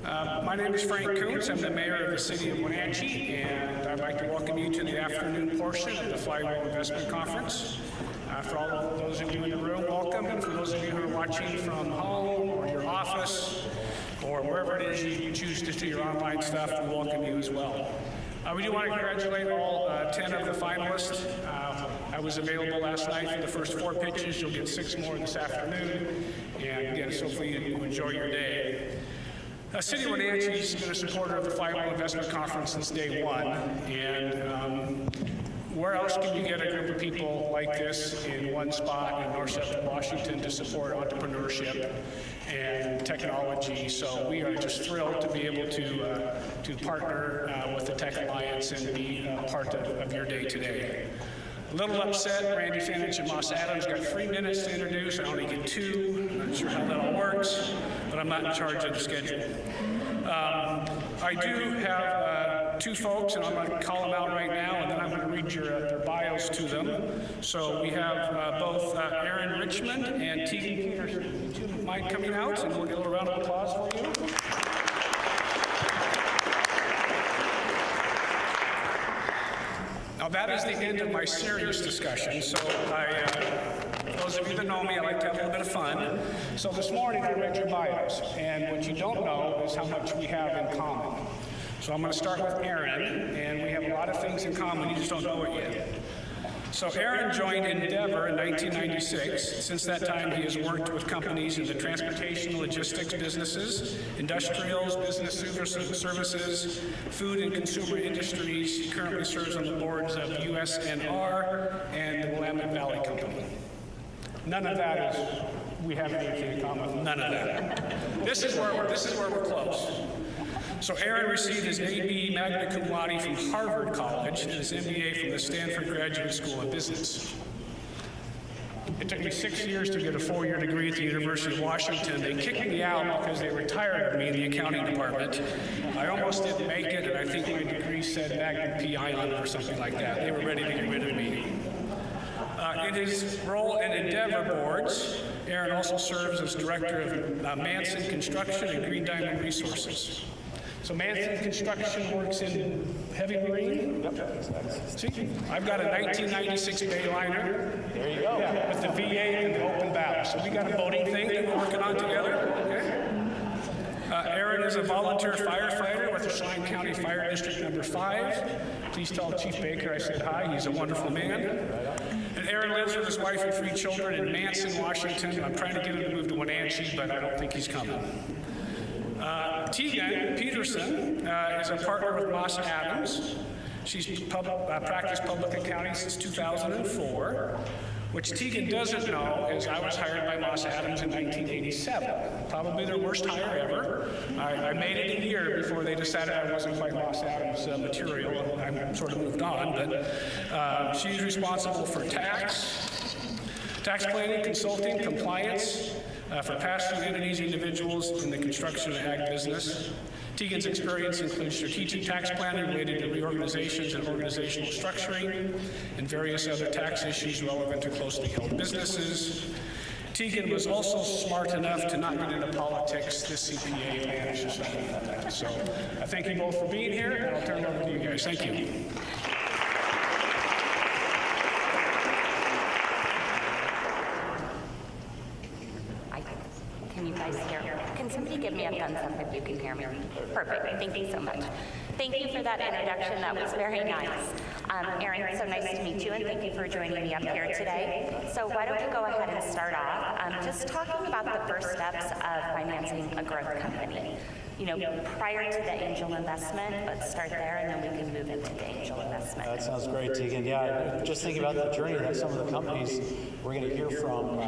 My name is Frank Coons. I'm the mayor of the city of Wenatchee, and I'd like to welcome you to the afternoon portion of the Flywheel Investment Conference. For all of those of you in the room, welcome, and for those of you who are watching from home or your office or wherever it is you choose to do your online stuff, we welcome you as well. We do want to congratulate all 10 of the finalists. I was available last night for the first 4 pitches. You'll get 6 more this afternoon, and again, hopefully you enjoy your day. City of Wenatchee has been a supporter of the Flywheel Investment Conference since day one, and where else can you get a group of people like this in one spot in North Central Washington to support entrepreneurship and technology? So we are just thrilled to be able to partner with the Tech Alliance and be part of your day today. A little upset, Randy Finich and Moss Adams got 3 minutes to introduce. I only get 2. I'm not sure how that all works, but I'm not in charge of the schedule. I do have 2 folks, and I'm going to call them out right now, and then I'm going to read their bios to them. So we have both Aaron Richmond and Tegan Peterson. Do you mind coming out, and we'll get a little round of applause for you? Now that is the end of my serious discussion, so those of you that know me, I like to have a little bit of fun. So this morning I read your bios, and what you don't know is how much we have in common. So I'm going to start with Aaron, and we have a lot of things in common, you just don't know it yet. So Aaron joined Endeavor in 1996. Since that time, he has worked with companies in the transportation, logistics businesses, industrials, business services, food and consumer industries. He currently serves on the boards of USNR and the Willamette Valley Company. None of that is, we have anything in common. None of that. This is where we're close. So Aaron received his AB magna cum laude from Harvard College and his MBA from the Stanford Graduate School of Business. It took me 6 years to get a 4-year degree at the University of Washington. They kicked me out because they were tired of me in the accounting department. I almost didn't make it, and I think my degree said magna PI on it or something like that. They were ready to get rid of me. In his role in Endeavor boards, Aaron also serves as director of Manson Construction and Green Diamond Resources. So Manson Construction works in heavy marine. Yep. See, I've got a 1996 Bayliner. There you go. Yeah, with the V8 and the open bow. So we got a boating thing that we're working on together. Okay. Aaron is a volunteer firefighter with the Cheyenne County Fire District number 5. Please tell Chief Baker I said hi. He's a wonderful man. And Aaron lives with his wife and 3 children in Manson, Washington. I'm trying to get him to move to Wenatchee, but I don't think he's coming. Tegan Peterson is a partner with Moss Adams. She's practiced public accounting since 2004. Which Tegan doesn't know is I was hired by Moss Adams in 1987. Probably their worst hire ever. I made it a year before they decided I wasn't quite Moss Adams material. I sort of moved on, but she's responsible for tax planning, consulting, compliance, for pass-through entities, individuals in the construction and ag business. Tegan's experience includes strategic tax planning related to reorganizations and organizational structuring, and various other tax issues relevant to closely held businesses. Tegan was also smart enough to not get into politics, this CPA advantage or something like that. So I thank you both for being here, and I'll turn it over to you guys. Thank you. Can you guys hear? Can somebody give me a thumbs up if you can hear me? Perfect. Thank you so much. Thank you for that introduction. That was very nice. Aaron, so nice to meet you, and thank you for joining me up here today. So why don't we go ahead and start off just talking about the first steps of financing a growth company. You know, prior to the angel investment, let's start there, and then we can move into the angel investment. That sounds great, Tegan. Yeah, just thinking about the journey that some of the companies we're going to hear from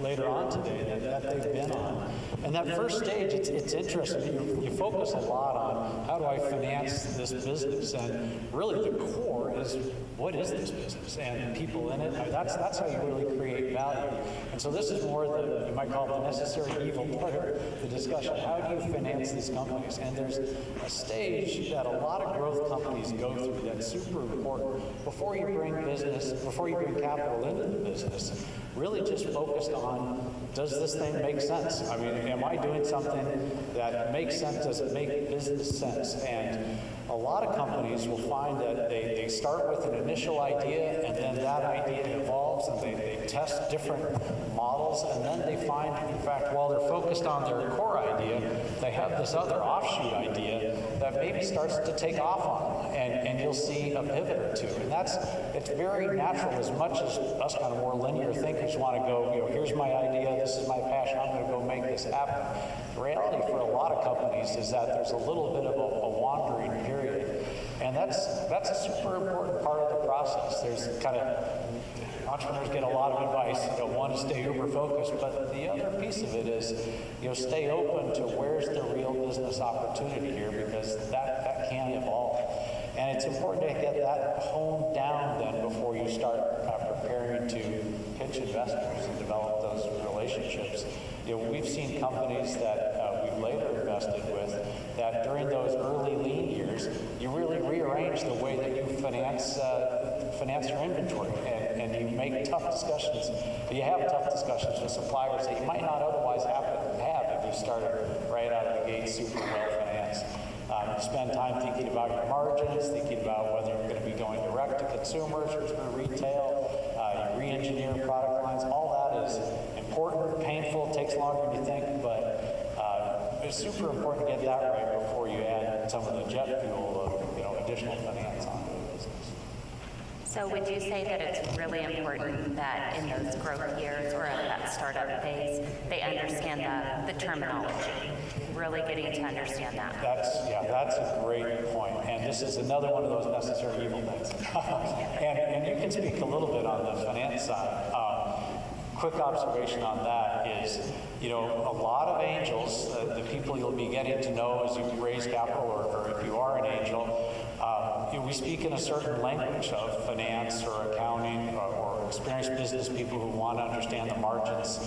later on today that they've been on. And that first stage, it's interesting. You focus a lot on how do I finance this business, and really the core is what is this business and people in it. That's how you really create value. And so this is more you might call it the necessary evil part of the discussion. How do you finance these companies? And there's a stage that a lot of growth companies go through that's super important before you bring capital into the business. really just focused on, does this thing make sense? I mean, am I doing something that makes sense? Does it make business sense? And a lot of companies will find that they start with an initial idea, and then that idea evolves, and they test different models, and then they find, in fact, while they're focused on their core idea, they have this other offshoot idea that maybe starts to take off on them, and you'll see a pivot or two. And it's very natural, as much as us kind of more linear thinkers want to go, here's my idea, this is my passion, I'm going to go make this happen. The reality for a lot of companies is that there's a little bit of a wandering period. And that's a super important part of the process. There's kind of, entrepreneurs get a lot of advice, one is stay uber focused, but the other piece of it is, stay open to where's the real business opportunity here, because that can evolve. And it's important to get that honed down then before you start preparing to pitch investors and develop those relationships. We've seen companies that we've later invested with that during those early lean years, you really rearrange the way that you finance your inventory, and you make tough discussions. You have tough discussions with suppliers that you might not otherwise have if you started right out of the gate super well financed. Spend time thinking about your margins, thinking about whether you're going to be going direct to consumers or through retail. You re-engineer product lines. All that is important, painful, takes longer than you think, but it's super important to get that right before you add some of the jet fuel of additional finance onto the business. So would you say that it's really important that in those growth years or at that startup phase, they understand the terminology, really getting to understand that? That's a great point. And this is another one of those necessary evil things. and you can speak a little bit on the finance side. Quick observation on that is, a lot of angels, the people you'll be getting to know as you raise capital, or if you are an angel, we speak in a certain language of finance or accounting or experienced business people who want to understand the margins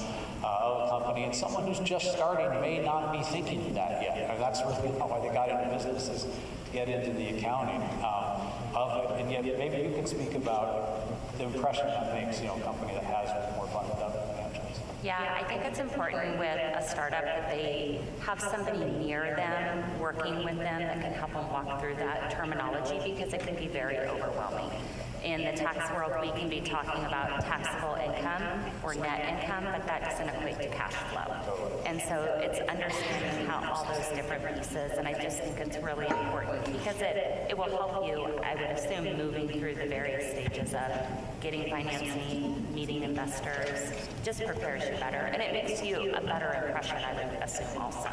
of a company. And someone who's just starting may not be thinking that yet. And that's really not why they got into business, is to get into the accounting of it. And yet maybe you can speak about the impression that makes, a company that has more fundamental financials. Yeah, I think it's important with a startup that they have somebody near them, working with them, that can help them walk through that terminology, because it can be very overwhelming. In the tax world, we can be talking about taxable income or net income, but that doesn't equate to cash flow. And so it's understanding how all those different pieces, and I just think it's really important because it will help you, I would assume, moving through the various stages of getting financing, meeting investors, just prepares you better. And it makes you a better impression, I would assume, also.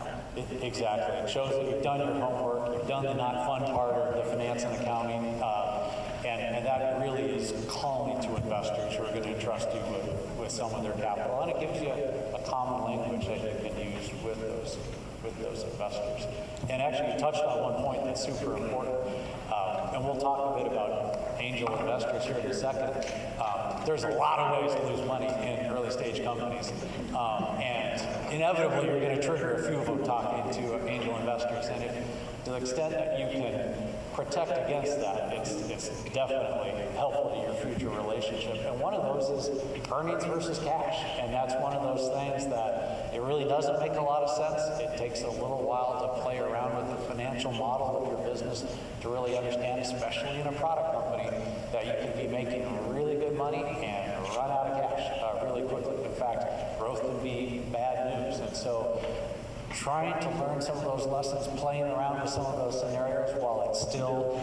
Exactly. It shows that you've done your homework, you've done the not fun part of the finance and accounting, and that really is calming to investors who are going to trust you with some of their capital. And it gives you a common language that you can use with those investors. And actually, you touched on one point that's super important, and we'll talk a bit about angel investors here in a second. There's a lot of ways to lose money in early stage companies, and inevitably you're going to trigger a few of them talking to angel investors. And to the extent that you can protect against that, it's definitely helpful to your future relationship. And one of those is earnings versus cash. And that's one of those things that it really doesn't make a lot of sense. It takes a little while to play around with the financial model of your business to really understand, especially in a product company, that you can be making really good money and run out of cash really quickly. In fact, growth can be bad news. And so trying to learn some of those lessons, playing around with some of those scenarios while it's still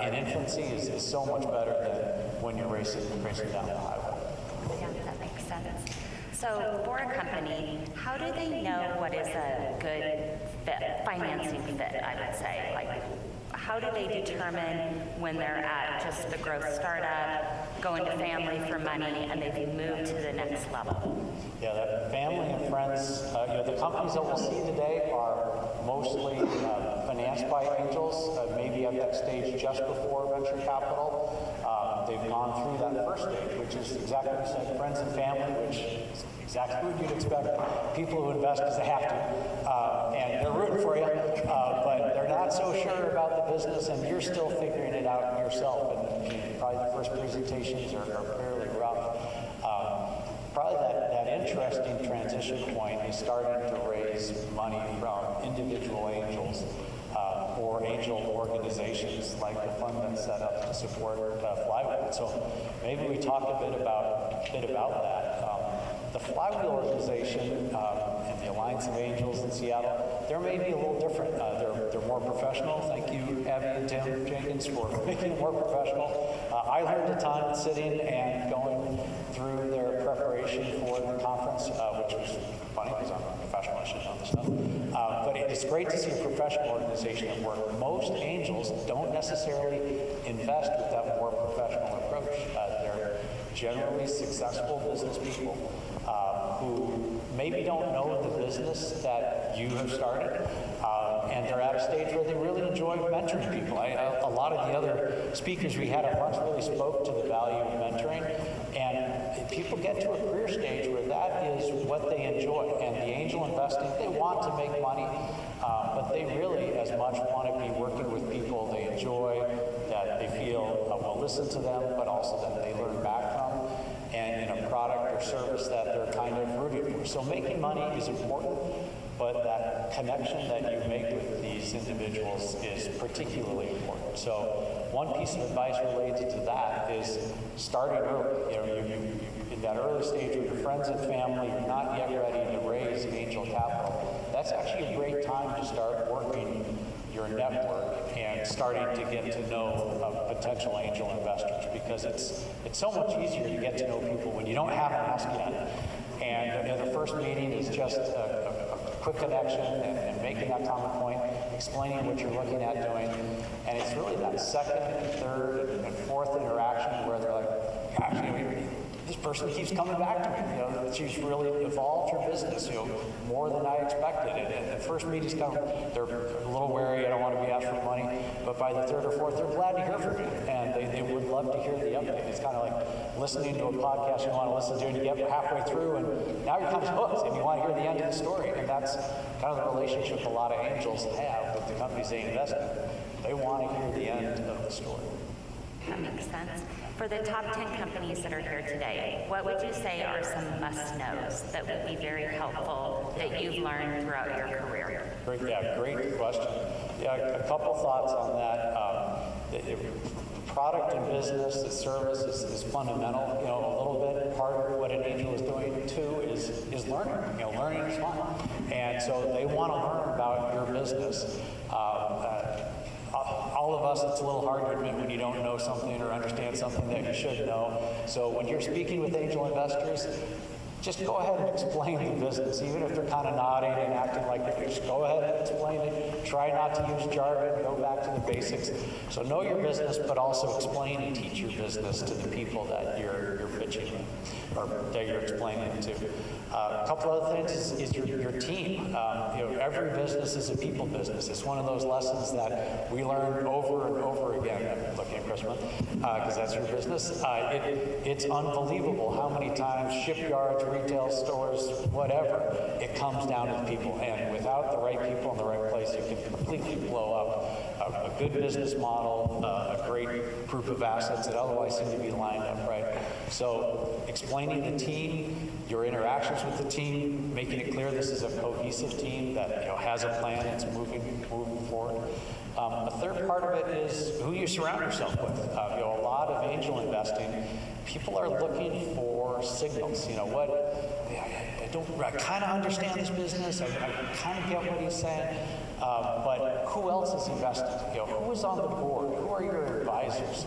in infancy is so much better than when you're racing down the highway. Yeah, that makes sense. So for a company, how do they know what is a good fit, financing fit, I would say? Like, how do they determine when they're at just the growth startup, going to family for money, and they've moved to the next level? Yeah, that family and friends, the companies that we'll see today are mostly financed by angels, maybe at that stage just before venture capital. They've gone through that first stage, which is exactly what you said, friends and family, which is exactly what you'd expect. People who invest because they have to, and they're rooting for you, but they're not so sure about the business, and you're still figuring it out yourself. And probably the first presentations are fairly rough. probably that interesting transition point is starting to raise money from individual angels or angel organizations like the fund that's set up to support Flywheel. So maybe we talk a bit about that. The Flywheel organization and the Alliance of Angels in Seattle, they're maybe a little different. They're more professional. Thank you, Abby and Tim Jenkins, for making it more professional. I learned a ton sitting and going through their preparation for the conference, which was funny because I'm a professional, I should know this stuff. But it's great to see a professional organization at work. Most angels don't necessarily invest with that more professional approach. They're generally successful business people who maybe don't know the business that you have started, and they're at a stage where they really enjoy mentoring people. A lot of the other speakers we had at lunch really spoke to the value of mentoring, and people get to a career stage where that is what they enjoy. And the angel investing, they want to make money, but they really as much want to be working with people they enjoy, that they feel will listen to them, but also that they learn back from, and in a product or service that they're kind of rooting for. So making money is important, but that connection that you make with these individuals is particularly important. So one piece of advice related to that is starting early. You in that early stage with your friends and family, you're not yet ready to raise angel capital. That's actually a great time to start working your network and starting to get to know potential angel investors, because it's so much easier to get to know people when you don't have an ask yet. And the first meeting is just a quick connection and making that common point, explaining what you're looking at doing. And it's really that second and third and fourth interaction where they're like, gosh, this person keeps coming back to me. She's really evolved her business, more than I expected. And the first meetings come, they're a little wary, I don't want to be asked for money, but by the third or fourth, they're glad to hear from you. And they would love to hear the update. It's kind of like listening to a podcast you want to listen to, and you get halfway through, and now you're kind of hooked, and you want to hear the end of the story. And that's kind of the relationship a lot of angels have with the companies they invest in. They want to hear the end of the story. That makes sense. For the top 10 companies that are here today, what would you say are some must-knows that would be very helpful that you've learned throughout your career? Great question. A couple thoughts on that. The product and business, the service is fundamental. A little bit part of what an angel is doing too is learning. Learning is fun, and so they want to learn about your business. All of us, it's a little hard to admit when you don't know something or understand something that you should know. So when you're speaking with angel investors, just go ahead and explain the business, even if they're kind of nodding and acting like they're just go ahead and explain it. Try not to use jargon, go back to the basics. So know your business, but also explain and teach your business to the people that you're pitching or that you're explaining it to. A couple other things is your team. Every business is a people business. It's one of those lessons that we learn over and over again. I'm looking at Christmas, because that's your business. It's unbelievable how many times shipyards, retail stores, whatever, it comes down to the people. And without the right people in the right place, you can completely blow up a good business model, a great group of assets that otherwise seem to be lined up right. So explaining the team, your interactions with the team, making it clear this is a cohesive team that has a plan, it's moving forward. A third part of it is who you surround yourself with. A lot of angel investing, people are looking for signals. I kind of understand this business. I kind of get what he's saying. But who else is investing? Who is on the board? Who are your advisors?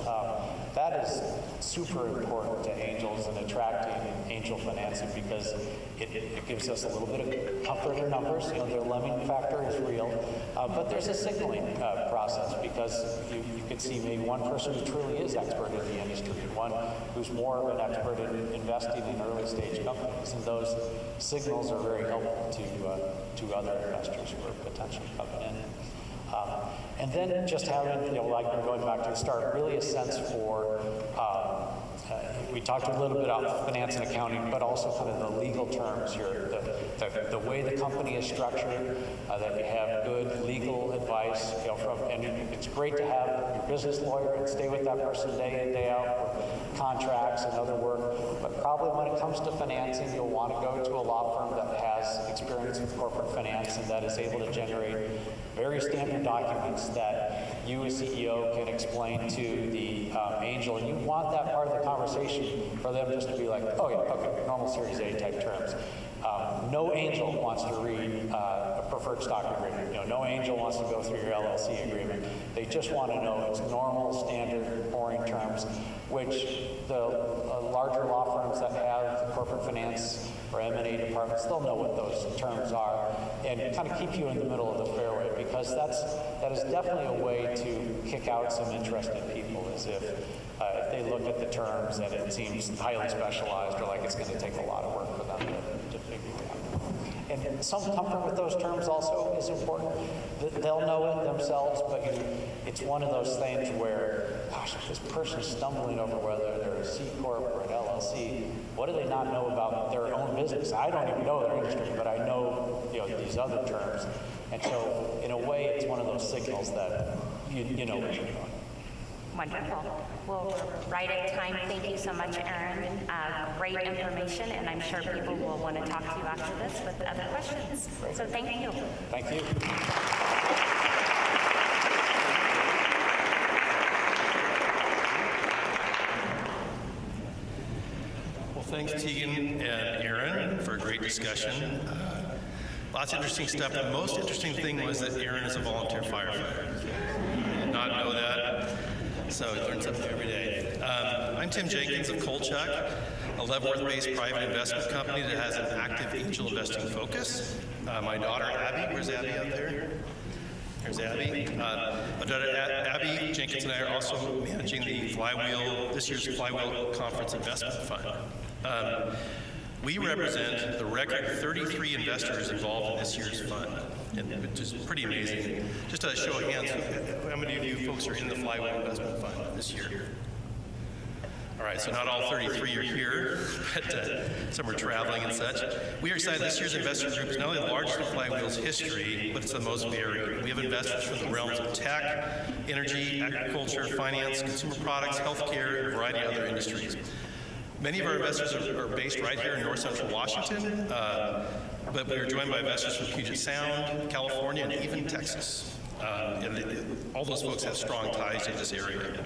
That is super important to angels and attracting angel financing, because it gives us a little bit of comfort in numbers. The lemming factor is real, but there's a signaling process, because you can see maybe one person who truly is expert in the industry, one who's more of an expert in investing in early stage companies, and those signals are very helpful to other investors who are potentially coming in. And then just having, like we're going back to the start, really a sense for, we talked a little bit about finance and accounting, but also kind of the legal terms here, the way the company is structured, that you have good legal advice, and it's great to have your business lawyer and stay with that person day in, day out contracts and other work, but probably when it comes to financing, you'll want to go to a law firm that has experience with corporate finance and that is able to generate very standard documents that you as CEO can explain to the angel, and you want that part of the conversation for them just to be like, oh yeah, okay, normal Series A type terms. No angel wants to read a preferred stock agreement. No angel wants to go through your LLC agreement. They just want to know it's normal, standard, boring terms, which the larger law firms that have corporate finance or M&A departments, they'll know what those terms are and kind of keep you in the middle of the fairway, because that is definitely a way to kick out some interested people, is if they look at the terms and it seems highly specialized or like it's going to take a lot of work for them to figure it out. And some comfort with those terms also is important. They'll know it themselves, but it's one of those things where, gosh, if this person's stumbling over whether they're a C Corp or an LLC, what do they not know about their own business? I don't even know their industry, but I know, these other terms. And so, in a way, it's one of those signals that you know what you're doing. Wonderful. Well, right at time. Thank you so much, Aaron. Great information, and I'm sure people will want to talk to you after this with other questions. So thank you. Thank you. Well, thanks, Tegan and Aaron, for a great discussion. Lots of interesting stuff. The most interesting thing was that Aaron is a volunteer firefighter. I did not know that. So I learn something every day. I'm Tim Jenkins of Kolchak, a Leavenworth-based private investment company that has an active angel investing focus. My daughter, Abby, where's Abby out there? There's Abby. My daughter, Abby Jenkins, and I are also managing the Flywheel, this year's Flywheel Conference Investment Fund. We represent the record 33 investors involved in this year's fund, which is pretty amazing. Just a show of hands, how many of you folks are in the Flywheel Investment Fund this year? All right, so not all 33 are here, but some are traveling and such. We are excited. This year's investor group is not only the largest in Flywheel's history, but it's the most varied. We have investors from the realms of tech, energy, agriculture, finance, consumer products, healthcare, and a variety of other industries. Many of our investors are based right here in north central Washington, but we are joined by investors from Puget Sound, California, and even Texas. All those folks have strong ties to this area.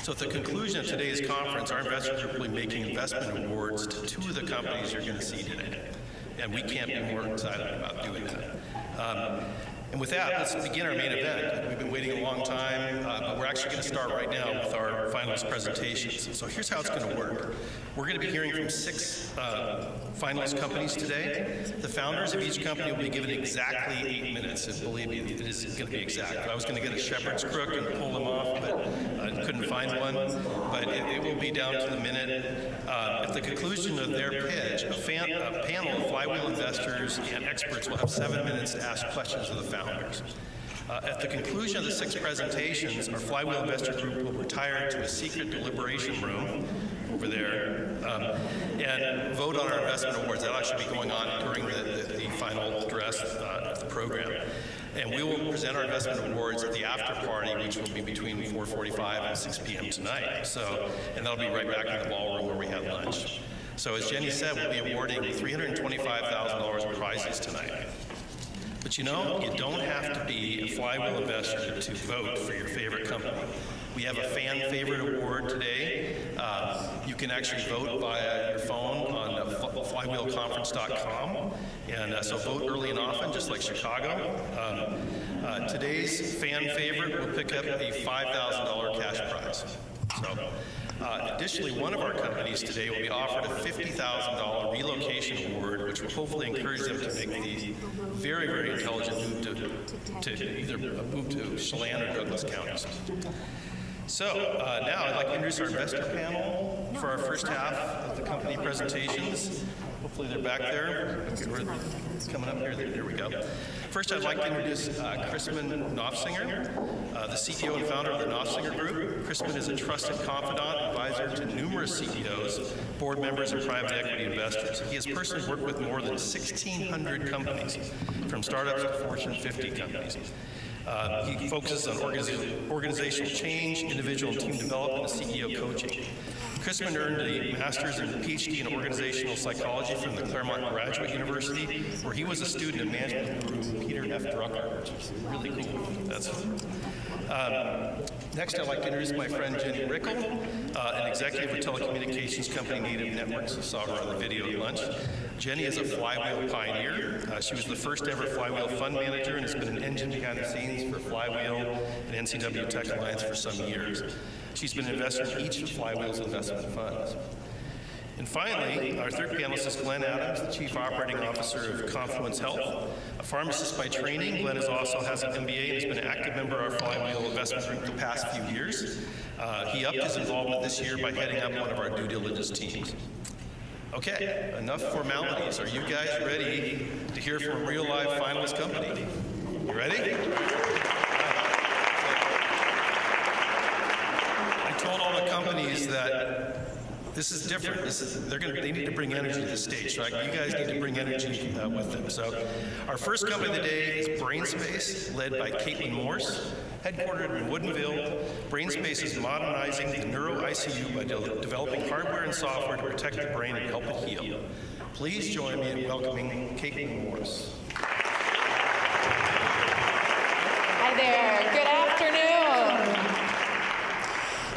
So at the conclusion of today's conference, our investors are really making investment awards to two of the companies you're going to see today. And we can't be more excited about doing that. And with that, let's begin our main event. We've been waiting a long time, but we're actually going to start right now with our finalist presentations. So here's how it's going to work. We're going to be hearing from 6 finalist companies today. The founders of each company will be given exactly 8 minutes, and believe me, it is going to be exact. I was going to get a shepherd's crook and pull them off, but I couldn't find one. But it will be down to the minute. At the conclusion of their pitch, a panel of Flywheel investors and experts will have 7 minutes to ask questions of the founders. At the conclusion of the 6 presentations, our Flywheel investor group will retire to a secret deliberation room over there and vote on our investment awards. That'll actually be going on during the final address of the program. And we will present our investment awards at the after party, which will be between 4:45 and 6 p.m. tonight. And that'll be right back in the ballroom where we had lunch. So as Jenny said, we'll be awarding $325,000 in prizes tonight. But you don't have to be a Flywheel investor to vote for your favorite company. We have a fan favorite award today. You can actually vote via your phone on flywheelconference.com. And so vote early and often, just like Chicago. Today's fan favorite will pick up a $5,000 cash prize. Additionally, one of our companies today will be offered a $50,000 relocation award, which will hopefully encourage them to make the very, very intelligent move to either move to Chelan or Douglas counties. So now I'd like to introduce our investor panel for our first half of the company presentations. Hopefully they're back there. Coming up here. There we go. First, I'd like to introduce Chrisman Knopfsinger, the CEO and founder of the Knopfsinger Group. Chrisman is a trusted confidant, advisor to numerous CEOs, board members, and private equity investors. He has personally worked with more than 1,600 companies, from startups to Fortune 50 companies. He focuses on organizational change, individual and team development, and CEO coaching. Crispin earned a master's and PhD in organizational psychology from the Claremont Graduate University, where he was a student of management guru Peter F. Drucker, which is really cool. Next, I'd like to introduce my friend Jenny Rickle, an executive with telecommunications company Native Networks. I saw her on the video at lunch. Jenny is a Flywheel pioneer. She was the first ever Flywheel fund manager and has been an engine behind the scenes for Flywheel and NCW Tech Alliance for some years. She's been an investor in each of Flywheel's investment funds. And finally, our third panelist is Glenn Adams, the Chief Operating Officer of Confluence Health. A pharmacist by training, Glenn also has an MBA and has been an active member of our Flywheel investment group the past few years. He upped his involvement this year by heading up one of our due diligence teams. Okay, enough formalities. Are you guys ready to hear from a real live finalist company? You ready? I told all the companies that this is different. They need to bring energy to the stage. So you guys need to bring energy with them. So our first company of the day is BrainSpace, led by Caitlin Morse. Headquartered in Woodinville, BrainSpace is modernizing the neuro ICU by developing hardware and software to protect the brain and help it heal. Please join me in welcoming Caitlin Morse. Hi there. Good afternoon.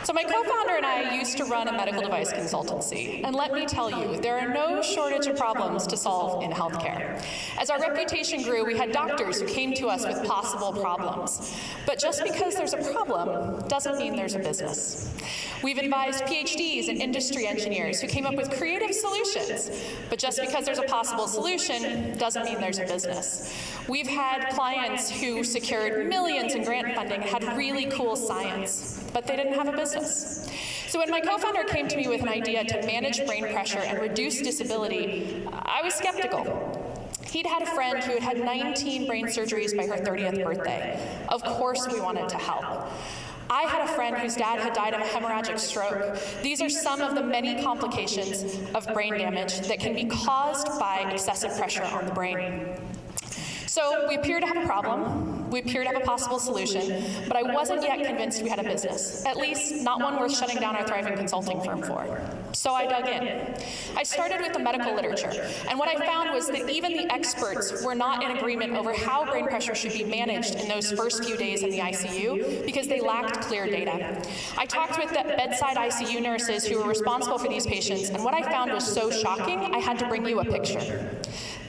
So my co-founder and I used to run a medical device consultancy, and let me tell you, there are no shortage of problems to solve in healthcare. As our reputation grew, we had doctors who came to us with possible problems. But just because there's a problem doesn't mean there's a business. We've advised PhDs and industry engineers who came up with creative solutions, but just because there's a possible solution doesn't mean there's a business. We've had clients who secured millions in grant funding, had really cool science, but they didn't have a business. So when my co-founder came to me with an idea to manage brain pressure and reduce disability, I was skeptical. He'd had a friend who had had 19 brain surgeries by her 30th birthday. Of course we wanted to help. I had a friend whose dad had died of a hemorrhagic stroke. These are some of the many complications of brain damage that can be caused by excessive pressure on the brain. So we appear to have a problem, we appear to have a possible solution, but I wasn't yet convinced we had a business, at least not one worth shutting down our thriving consulting firm for. So I dug in. I started with the medical literature, and what I found was that even the experts were not in agreement over how brain pressure should be managed in those first few days in the ICU because they lacked clear data. I talked with the bedside ICU nurses who were responsible for these patients, and what I found was so shocking, I had to bring you a picture.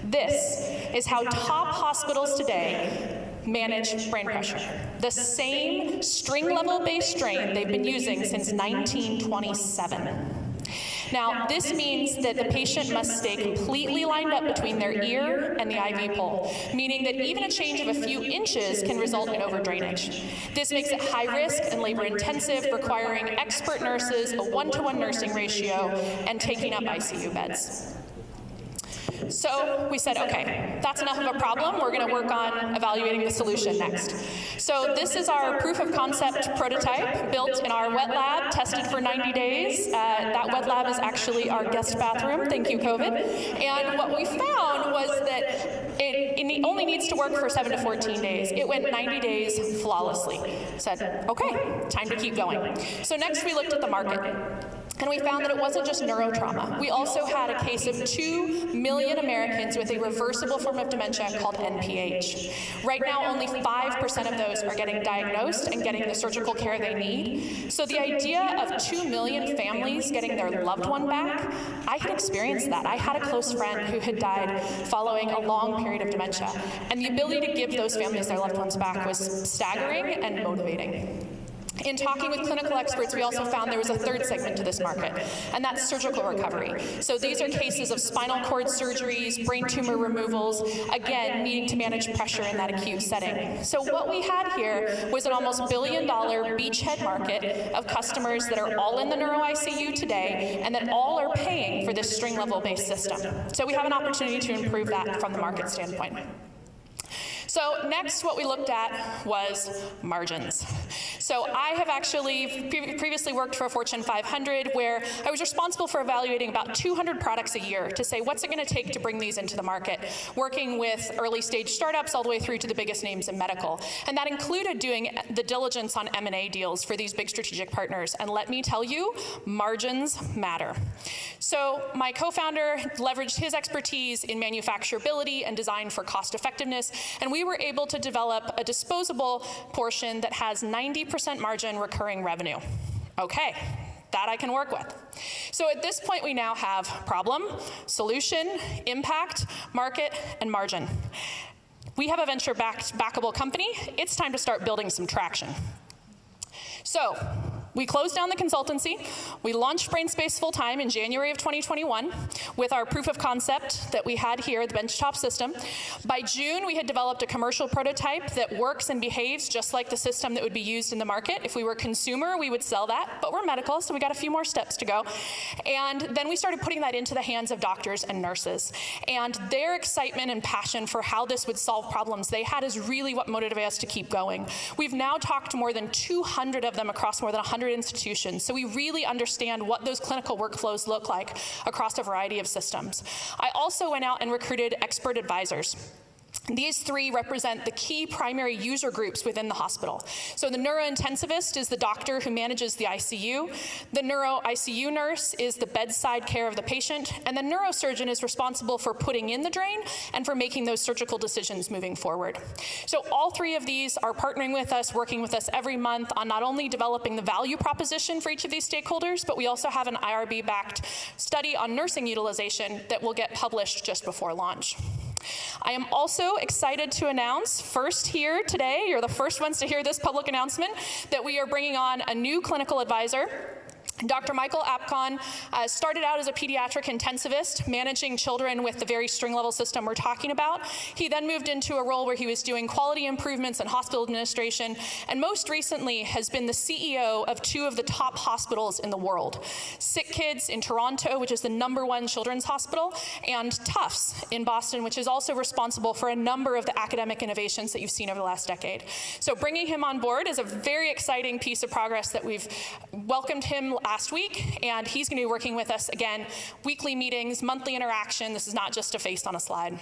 This is how top hospitals today manage brain pressure. The same string-level bass strain they've been using since 1927. Now, this means that the patient must stay completely lined up between their ear and the IV pole, meaning that even a change of a few inches can result in overdrainage. This makes it high risk and labor-intensive, requiring expert nurses, a one-to-one nursing ratio, and taking up ICU beds. So we said, okay, that's enough of a problem. We're going to work on evaluating the solution next. So this is our proof of concept prototype built in our wet lab, tested for 90 days. That wet lab is actually our guest bathroom. Thank you, COVID. And what we found was that it only needs to work for 7 to 14 days. It went 90 days flawlessly. Said, okay, time to keep going. So next we looked at the market. And we found that it wasn't just neurotrauma. We also had a case of 2 million Americans with a reversible form of dementia called NPH. Right now, only 5% of those are getting diagnosed and getting the surgical care they need. So the idea of 2 million families getting their loved one back, I had experienced that. I had a close friend who had died following a long period of dementia. And the ability to give those families their loved ones back was staggering and motivating. In talking with clinical experts, we also found there was a third segment to this market, and that's surgical recovery. So these are cases of spinal cord surgeries, brain tumor removals, again, needing to manage pressure in that acute setting. So what we had here was an almost $1 billion beachhead market of customers that are all in the neuro ICU today, and that all are paying for this string-level based system. So we have an opportunity to improve that from the market standpoint. So next, what we looked at was margins. So I have actually previously worked for a Fortune 500 where I was responsible for evaluating about 200 products a year to say what's it going to take to bring these into the market, working with early stage startups all the way through to the biggest names in medical. And that included doing the diligence on M&A deals for these big strategic partners. And let me tell you, margins matter. So my co-founder leveraged his expertise in manufacturability and design for cost effectiveness, and we were able to develop a disposable portion that has 90% margin recurring revenue. Okay, that I can work with. So at this point, we now have problem, solution, impact, market, and margin. We have a venture-backed, backable company. It's time to start building some traction. So we closed down the consultancy. We launched BrainSpace full-time in January of 2021 with our proof of concept that we had here, the benchtop system. By June, we had developed a commercial prototype that works and behaves just like the system that would be used in the market. If we were consumer, we would sell that, but we're medical, so we got a few more steps to go. And then we started putting that into the hands of doctors and nurses. And their excitement and passion for how this would solve problems they had is really what motivated us to keep going. We've now talked to more than 200 of them across more than 100 institutions, so we really understand what those clinical workflows look like across a variety of systems. I also went out and recruited expert advisors. These three represent the key primary user groups within the hospital. So the neurointensivist is the doctor who manages the ICU, the neuro-ICU nurse is the bedside care of the patient, and the neurosurgeon is responsible for putting in the drain and for making those surgical decisions moving forward. So all three of these are partnering with us, working with us every month on not only developing the value proposition for each of these stakeholders, but we also have an IRB-backed study on nursing utilization that will get published just before launch. I am also excited to announce, first here today, you're the first ones to hear this public announcement, that we are bringing on a new clinical advisor. Dr. Michael Apcon started out as a pediatric intensivist, managing children with the very string-level system we're talking about. He then moved into a role where he was doing quality improvements and hospital administration, and most recently has been the CEO of two of the top hospitals in the world. Sick Kids in Toronto, which is the #1 children's hospital, and Tufts in Boston, which is also responsible for a number of the academic innovations that you've seen over the last decade. So bringing him on board is a very exciting piece of progress that we've welcomed him last week, and he's going to be working with us again, weekly meetings, monthly interaction. This is not just a face on a slide.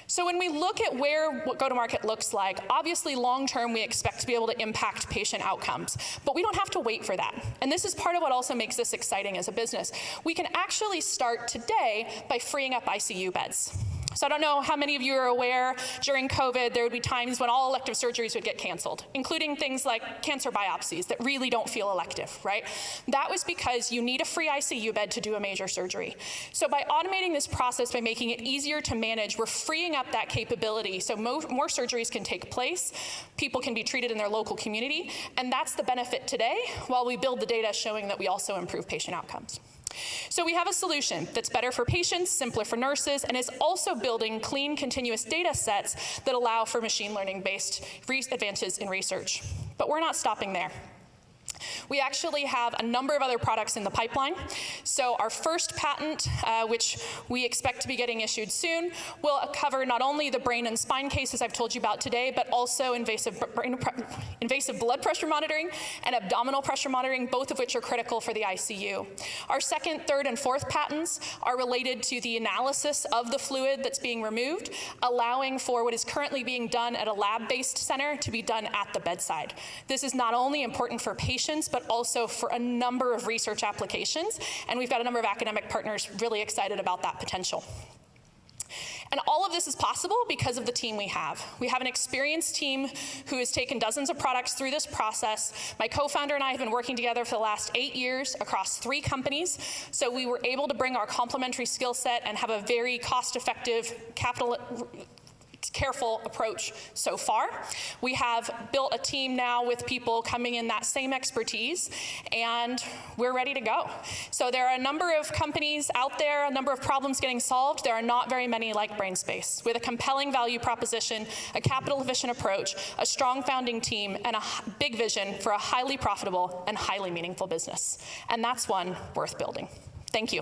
So when we look at where what go-to-market looks like, obviously long-term we expect to be able to impact patient outcomes, but we don't have to wait for that. And this is part of what also makes this exciting as a business. We can actually start today by freeing up ICU beds. So I don't know how many of you are aware, during COVID, there would be times when all elective surgeries would get canceled, including things like cancer biopsies that really don't feel elective, right? That was because you need a free ICU bed to do a major surgery. So by automating this process, by making it easier to manage, we're freeing up that capability so more surgeries can take place, people can be treated in their local community, and that's the benefit today while we build the data showing that we also improve patient outcomes. So we have a solution that's better for patients, simpler for nurses, and is also building clean, continuous data sets that allow for machine learning-based advances in research. But we're not stopping there. We actually have a number of other products in the pipeline. So our first patent, which we expect to be getting issued soon, will cover not only the brain and spine cases I've told you about today, but also invasive blood pressure monitoring and abdominal pressure monitoring, both of which are critical for the ICU. Our second, third, and fourth patents are related to the analysis of the fluid that's being removed, allowing for what is currently being done at a lab-based center to be done at the bedside. This is not only important for patients, but also for a number of research applications, and we've got a number of academic partners really excited about that potential. And all of this is possible because of the team we have. We have an experienced team who has taken dozens of products through this process. My co-founder and I have been working together for the last 8 years across 3 companies, so we were able to bring our complementary skill set and have a very cost-effective, careful approach so far. We have built a team now with people coming in that same expertise, and we're ready to go. So there are a number of companies out there, a number of problems getting solved. There are not very many like BrainSpace, with a compelling value proposition, a capital-efficient approach, a strong founding team, and a big vision for a highly profitable and highly meaningful business. And that's one worth building. Thank you.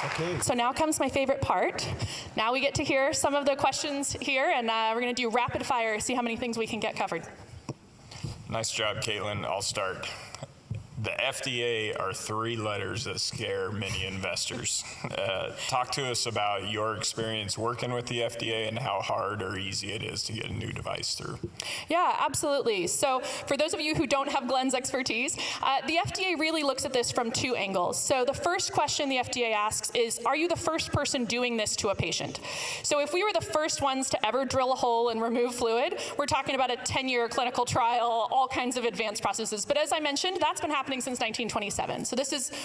Okay. So now comes my favorite part. Now we get to hear some of the questions here, and we're going to do rapid fire, see how many things we can get covered. Nice job, Caitlin. I'll start. The FDA are 3 letters that scare many investors. Talk to us about your experience working with the FDA and how hard or easy it is to get a new device through. Yeah, absolutely. So for those of you who don't have Glenn's expertise, the FDA really looks at this from 2 angles. So the first question the FDA asks is, are you the first person doing this to a patient? So if we were the first ones to ever drill a hole and remove fluid, we're talking about a 10-year clinical trial, all kinds of advanced processes. But as I mentioned, that's been happening since 1927. So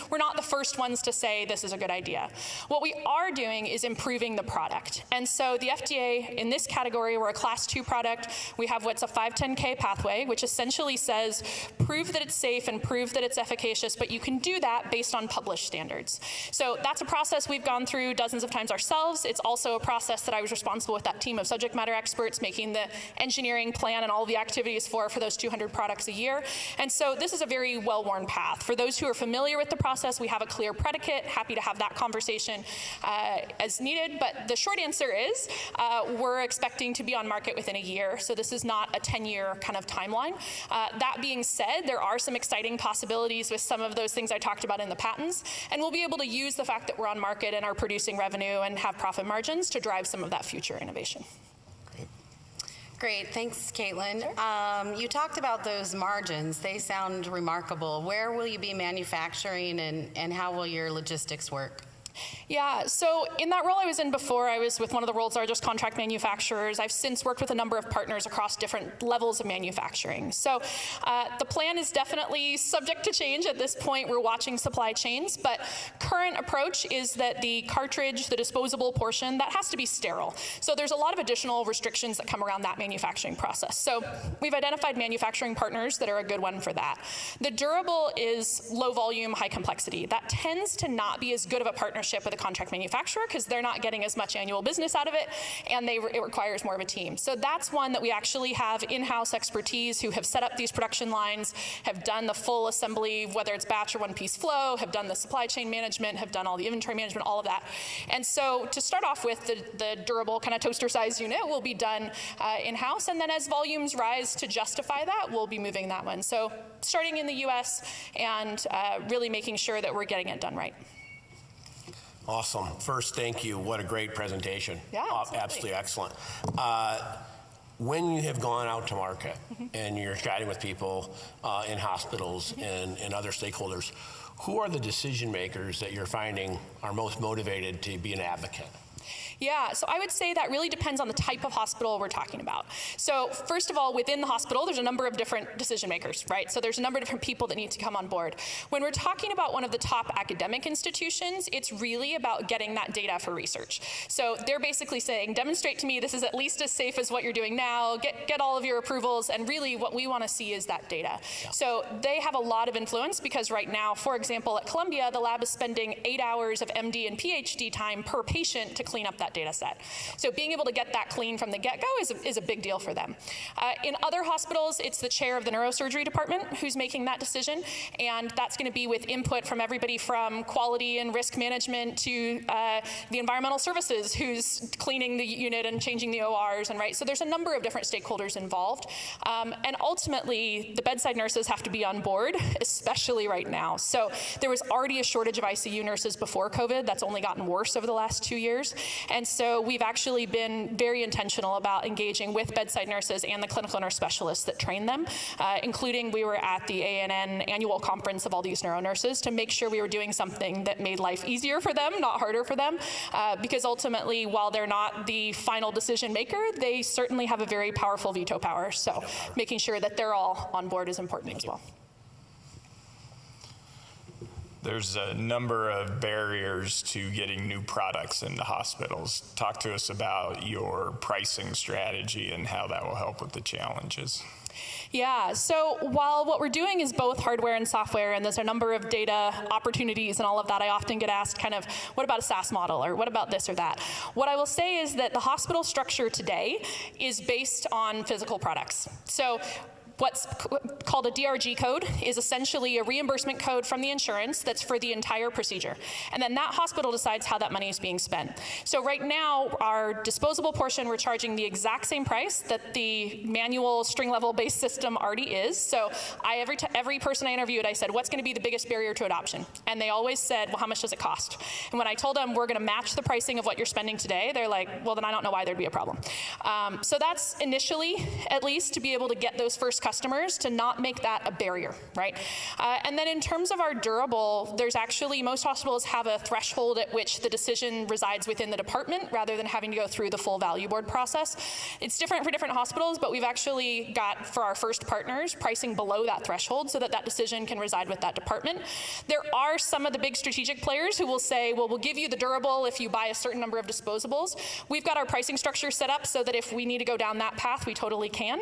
we're not the first ones to say this is a good idea. What we are doing is improving the product. And so the FDA, in this category, we're a class 2 product. We have what's a 510K pathway, which essentially says prove that it's safe and prove that it's efficacious, but you can do that based on published standards. So that's a process we've gone through dozens of times ourselves. It's also a process that I was responsible with that team of subject matter experts making the engineering plan and all the activities for those 200 products a year. And so this is a very well-worn path. For those who are familiar with the process, we have a clear predicate. Happy to have that conversation as needed. But the short answer is we're expecting to be on market within a year. So this is not a 10-year kind of timeline. That being said, there are some exciting possibilities with some of those things I talked about in the patents. And we'll be able to use the fact that we're on market and are producing revenue and have profit margins to drive some of that future innovation. Great, thanks, Caitlin. You talked about those margins. They sound remarkable. Where will you be manufacturing and how will your logistics work? Yeah, so in that role I was in before, I was with one of the world's largest contract manufacturers. I've since worked with a number of partners across different levels of manufacturing. So the plan is definitely subject to change. At this point, we're watching supply chains, but current approach is that the cartridge, the disposable portion, that has to be sterile. So there's a lot of additional restrictions that come around that manufacturing process. So we've identified manufacturing partners that are a good one for that. The durable is low volume, high complexity. That tends to not be as good of a partnership with a contract manufacturer because they're not getting as much annual business out of it, and it requires more of a team. So that's one that we actually have in-house expertise who have set up these production lines, have done the full assembly, whether it's batch or one-piece flow, have done the supply chain management, have done all the inventory management, all of that. And so to start off with, the durable kind of toaster-sized unit will be done in-house, and then as volumes rise to justify that, we'll be moving that one. So starting in the US and really making sure that we're getting it done right. Awesome. First, thank you. What a great presentation. Yeah, absolutely excellent. When you have gone out to market and you're chatting with people in hospitals and other stakeholders, who are the decision makers that you're finding are most motivated to be an advocate? Yeah, so I would say that really depends on the type of hospital we're talking about. So first of all, within the hospital, there's a number of different decision makers, right? So there's a number of different people that need to come on board. When we're talking about one of the top academic institutions, it's really about getting that data for research. So they're basically saying, demonstrate to me this is at least as safe as what you're doing now, get all of your approvals, and really what we want to see is that data. Yeah. So they have a lot of influence because right now, for example, at Columbia, the lab is spending 8 hours of MD and PhD time per patient to clean up that data set. So being able to get that clean from the get-go is a big deal for them. In other hospitals, it's the chair of the neurosurgery department who's making that decision, and that's going to be with input from everybody from quality and risk management to the environmental services who's cleaning the unit and changing the ORs, and right. So there's a number of different stakeholders involved, and ultimately the bedside nurses have to be on board, especially right now. So there was already a shortage of ICU nurses before COVID. That's only gotten worse over the last 2 years. And so we've actually been very intentional about engaging with bedside nurses and the clinical nurse specialists that train them, including we were at the ANN annual conference of all these neuro nurses to make sure we were doing something that made life easier for them, not harder for them, because ultimately, while they're not the final decision maker, they certainly have a very powerful veto power. So making sure that they're all on board is important as well. There's a number of barriers to getting new products into hospitals. Talk to us about your pricing strategy and how that will help with the challenges. Yeah, so while what we're doing is both hardware and software, and there's a number of data opportunities and all of that, I often get asked kind of, what about a SaaS model, or what about this or that? What I will say is that the hospital structure today is based on physical products. So what's called a DRG code is essentially a reimbursement code from the insurance that's for the entire procedure. And then that hospital decides how that money is being spent. So right now, our disposable portion, we're charging the exact same price that the manual string level based system already is. So every person I interviewed, I said, what's going to be the biggest barrier to adoption? And they always said, well, how much does it cost? And when I told them we're going to match the pricing of what you're spending today, they're like, well, then I don't know why there'd be a problem. So that's initially, at least, to be able to get those first customers to not make that a barrier, right? And then in terms of our durable, there's actually, most hospitals have a threshold at which the decision resides within the department rather than having to go through the full value board process. It's different for different hospitals, but we've actually got, for our first partners, pricing below that threshold so that that decision can reside with that department. There are some of the big strategic players who will say, well, we'll give you the durable if you buy a certain number of disposables. We've got our pricing structure set up so that if we need to go down that path, we totally can.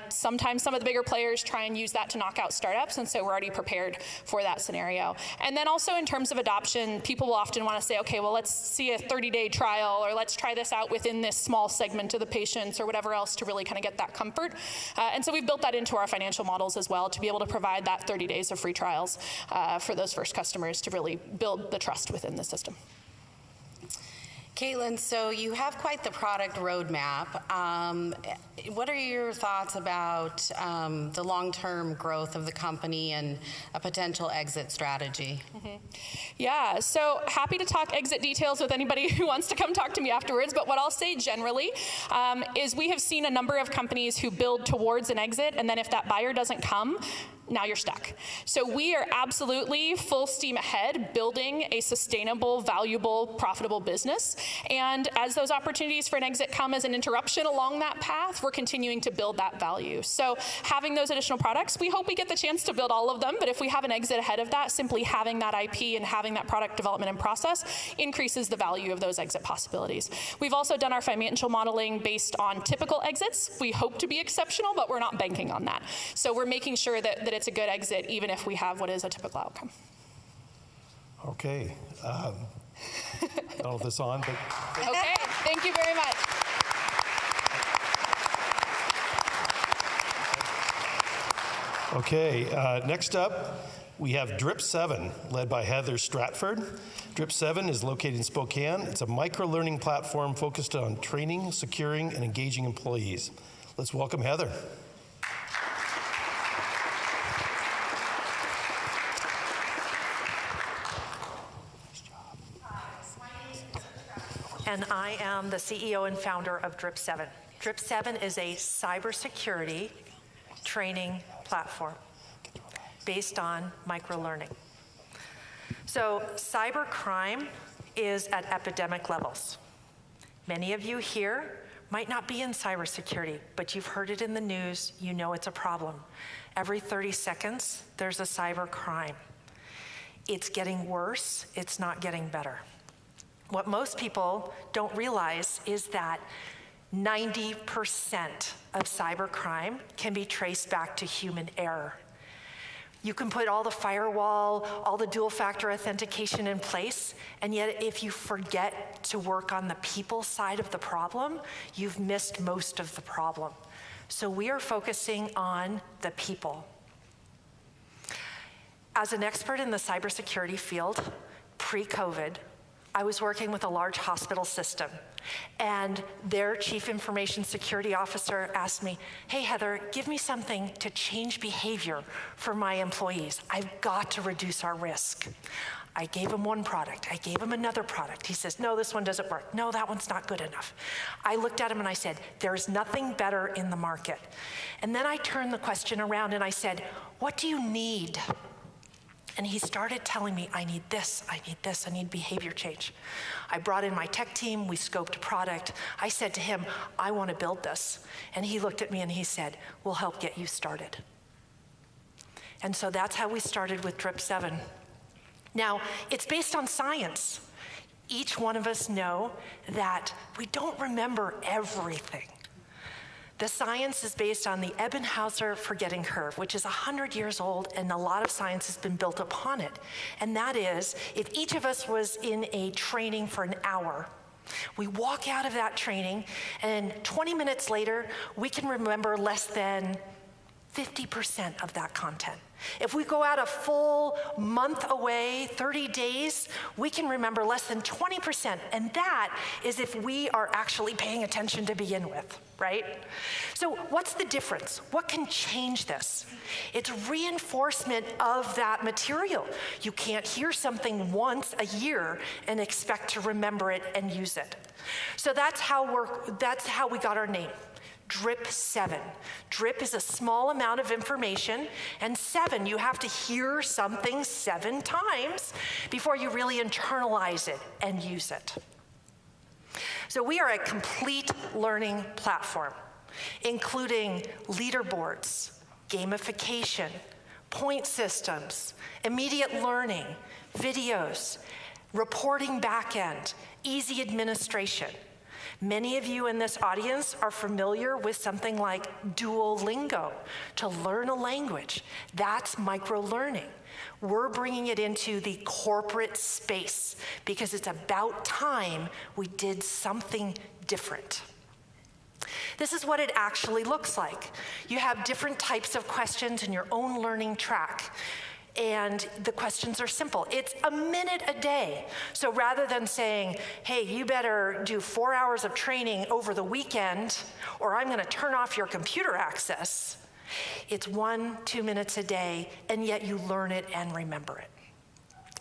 Sometimes some of the bigger players try and use that to knock out startups, and so we're already prepared for that scenario. And then also in terms of adoption, people will often want to say, okay, well, let's see a 30-day trial, or let's try this out within this small segment of the patients or whatever else to really kind of get that comfort. And so we've built that into our financial models as well to be able to provide that 30 days of free trials for those first customers to really build the trust within the system. Caitlin, so you have quite the product roadmap. What are your thoughts about the long-term growth of the company and a potential exit strategy? Yeah, so happy to talk exit details with anybody who wants to come talk to me afterwards, but what I'll say generally is we have seen a number of companies who build towards an exit, and then if that buyer doesn't come, now you're stuck. So we are absolutely full steam ahead building a sustainable, valuable, profitable business. And as those opportunities for an exit come as an interruption along that path, we're continuing to build that value. So having those additional products, we hope we get the chance to build all of them, but if we have an exit ahead of that, simply having that IP and having that product development and process increases the value of those exit possibilities. We've also done our financial modeling based on typical exits. We hope to be exceptional, but we're not banking on that. So we're making sure that it's a good exit, even if we have what is a typical outcome. Okay. I don't know if this is on, but. Okay, thank you very much. Okay, next up, we have Drip 7, led by Heather Stratford. Drip 7 is located in Spokane. It's a micro-learning platform focused on training, securing, and engaging employees. Let's welcome Heather. And I am the CEO and founder of Drip 7. Drip 7 is a cybersecurity training platform based on microlearning. So cybercrime is at epidemic levels. Many of you here might not be in cybersecurity, but you've heard it in the news, you know it's a problem. Every 30 seconds, there's a cybercrime. It's getting worse, it's not getting better. What most people don't realize is that 90% of cybercrime can be traced back to human error. You can put all the firewall, all the dual factor authentication in place, and yet if you forget to work on the people side of the problem, you've missed most of the problem. So we are focusing on the people. As an expert in the cybersecurity field, pre-COVID, I was working with a large hospital system, and their chief information security officer asked me, hey Heather, give me something to change behavior for my employees. I've got to reduce our risk. I gave him one product, I gave him another product. He says, no, this one doesn't work. No, that one's not good enough. I looked at him and I said, there's nothing better in the market. And then I turned the question around and I said, what do you need? And he started telling me, I need this, I need behavior change. I brought in my tech team, we scoped a product. I said to him, I want to build this. And he looked at me and he said, we'll help get you started. And so that's how we started with Drip 7. Now, it's based on science. Each one of us know that we don't remember everything. The science is based on the Ebbinghaus forgetting curve, which is 100 years old, and a lot of science has been built upon it. And that is, if each of us was in a training for an hour, we walk out of that training, and 20 minutes later, we can remember less than 50% of that content. If we go out a full month away, 30 days, we can remember less than 20%, and that is if we are actually paying attention to begin with, right? So what's the difference? What can change this? It's reinforcement of that material. You can't hear something once a year and expect to remember it and use it. So that's how we got our name. DRIP 7. DRIP is a small amount of information, and 7, you have to hear something 7 times before you really internalize it and use it. So we are a complete learning platform, including leaderboards, gamification, point systems, immediate learning, videos, reporting backend, easy administration. Many of you in this audience are familiar with something like Duolingo, to learn a language. That's micro-learning. We're bringing it into the corporate space because it's about time we did something different. This is what it actually looks like. You have different types of questions in your own learning track. And the questions are simple. It's a minute a day. So rather than saying, hey, you better do 4 hours of training over the weekend, or I'm gonna turn off your computer access, it's 1-2 minutes a day, and yet you learn it and remember it.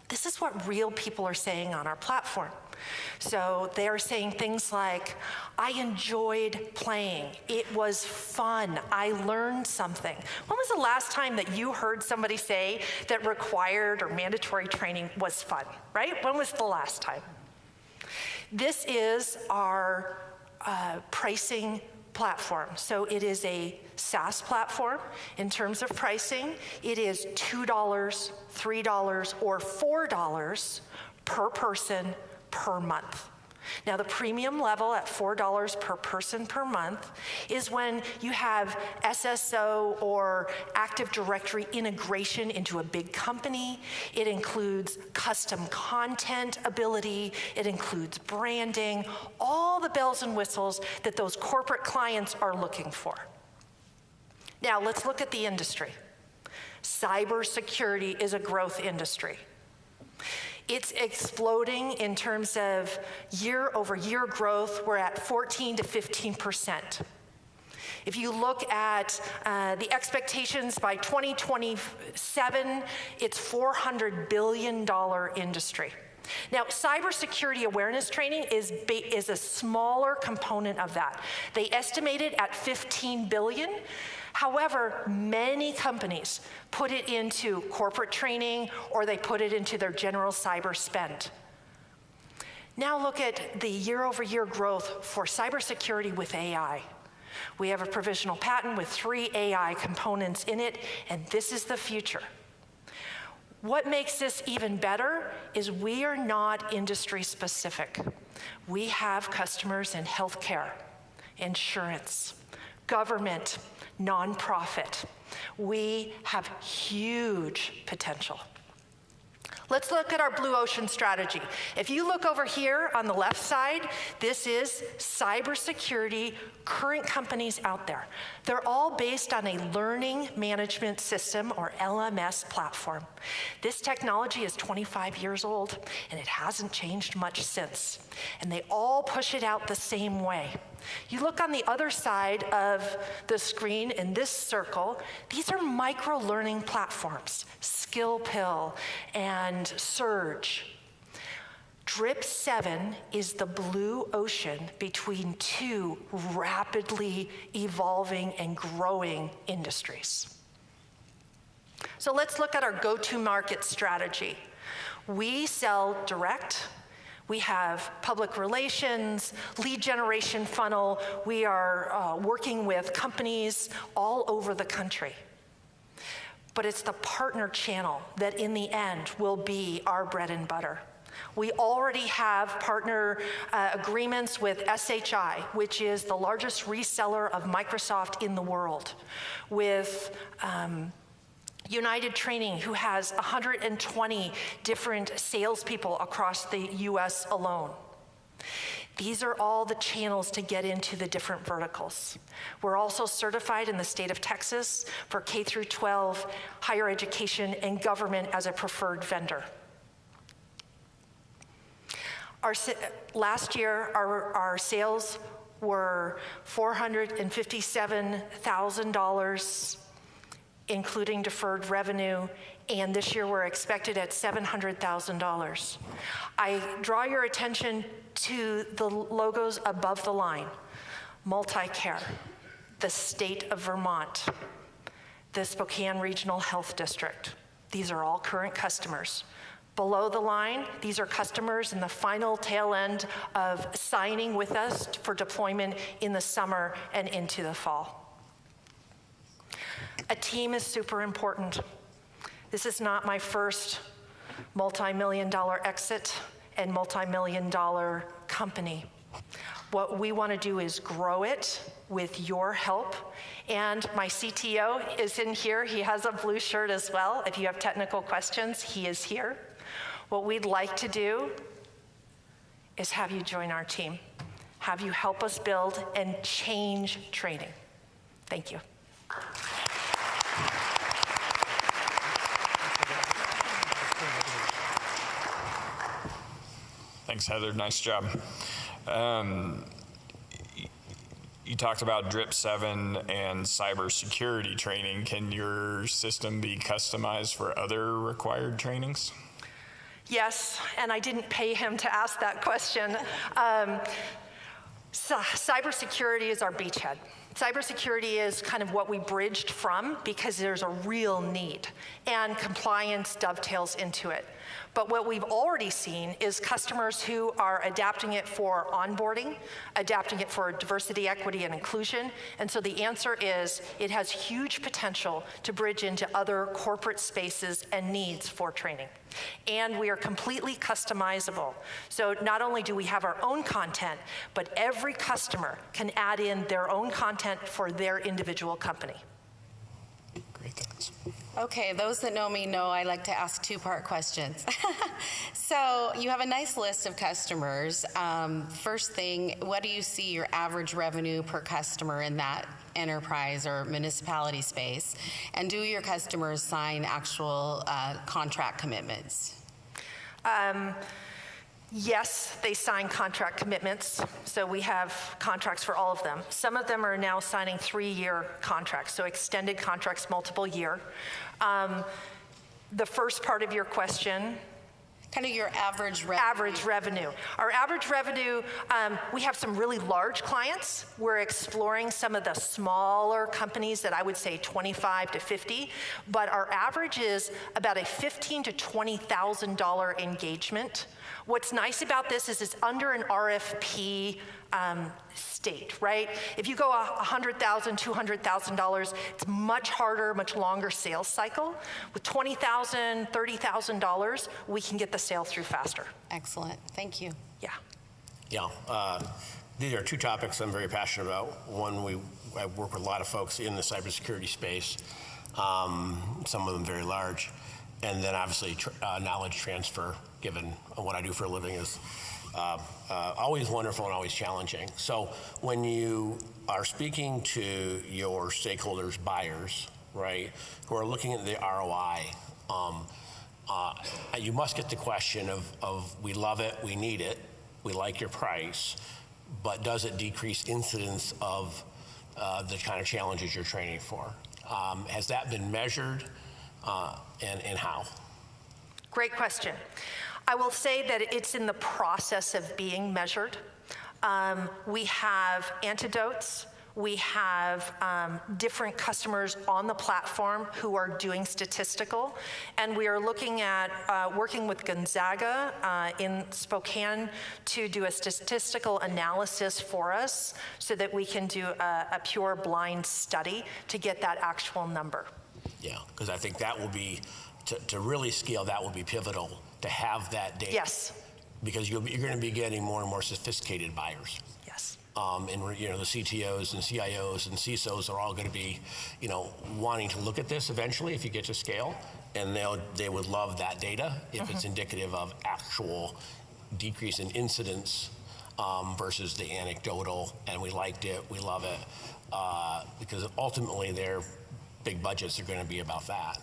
This is what real people are saying on our platform. So they are saying things like, I enjoyed playing. It was fun. I learned something. When was the last time that you heard somebody say that required or mandatory training was fun, right? When was the last time? This is our pricing platform. So it is a SaaS platform in terms of pricing. It is $2, $3, or $4 per person per month. Now, the premium level at $4 per person per month is when you have SSO or Active Directory integration into a big company. It includes custom content ability. It includes branding, all the bells and whistles that those corporate clients are looking for. Now, let's look at the industry. Cybersecurity is a growth industry. It's exploding in terms of year-over-year growth. We're at 14 to 15%. If you look at the expectations by 2027, it's $400 billion industry. Now, cybersecurity awareness training is a smaller component of that. They estimate it at $15 billion. However, many companies put it into corporate training or they put it into their general cyber spend. Now look at the year-over-year growth for cybersecurity with AI. We have a provisional patent with 3 AI components in it, and this is the future. What makes this even better is we are not industry specific. We have customers in healthcare, insurance, government, nonprofit. We have huge potential. Let's look at our blue ocean strategy. If you look over here on the left side, this is cybersecurity current companies out there. They're all based on a learning management system or LMS platform. This technology is 25 years old and it hasn't changed much since. And they all push it out the same way. You look on the other side of the screen in this circle, these are micro-learning platforms, Skillpill and Surge. DRIP 7 is the blue ocean between 2 rapidly evolving and growing industries. So let's look at our go-to-market strategy. We sell direct. We have public relations, lead generation funnel. We are working with companies all over the country. But it's the partner channel that in the end will be our bread and butter. We already have partner agreements with SHI, which is the largest reseller of Microsoft in the world, with United Training, who has 120 different salespeople across the US alone. These are all the channels to get into the different verticals. We're also certified in the state of Texas for K through 12, higher education, and government as a preferred vendor. Last year, our sales were $457,000, including deferred revenue, and this year we're expected at $700,000. I draw your attention to the logos above the line: Multicare, the state of Vermont, the Spokane Regional Health District. These are all current customers. Below the line, these are customers in the final tail end of signing with us for deployment in the summer and into the fall. A team is super important. This is not my first multi-million-dollar exit and multi-million-dollar company. What we want to do is grow it with your help. And my CTO is in here. He has a blue shirt as well. If you have technical questions, he is here. What we'd like to do is have you join our team, have you help us build and change training. Thank you. Thanks, Heather. Nice job. You talked about DRIP 7 and cybersecurity training. Can your system be customized for other required trainings? Yes, and I didn't pay him to ask that question. Cybersecurity is our beachhead. Cybersecurity is kind of what we bridged from because there's a real need, and compliance dovetails into it. But what we've already seen is customers who are adapting it for onboarding, adapting it for diversity, equity, and inclusion. And so the answer is it has huge potential to bridge into other corporate spaces and needs for training. And we are completely customizable. So not only do we have our own content, but every customer can add in their own content for their individual company. Great, thanks. Okay, those that know me know I like to ask two-part questions. So you have a nice list of customers. First thing, what do you see your average revenue per customer in that enterprise or municipality space? And do your customers sign actual contract commitments? Yes, they sign contract commitments, so we have contracts for all of them. Some of them are now signing 3-year contracts, so extended contracts, multiple year. The first part of your question, kind of your average revenue. Average revenue. Our average revenue, we have some really large clients. We're exploring some of the smaller companies that I would say 25 to 50, but our average is about a $15,000 to $20,000 engagement. What's nice about this is it's under an RFP state, right? If you go $100,000, $200,000, it's much harder, much longer sales cycle. With $20,000, $30,000, we can get the sale through faster. Excellent, thank you. Yeah. Yeah, these are two topics I'm very passionate about. One, I work with a lot of folks in the cybersecurity space, some of them very large, and then obviously knowledge transfer, given what I do for a living, is always wonderful and always challenging. So when you are speaking to your stakeholders, buyers, right, who are looking at the ROI, you must get the question of we love it, we need it, we like your price, but does it decrease incidence of the kind of challenges you're training for? Has that been measured, and how? Great question. I will say that it's in the process of being measured. We have antidotes. We have different customers on the platform who are doing statistical, and we are looking at working with Gonzaga in Spokane to do a statistical analysis for us so that we can do a pure blind study to get that actual number. Yeah, because I think that will be, to really scale, that will be pivotal to have that data. Yes. Because you're going to be getting more and more sophisticated buyers. Yes. And the CTOs and CIOs and CISOs are all going to be, wanting to look at this eventually if you get to scale, and they would love that data if it's indicative of actual decrease in incidents versus the anecdotal, and we liked it, we love it, because ultimately their big budgets are going to be about that.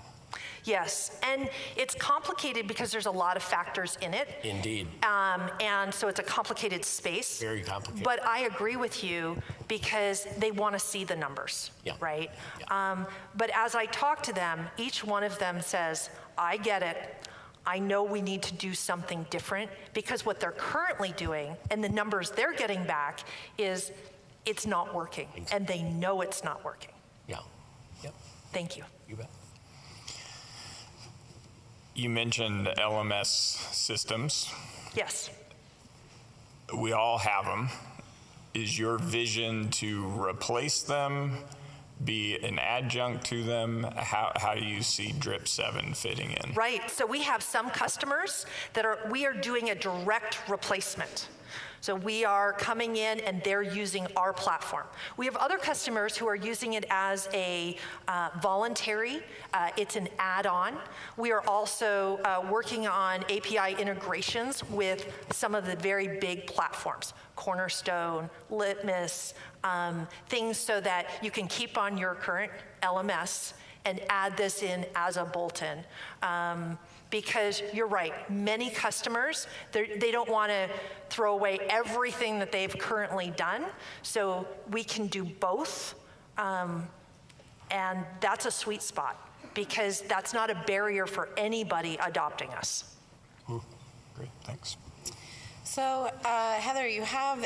Yes, and it's complicated because there's a lot of factors in it. Indeed. And so it's a complicated space. Very complicated. But I agree with you because they want to see the numbers, Yeah. right? Yeah. But as I talk to them, each one of them says, I get it. I know we need to do something different because what they're currently doing and the numbers they're getting back is it's not working. And they know it's not working. Yeah. Yep. Thank you. You bet. You mentioned LMS systems. Yes. We all have them. Is your vision to replace them, be an adjunct to them? How do you see Drip 7 fitting in? Right, so we have some customers that we are doing a direct replacement. So we are coming in and they're using our platform. We have other customers who are using it as a voluntary, it's an add-on. We are also working on API integrations with some of the very big platforms, Cornerstone, Litmus, things so that you can keep on your current LMS and add this in as a bolt-in. Because you're right, many customers, they don't want to throw away everything that they've currently done, so we can do both, and that's a sweet spot, because that's not a barrier for anybody adopting us. Great, thanks. So, Heather, you have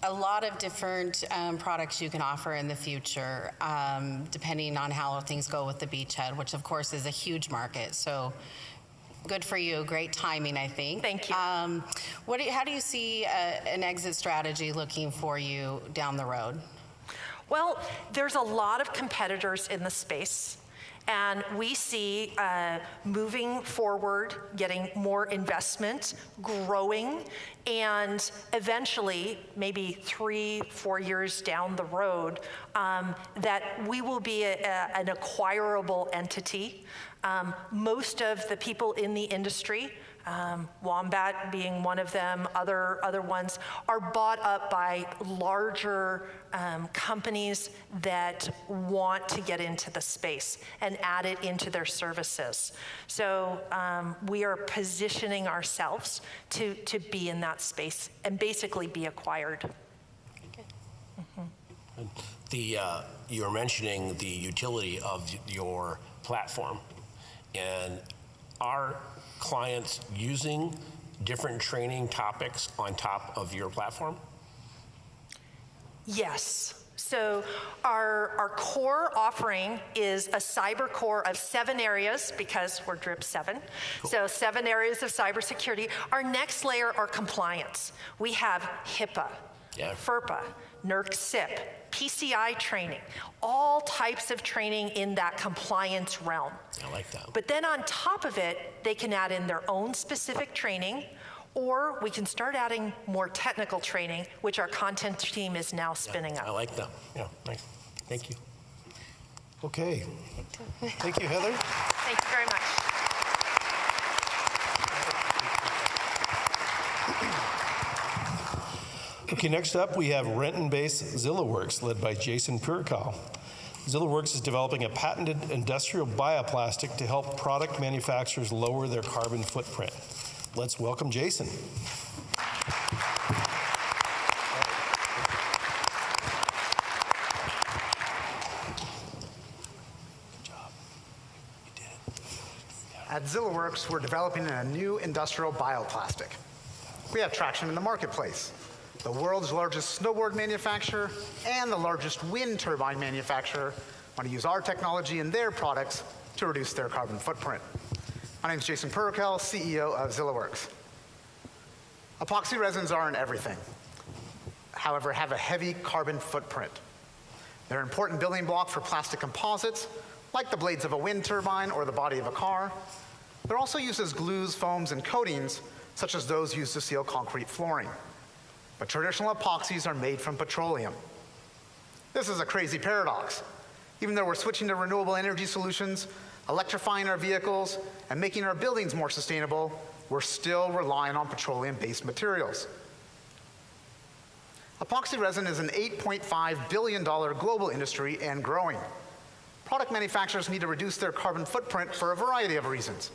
a lot of different products you can offer in the future, depending on how things go with the beachhead, which of course is a huge market. So good for you, great timing, I think. Thank you. How do you see an exit strategy looking for you down the road? Well, there's a lot of competitors in the space. And we see moving forward, getting more investment, growing, and eventually, maybe 3-4 years down the road, that we will be an acquirable entity. Most of the people in the industry, Wombat being one of them, other ones, are bought up by larger companies that want to get into the space and add it into their services. So we are positioning ourselves to be in that space and basically be acquired. You were mentioning the utility of your platform, and are clients using different training topics on top of your platform? Yes. So our core offering is a cyber core of 7 areas, because we're Drip 7. Cool. So 7 areas of cybersecurity. Our next layer are compliance. We have HIPAA, FERPA, NERC CIP, PCI training, all types of training in that compliance realm. I like that. But then on top of it, they can add in their own specific training, or we can start adding more technical training, which our content team is now spinning up. I like that. Yeah, nice. Thank you. Okay. Thank you, Heather. Thank you very much. Okay, next up we have Renton-based ZillaWorks, led by Jason Purkow. ZillaWorks is developing a patented industrial bioplastic to help product manufacturers lower their carbon footprint. Let's welcome Jason. At ZillaWorks, we're developing a new industrial bioplastic. We have traction in the marketplace. The world's largest snowboard manufacturer and the largest wind turbine manufacturer want to use our technology in their products to reduce their carbon footprint. My name is Jason Purkow, CEO of ZillaWorks. Epoxy resins aren't everything, however, have a heavy carbon footprint. They're an important building block for plastic composites, like the blades of a wind turbine or the body of a car. They're also used as glues, foams, and coatings, such as those used to seal concrete flooring. But traditional epoxies are made from petroleum. This is a crazy paradox. Even though we're switching to renewable energy solutions, electrifying our vehicles, and making our buildings more sustainable, we're still relying on petroleum-based materials. Epoxy resin is an $8.5 billion global industry and growing. Product manufacturers need to reduce their carbon footprint for a variety of reasons.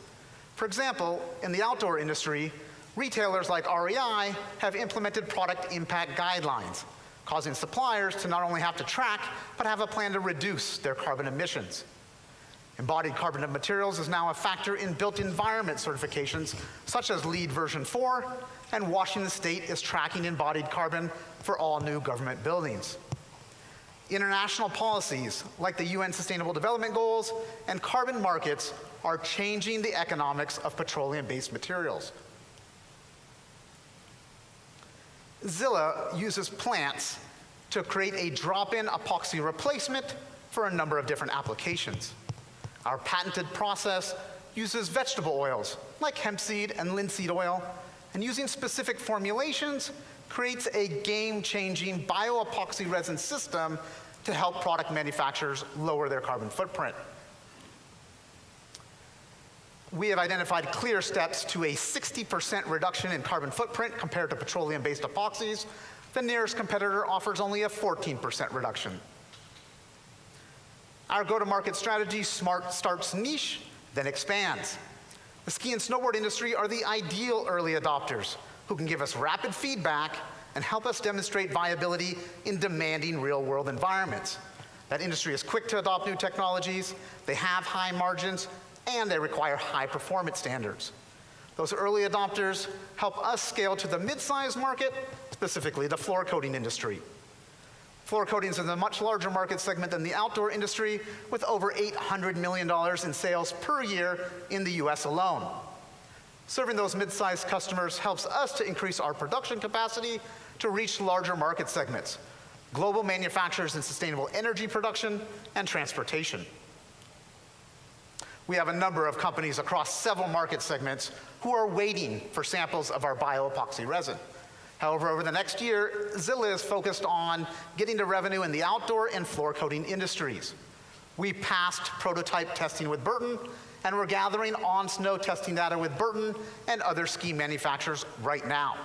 For example, in the outdoor industry, retailers like REI have implemented product impact guidelines, causing suppliers to not only have to track, but have a plan to reduce their carbon emissions. Embodied carbon materials is now a factor in built environment certifications, such as LEED version 4, and Washington State is tracking embodied carbon for all new government buildings. International policies, like the UN Sustainable Development Goals and carbon markets, are changing the economics of petroleum-based materials. Zilla uses plants to create a drop-in epoxy replacement for a number of different applications. Our patented process uses vegetable oils, like hemp seed and linseed oil, and using specific formulations, creates a game-changing bioepoxy resin system to help product manufacturers lower their carbon footprint. We have identified clear steps to a 60% reduction in carbon footprint compared to petroleum-based epoxies. The nearest competitor offers only a 14% reduction. Our go-to-market strategy starts niche, then expands. The ski and snowboard industry are the ideal early adopters who can give us rapid feedback and help us demonstrate viability in demanding real-world environments. That industry is quick to adopt new technologies, they have high margins, and they require high performance standards. Those early adopters help us scale to the mid-sized market, specifically the floor coating industry. Floor coatings is a much larger market segment than the outdoor industry, with over $800 million in sales per year in the US alone. Serving those mid-sized customers helps us to increase our production capacity to reach larger market segments, global manufacturers in sustainable energy production and transportation. We have a number of companies across several market segments who are waiting for samples of our bioepoxy resin. However, over the next year, Zilla is focused on getting to revenue in the outdoor and floor coating industries. We passed prototype testing with Burton, and we're gathering on-snow testing data with Burton and other ski manufacturers right now.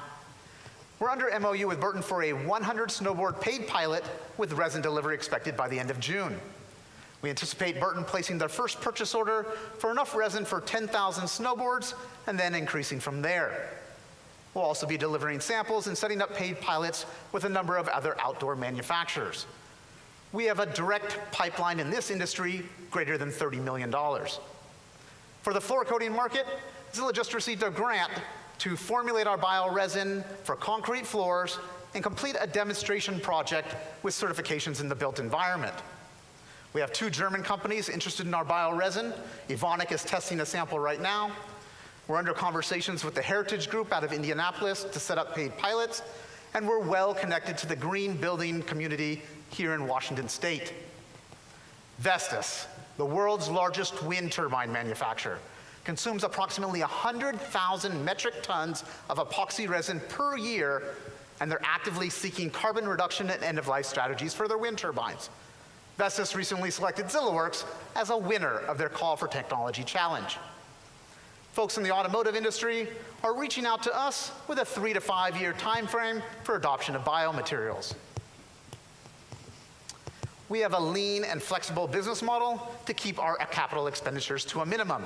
We're under MOU with Burton for a 100 snowboard paid pilot with resin delivery expected by the end of June. We anticipate Burton placing their first purchase order for enough resin for 10,000 snowboards and then increasing from there. We'll also be delivering samples and setting up paid pilots with a number of other outdoor manufacturers. We have a direct pipeline in this industry greater than $30 million. For the floor coating market, Zilla just received a grant to formulate our bioresin for concrete floors and complete a demonstration project with certifications in the built environment. We have 2 German companies interested in our bioresin. Evonik is testing a sample right now. We're under conversations with the Heritage Group out of Indianapolis to set up paid pilots, and we're well connected to the green building community here in Washington State. Vestas, the world's largest wind turbine manufacturer, consumes approximately 100,000 metric tons of epoxy resin per year, and they're actively seeking carbon reduction and end-of-life strategies for their wind turbines. Vestas recently selected ZillaWorks as a winner of their Call for Technology Challenge. Folks in the automotive industry are reaching out to us with a 3 to 5 year time frame for adoption of biomaterials. We have a lean and flexible business model to keep our capital expenditures to a minimum.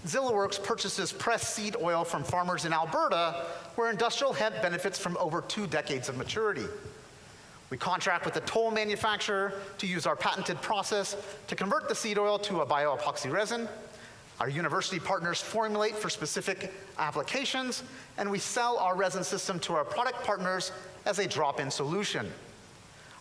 ZillaWorks purchases pressed seed oil from farmers in Alberta, where industrial hemp benefits from over 2 decades of maturity. We contract with a toll manufacturer to use our patented process to convert the seed oil to a bioepoxy resin. Our university partners formulate for specific applications, and we sell our resin system to our product partners as a drop-in solution.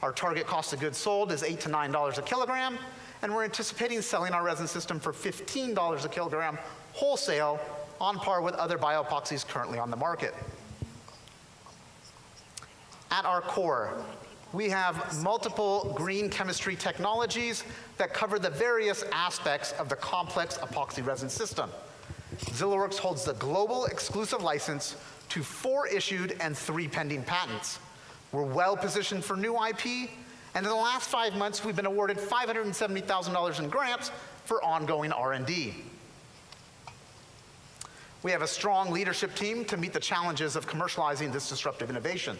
Our target cost of goods sold is $8 to $9 a kilogram, and we're anticipating selling our resin system for $15 a kilogram wholesale, on par with other bioepoxies currently on the market. At our core, we have multiple green chemistry technologies that cover the various aspects of the complex epoxy resin system. ZillaWorks holds the global exclusive license to 4 issued and 3 pending patents. We're well positioned for new IP, and in the last 5 months, we've been awarded $570,000 in grants for ongoing R&D. We have a strong leadership team to meet the challenges of commercializing this disruptive innovation.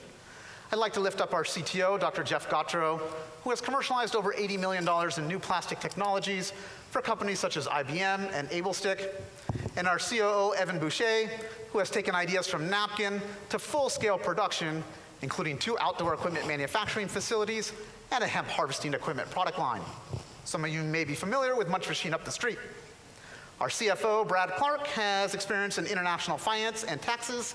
I'd like to lift up our CTO, Dr. Jeff Gautreaux, who has commercialized over $80 million in new plastic technologies for companies such as IBM and AbleStick, and our COO, Evan Boucher, who has taken ideas from napkin to full-scale production, including 2 outdoor equipment manufacturing facilities and a hemp harvesting equipment product line. Some of you may be familiar with Munch Machine up the street. Our CFO, Brad Clark, has experience in international finance and taxes.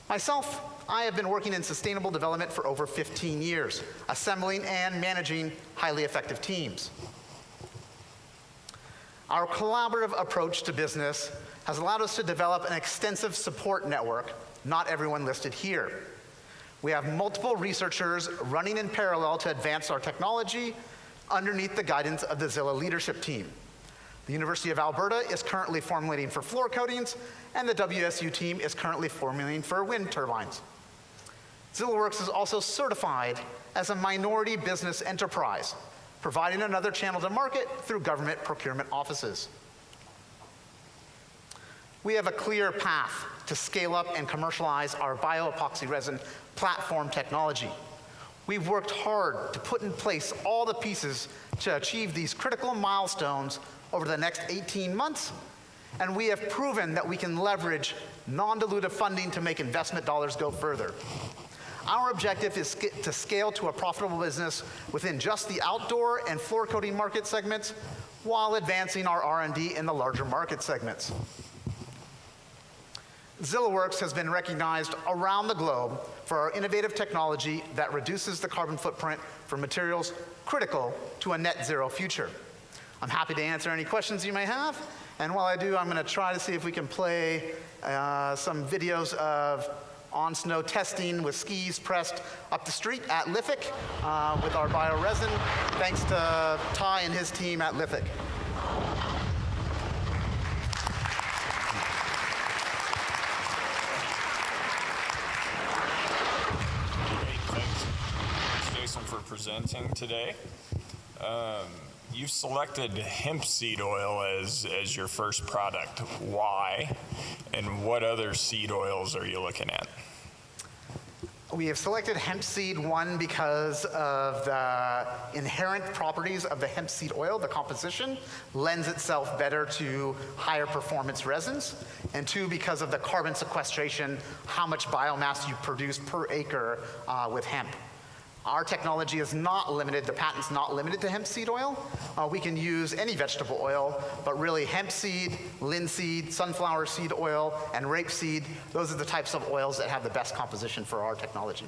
Myself, I have been working in sustainable development for over 15 years, assembling and managing highly effective teams. Our collaborative approach to business has allowed us to develop an extensive support network, not everyone listed here. We have multiple researchers running in parallel to advance our technology underneath the guidance of the Zilla leadership team. The University of Alberta is currently formulating for floor coatings, and the WSU team is currently formulating for wind turbines. ZillaWorks is also certified as a minority business enterprise, providing another channel to market through government procurement offices. We have a clear path to scale up and commercialize our bioepoxy resin platform technology. We've worked hard to put in place all the pieces to achieve these critical milestones over the next 18 months, and we have proven that we can leverage non-dilutive funding to make investment dollars go further. Our objective is to scale to a profitable business within just the outdoor and floor coating market segments while advancing our R&D in the larger market segments. ZillaWorks has been recognized around the globe for our innovative technology that reduces the carbon footprint for materials critical to a net zero future. I'm happy to answer any questions you may have, and while I do, I'm going to try to see if we can play some videos of on-snow testing with skis pressed up the street at Lithic with our bioresin, thanks to Ty and his team at Lithic. Thanks, Jason, for presenting today. You've selected hemp seed oil as your first product. Why? And what other seed oils are you looking at? We have selected hemp seed, one, because of the inherent properties of the hemp seed oil. The composition lends itself better to higher performance resins. And two, because of the carbon sequestration, how much biomass you produce per acre with hemp. Our technology is not limited, the patent's not limited to hemp seed oil. We can use any vegetable oil, but really hemp seed, linseed, sunflower seed oil, and rapeseed, those are the types of oils that have the best composition for our technology.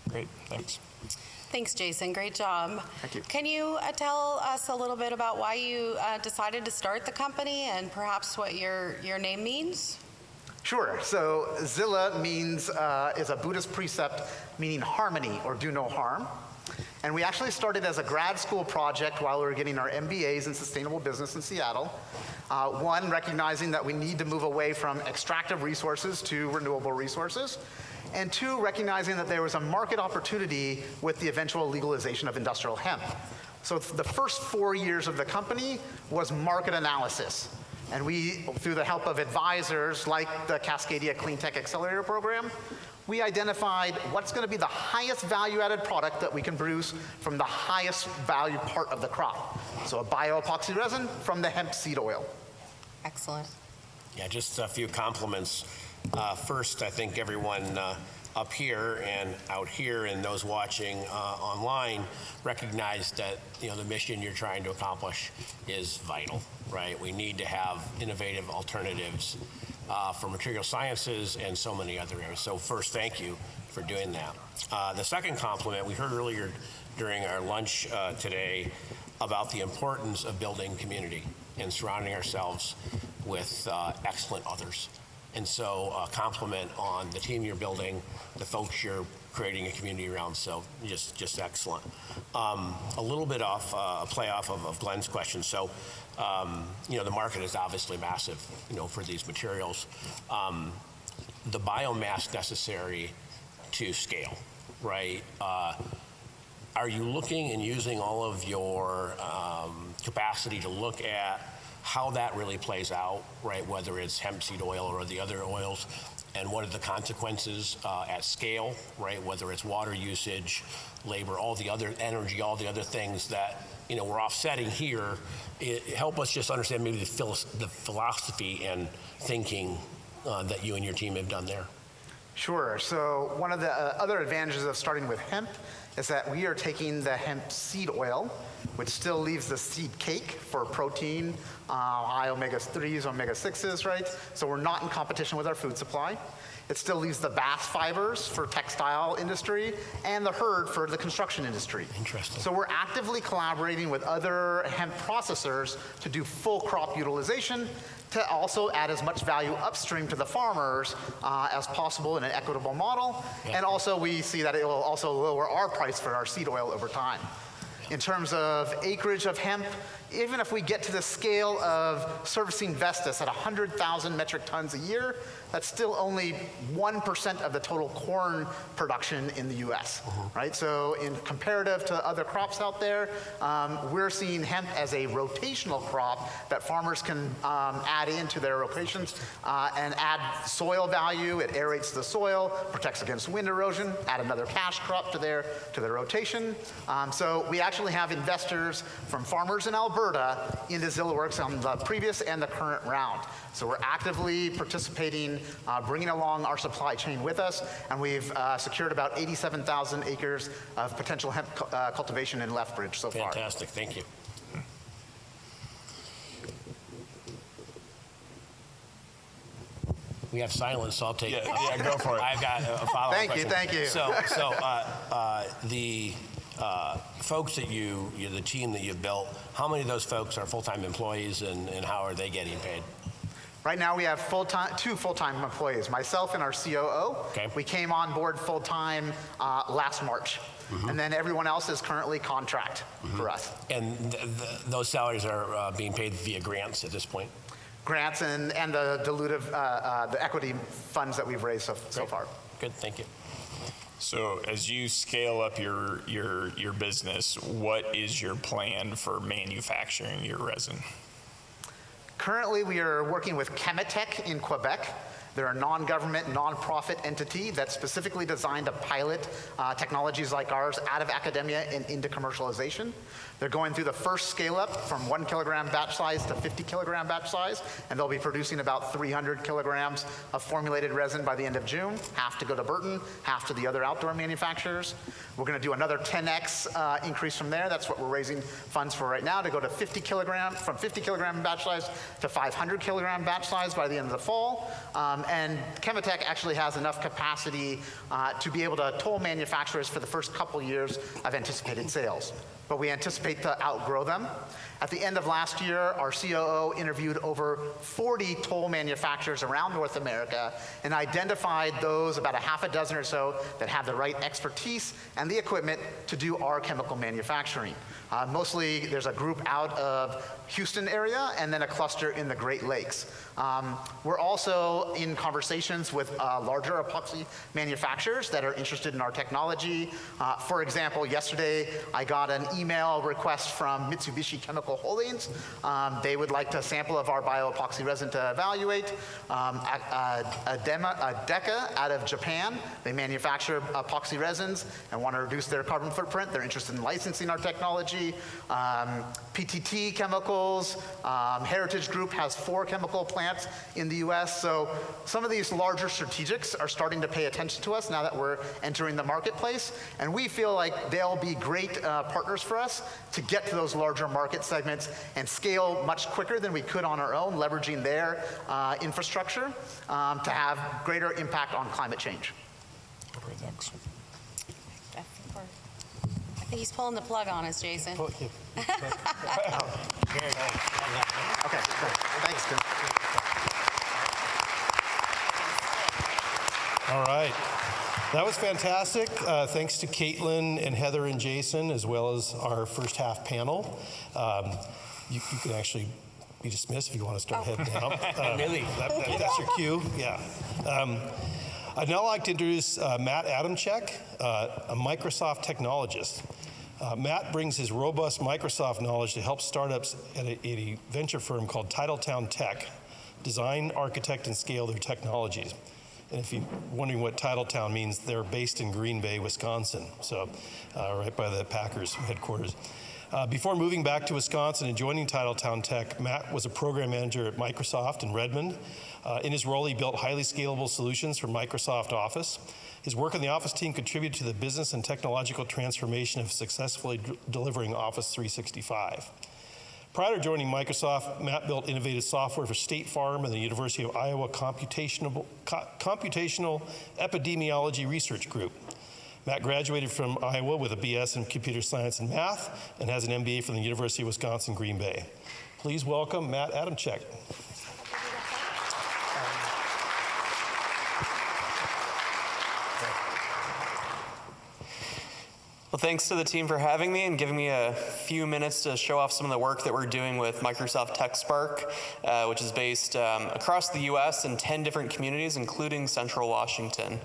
Great, thanks. Thanks, Jason. Great job. Thank you. Can you tell us a little bit about why you decided to start the company and perhaps what your name means? Sure. So Zilla means, is a Buddhist precept meaning harmony or do no harm. And we actually started as a grad school project while we were getting our MBAs in sustainable business in Seattle. One, recognizing that we need to move away from extractive resources to renewable resources. And two, recognizing that there was a market opportunity with the eventual legalization of industrial hemp. So the first 4 years of the company was market analysis. And we, through the help of advisors like the Cascadia Cleantech Accelerator Program, we identified what's going to be the highest value-added product that we can produce from the highest value part of the crop. So a bioepoxy resin from the hemp seed oil. Excellent. Yeah, just a few compliments. First, I think everyone up here and out here and those watching online recognize that the mission you're trying to accomplish is vital, right? We need to have innovative alternatives for material sciences and so many other areas. So first, thank you for doing that. The second compliment, we heard earlier during our lunch today about the importance of building community and surrounding ourselves with excellent others. And so a compliment on the team you're building, the folks you're creating a community around, so just excellent. A little bit off, a play off of Glenn's question. So, the market is obviously massive, for these materials. The biomass necessary to scale, right? Are you looking and using all of your capacity to look at how that really plays out, right? Whether it's hemp seed oil or the other oils, and what are the consequences at scale, right? Whether it's water usage, labor, all the other energy, all the other things that we're offsetting here. Help us just understand maybe the philosophy and thinking that you and your team have done there. Sure. So one of the other advantages of starting with hemp is that we are taking the hemp seed oil, which still leaves the seed cake for protein, high omega-3s, omega-6s, right? So we're not in competition with our food supply. It still leaves the bast fibers for textile industry and the hurd for the construction industry. Interesting. So we're actively collaborating with other hemp processors to do full crop utilization, to also add as much value upstream to the farmers as possible in an equitable model. Yeah. And also we see that it will also lower our price for our seed oil over time. In terms of acreage of hemp, even if we get to the scale of servicing Vestas at 100,000 metric tons a year, that's still only 1% of the total corn production in the US, right? So in comparative to other crops out there, we're seeing hemp as a rotational crop that farmers can add into their rotations and add soil value. It aerates the soil, protects against wind erosion, add another cash crop to their rotation. So we actually have investors from farmers in Alberta into ZillaWorks on the previous and the current round. So we're actively participating, bringing along our supply chain with us, and we've secured about 87,000 acres of potential hemp cultivation in Lethbridge so far. Fantastic, thank you. We have silence, so I'll take it. Yeah, go for it. I've got a follow-up question. Thank you. So the folks that the team that you've built, how many of those folks are full-time employees, and how are they getting paid? Right now we have two full-time employees, myself and our COO. Okay. We came on board full-time last March. And then everyone else is currently contract for us. And those salaries are being paid via grants at this point? Grants and the dilutive, the equity funds that we've raised so far. Good, thank you. So as you scale up your business, what is your plan for manufacturing your resin? Currently, we are working with Cleantech in Quebec. They're a non-government, non-profit entity that's specifically designed to pilot technologies like ours out of academia and into commercialization. They're going through the first scale-up from 1 kilogram batch size to 50 kilogram batch size, and they'll be producing about 300 kilograms of formulated resin by the end of June, half to go to Burton, half to the other outdoor manufacturers. We're going to do another 10x increase from there. That's what we're raising funds for right now, to go to 50 kilogram, from 50 kilogram batch size to 500 kilogram batch size by the end of the fall. And Cleantech actually has enough capacity to be able to toll manufacturers for the first couple years of anticipated sales. But we anticipate to outgrow them. At the end of last year, our COO interviewed over 40 toll manufacturers around North America and identified those, about a half a dozen or so, that have the right expertise and the equipment to do our chemical manufacturing. Mostly, there's a group out of Houston area and then a cluster in the Great Lakes. We're also in conversations with larger epoxy manufacturers that are interested in our technology. For example, yesterday I got an email request from Mitsubishi Chemical Holdings. They would like a sample of our bioepoxy resin to evaluate. Deca out of Japan, they manufacture epoxy resins and want to reduce their carbon footprint. They're interested in licensing our technology. PTT Chemicals, Heritage Group has 4 chemical plants in the US. So some of these larger strategics are starting to pay attention to us now that we're entering the marketplace. And we feel like they'll be great partners for us to get to those larger market segments and scale much quicker than we could on our own, leveraging their infrastructure to have greater impact on climate change. Thanks. I think he's pulling the plug on us, Jason. Okay, great. Thanks, Tim. All right. That was fantastic. Thanks to Caitlin and Heather and Jason, as well as our first half panel. You can actually be dismissed if you want to start heading down. That's your cue. Yeah. I'd now like to introduce Matt Adamczyk, a Microsoft technologist. Matt brings his robust Microsoft knowledge to help startups at a venture firm called Untitled Tech design, architect, and scale their technologies. And if you're wondering what Titletown means, they're based in Green Bay, Wisconsin, so right by the Packers headquarters. Before moving back to Wisconsin and joining Titletown Tech, Matt was a program manager at Microsoft in Redmond. In his role, he built highly scalable solutions for Microsoft Office. His work on the Office team contributed to the business and technological transformation of successfully delivering Office 365. Prior to joining Microsoft, Matt built innovative software for State Farm and the University of Iowa Computational Epidemiology Research Group. Matt graduated from Iowa with a BS in Computer Science and Math and has an MBA from the University of Wisconsin, Green Bay. Please welcome Matt Adamczyk. Well, thanks to the team for having me and giving me a few minutes to show off some of the work that we're doing with Microsoft TechSpark, which is based across the US in 10 different communities, including Central Washington.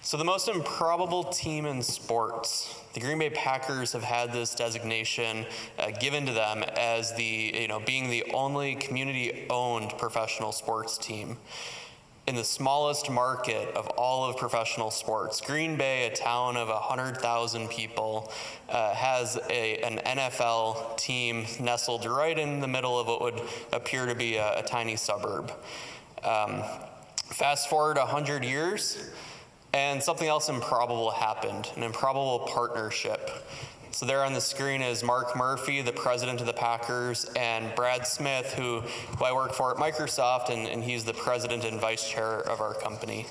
So the most improbable team in sports. The Green Bay Packers have had this designation given to them as being the only community-owned professional sports team. In the smallest market of all of professional sports, Green Bay, a town of 100,000 people, has an NFL team nestled right in the middle of what would appear to be a tiny suburb. Fast forward 100 years, and something else improbable happened, an improbable partnership. So there on the screen is Mark Murphy, the president of the Packers, and Brad Smith, who I work for at Microsoft, and he's the president and vice chair of our company.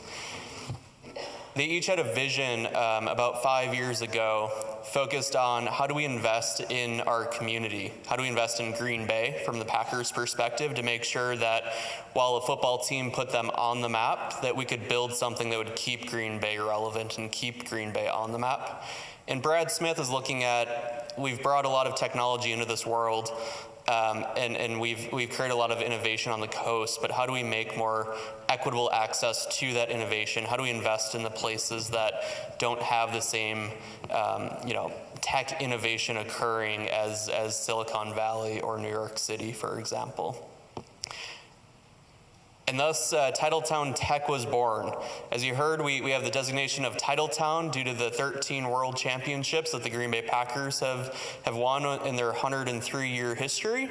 They each had a vision about 5 years ago focused on how do we invest in our community? How do we invest in Green Bay from the Packers' perspective to make sure that while a football team put them on the map, that we could build something that would keep Green Bay relevant and keep Green Bay on the map. And Brad Smith is looking at, we've brought a lot of technology into this world, and we've created a lot of innovation on the coast, but how do we make more equitable access to that innovation? How do we invest in the places that don't have the same tech innovation occurring as Silicon Valley or New York City, for example? And thus, Titletown Tech was born. As you heard, we have the designation of Titletown due to the 13 world championships that the Green Bay Packers have won in their 103-year history.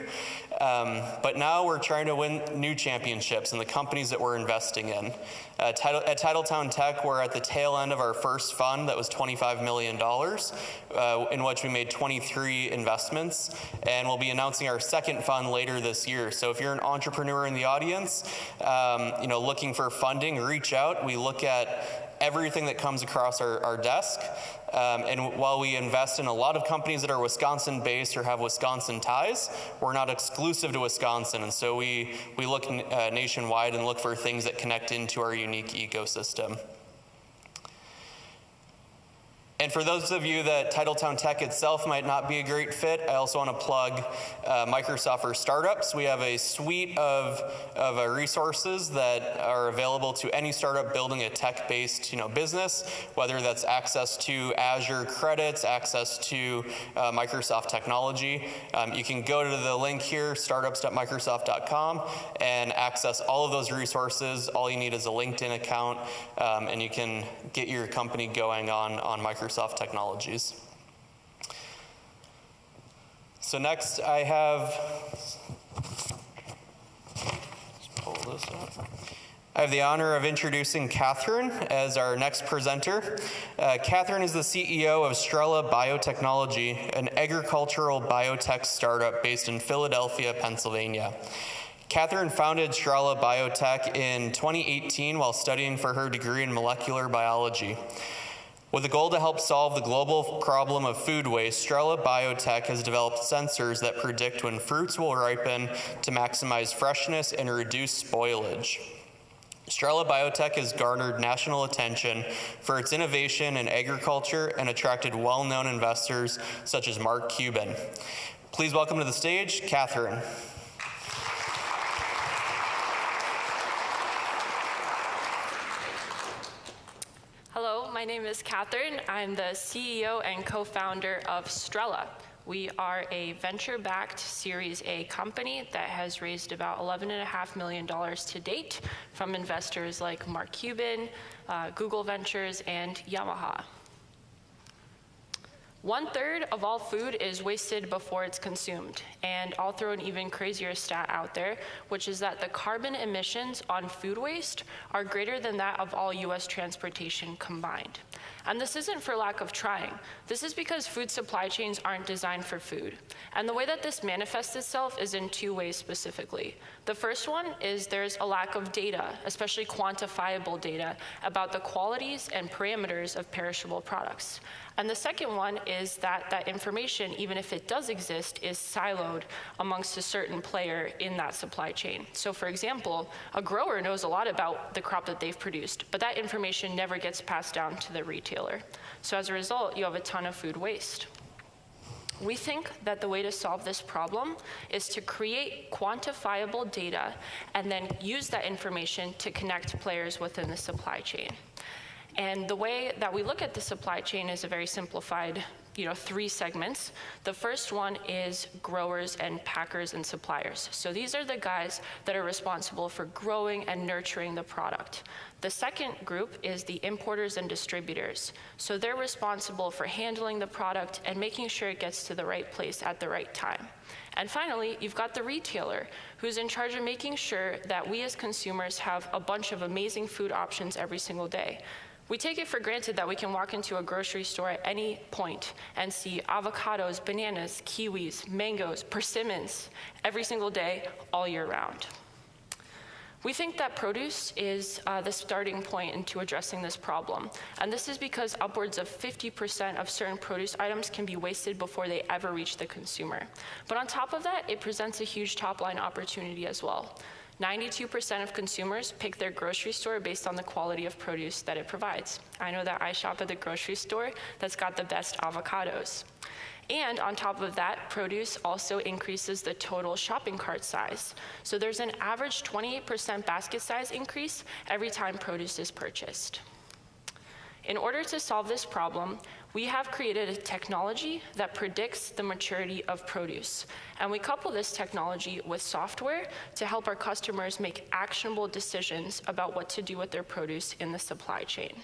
But now we're trying to win new championships in the companies that we're investing in. At Titletown Tech, we're at the tail end of our first fund that was $25 million, in which we made 23 investments, and we'll be announcing our second fund later this year. So if you're an entrepreneur in the audience, looking for funding, reach out. We look at everything that comes across our desk. And while we invest in a lot of companies that are Wisconsin-based or have Wisconsin ties, we're not exclusive to Wisconsin. And so we look nationwide and look for things that connect into our unique ecosystem. And for those of you that Titletown Tech itself might not be a great fit, I also want to plug Microsoft for Startups. We have a suite of resources that are available to any startup building a tech-based business, whether that's access to Azure credits, access to Microsoft technology. You can go to the link here, startups.microsoft.com, and access all of those resources. All you need is a LinkedIn account, and you can get your company going on Microsoft technologies. So next I have, let's pull this up. I have the honor of introducing Catherine as our next presenter. Catherine is the CEO of Strela Biotechnology, an agricultural biotech startup based in Philadelphia, Pennsylvania. Catherine founded Strela Biotech in 2018 while studying for her degree in molecular biology. With the goal to help solve the global problem of food waste, Strela Biotech has developed sensors that predict when fruits will ripen to maximize freshness and reduce spoilage. Strela Biotech has garnered national attention for its innovation in agriculture and attracted well-known investors such as Mark Cuban. Please welcome to the stage, Catherine. Hello, Hello, my name is Catherine. I'm the CEO and co-founder of Strella. We are a venture-backed Series A company that has raised about $11.5 million to date from investors like Mark Cuban, Google Ventures, and Yamaha. 1/3 of all food is wasted before it's consumed. And I'll throw an even crazier stat out there, which is that the carbon emissions on food waste are greater than that of all US transportation combined. And this isn't for lack of trying. This is because food supply chains aren't designed for food. And the way that this manifests itself is in 2 ways specifically. The first one is there's a lack of data, especially quantifiable data, about the qualities and parameters of perishable products. And the second one is that that information, even if it does exist, is siloed amongst a certain player in that supply chain. So for example, a grower knows a lot about the crop that they've produced, but that information never gets passed down to the retailer. So as a result, you have a ton of food waste. We think that the way to solve this problem is to create quantifiable data and then use that information to connect players within the supply chain. And the way that we look at the supply chain is a very simplified, 3 segments. The first one is growers and packers and suppliers. So these are the guys that are responsible for growing and nurturing the product. The second group is the importers and distributors. So they're responsible for handling the product and making sure it gets to the right place at the right time. And finally, you've got the retailer, who's in charge of making sure that we as consumers have a bunch of amazing food options every single day. We take it for granted that we can walk into a grocery store at any point and see avocados, bananas, kiwis, mangoes, persimmons every single day, all year round. We think that produce is the starting point into addressing this problem. And this is because upwards of 50% of certain produce items can be wasted before they ever reach the consumer. But on top of that, it presents a huge top-line opportunity as well. 92% of consumers pick their grocery store based on the quality of produce that it provides. I know that I shop at the grocery store that's got the best avocados. And on top of that, produce also increases the total shopping cart size. So there's an average 28% basket size increase every time produce is purchased. In order to solve this problem, we have created a technology that predicts the maturity of produce. And we couple this technology with software to help our customers make actionable decisions about what to do with their produce in the supply chain.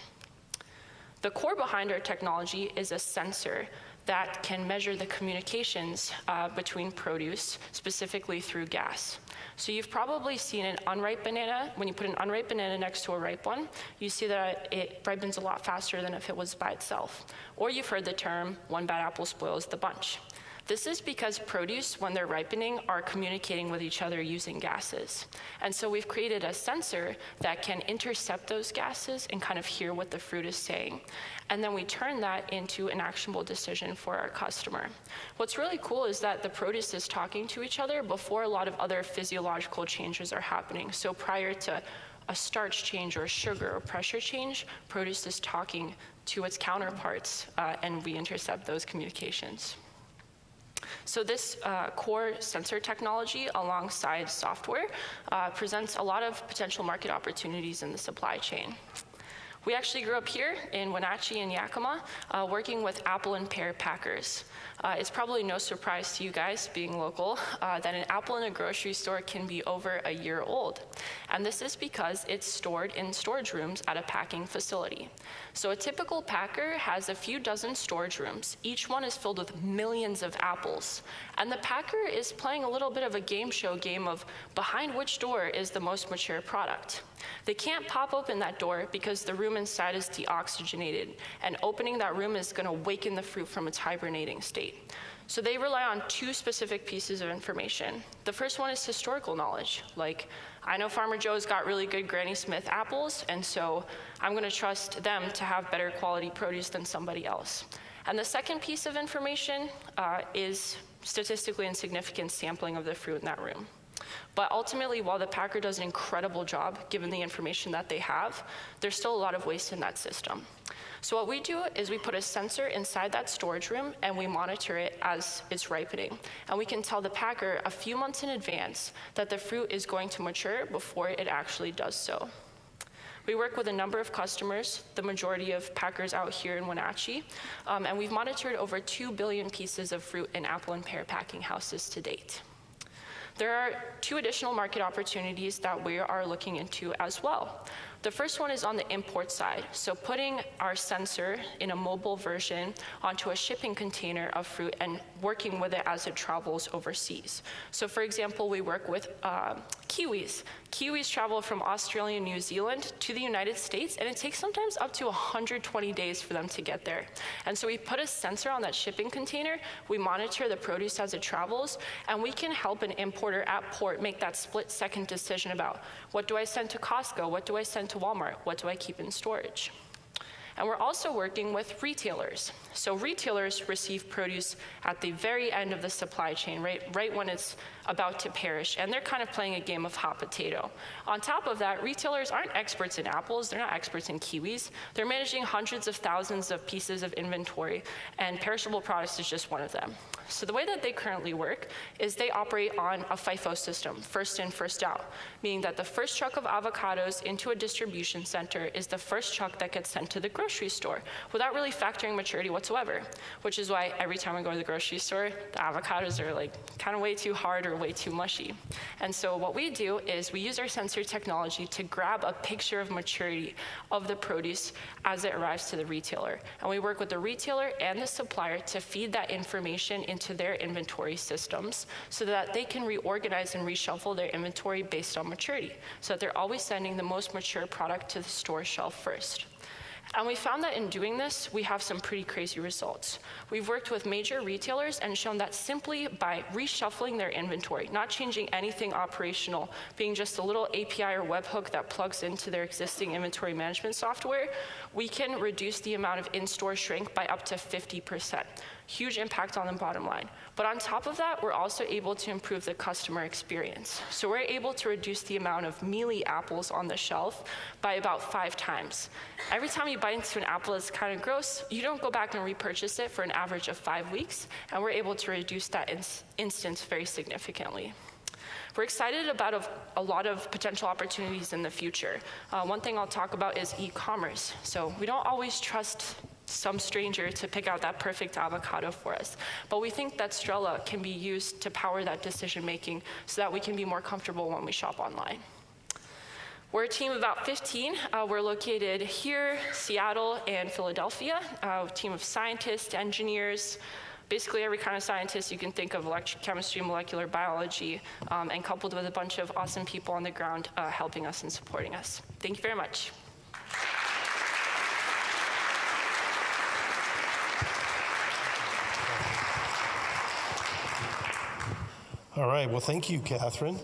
The core behind our technology is a sensor that can measure the communications between produce, specifically through gas. So you've probably seen an unripe banana. When you put an unripe banana next to a ripe one, you see that it ripens a lot faster than if it was by itself. Or you've heard the term, one bad apple spoils the bunch. This is because produce, when they're ripening, are communicating with each other using gases. And so we've created a sensor that can intercept those gases and kind of hear what the fruit is saying. And then we turn that into an actionable decision for our customer. What's really cool is that the produce is talking to each other before a lot of other physiological changes are happening. So prior to a starch change or a sugar or pressure change, produce is talking to its counterparts, and we intercept those communications. So this core sensor technology alongside software presents a lot of potential market opportunities in the supply chain. We actually grew up here in Wenatchee and Yakima, working with apple and pear packers. It's probably no surprise to you guys, being local, that an apple in a grocery store can be over a year old. And this is because it's stored in storage rooms at a packing facility. So a typical packer has a few dozen storage rooms. Each one is filled with millions of apples. And the packer is playing a little bit of a game show game of behind which door is the most mature product. They can't pop open that door because the room inside is deoxygenated, and opening that room is going to waken the fruit from its hibernating state. So they rely on 2 specific pieces of information. The first one is historical knowledge, like I know Farmer Joe's got really good Granny Smith apples, and so I'm going to trust them to have better quality produce than somebody else. And the second piece of information is statistically insignificant sampling of the fruit in that room. But ultimately, while the packer does an incredible job, given the information that they have, there's still a lot of waste in that system. So what we do is we put a sensor inside that storage room and we monitor it as it's ripening. And we can tell the packer a few months in advance that the fruit is going to mature before it actually does so. We work with a number of customers, the majority of packers out here in Wenatchee, and we've monitored over 2 billion pieces of fruit in apple and pear packing houses to date. There are 2 additional market opportunities that we are looking into as well. The first one is on the import side, so putting our sensor in a mobile version onto a shipping container of fruit and working with it as it travels overseas. So for example, we work with kiwis. Kiwis travel from Australia and New Zealand to the United States, and it takes sometimes up to 120 days for them to get there. And so we put a sensor on that shipping container, we monitor the produce as it travels, and we can help an importer at port make that split-second decision about what do I send to Costco, what do I send to Walmart, what do I keep in storage? And we're also working with retailers. So retailers receive produce at the very end of the supply chain, right when it's about to perish, and they're kind of playing a game of hot potato. On top of that, retailers aren't experts in apples, they're not experts in kiwis. They're managing hundreds of thousands of pieces of inventory, and perishable products is just one of them. So the way that they currently work is they operate on a FIFO system, first in, first out, meaning that the first truck of avocados into a distribution center is the first truck that gets sent to the grocery store without really factoring maturity whatsoever, which is why every time I go to the grocery store, the avocados are like kind of way too hard or way too mushy. And so what we do is we use our sensor technology to grab a picture of maturity of the produce as it arrives to the retailer. And we work with the retailer and the supplier to feed that information into their inventory systems so that they can reorganize and reshuffle their inventory based on maturity, so that they're always sending the most mature product to the store shelf first. And we found that in doing this, we have some pretty crazy results. We've worked with major retailers and shown that simply by reshuffling their inventory, not changing anything operational, being just a little API or webhook that plugs into their existing inventory management software, we can reduce the amount of in-store shrink by up to 50%. Huge impact on the bottom line. But on top of that, we're also able to improve the customer experience. So we're able to reduce the amount of mealy apples on the shelf by about 5 times. Every time you bite into an apple that's kind of gross, you don't go back and repurchase it for an average of 5 weeks, and we're able to reduce that instance very significantly. We're excited about a lot of potential opportunities in the future. One thing I'll talk about is e-commerce. So we don't always trust some stranger to pick out that perfect avocado for us. But we think that Strella can be used to power that decision making so that we can be more comfortable when we shop online. We're a team of about 15. We're located here, Seattle, and Philadelphia. A team of scientists, engineers, basically every kind of scientist you can think of, electrochemistry, molecular biology, and coupled with a bunch of awesome people on the ground helping us and supporting us. Thank you very much. All right, well, thank you, Catherine.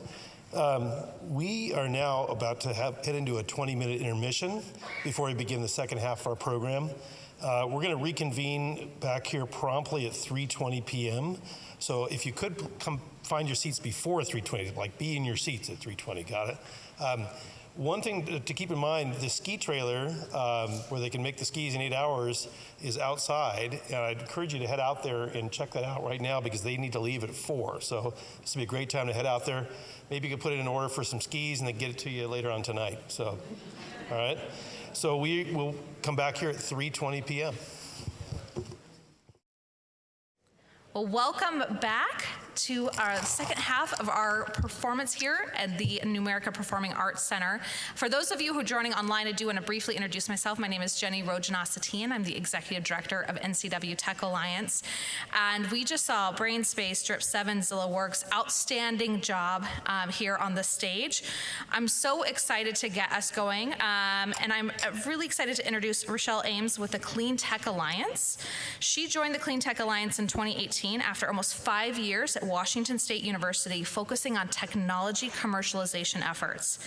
We are now about to head into a 20-minute intermission before we begin the second half of our program. We're going to reconvene back here promptly at 3:20 p.m. So if you could come find your seats before 3:20, like be in your seats at 3:20, got it? One thing to keep in mind, the ski trailer, where they can make the skis in 8 hours, is outside. And I'd encourage you to head out there and check that out right now because they need to leave at 4. So this would be a great time to head out there. Maybe you could put it in order for some skis and then get it to you later on tonight. So, all right. So we will come back here at 3:20 p.m. Well, welcome back to our second half of our performance here at the Numerica Performing Arts Center. For those of you who are joining online, I do want to briefly introduce myself. My name is Jenny Rojanasatian. I'm the Executive Director of NCW Tech Alliance. And we just saw BrainSpace, Drip 7, ZillaWorks, outstanding job here on the stage. I'm so excited to get us going. And I'm really excited to introduce Rachelle Ames with the Cleantech Alliance. She joined the Cleantech Alliance in 2018 after almost 5 years at Washington State University, focusing on technology commercialization efforts.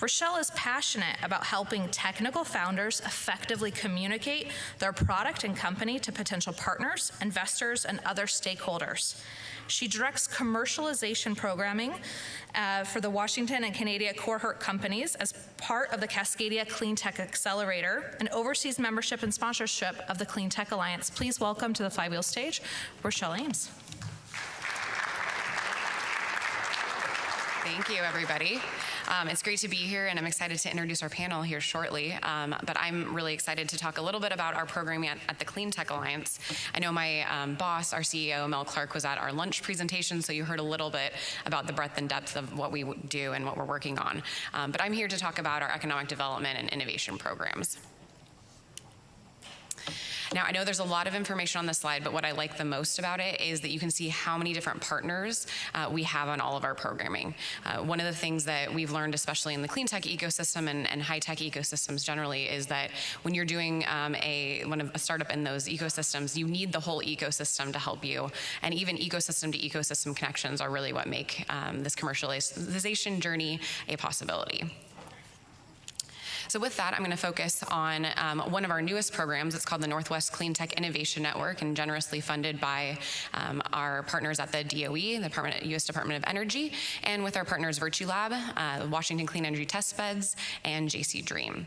Rachelle is passionate about helping technical founders effectively communicate their product and company to potential partners, investors, and other stakeholders. She directs commercialization programming for the Washington and Canada cohort companies as part of the Cascadia Cleantech Accelerator and oversees membership and sponsorship of the Cleantech Alliance. Please welcome to the Flywheel stage, Rachelle Ames. Thank you, everybody. It's great to be here, and I'm excited to introduce our panel here shortly. But I'm really excited to talk a little bit about our programming at the Cleantech Alliance. I know my boss, our CEO, Mel Clark, was at our lunch presentation, so you heard a little bit about the breadth and depth of what we do and what we're working on. But I'm here to talk about our economic development and innovation programs. Now, I know there's a lot of information on this slide, but what I like the most about it is that you can see how many different partners we have on all of our programming. One of the things that we've learned, especially in the clean tech ecosystem and high-tech ecosystems generally, is that when you're doing a startup in those ecosystems, you need the whole ecosystem to help you. And even ecosystem-to-ecosystem connections are really what make this commercialization journey a possibility. So with that, I'm going to focus on one of our newest programs. It's called the Northwest Clean Tech Innovation Network, and generously funded by our partners at the DOE, the U.S. Department of Energy, and with our partners Virtue Lab, Washington Clean Energy Test Beds, and JC Dream.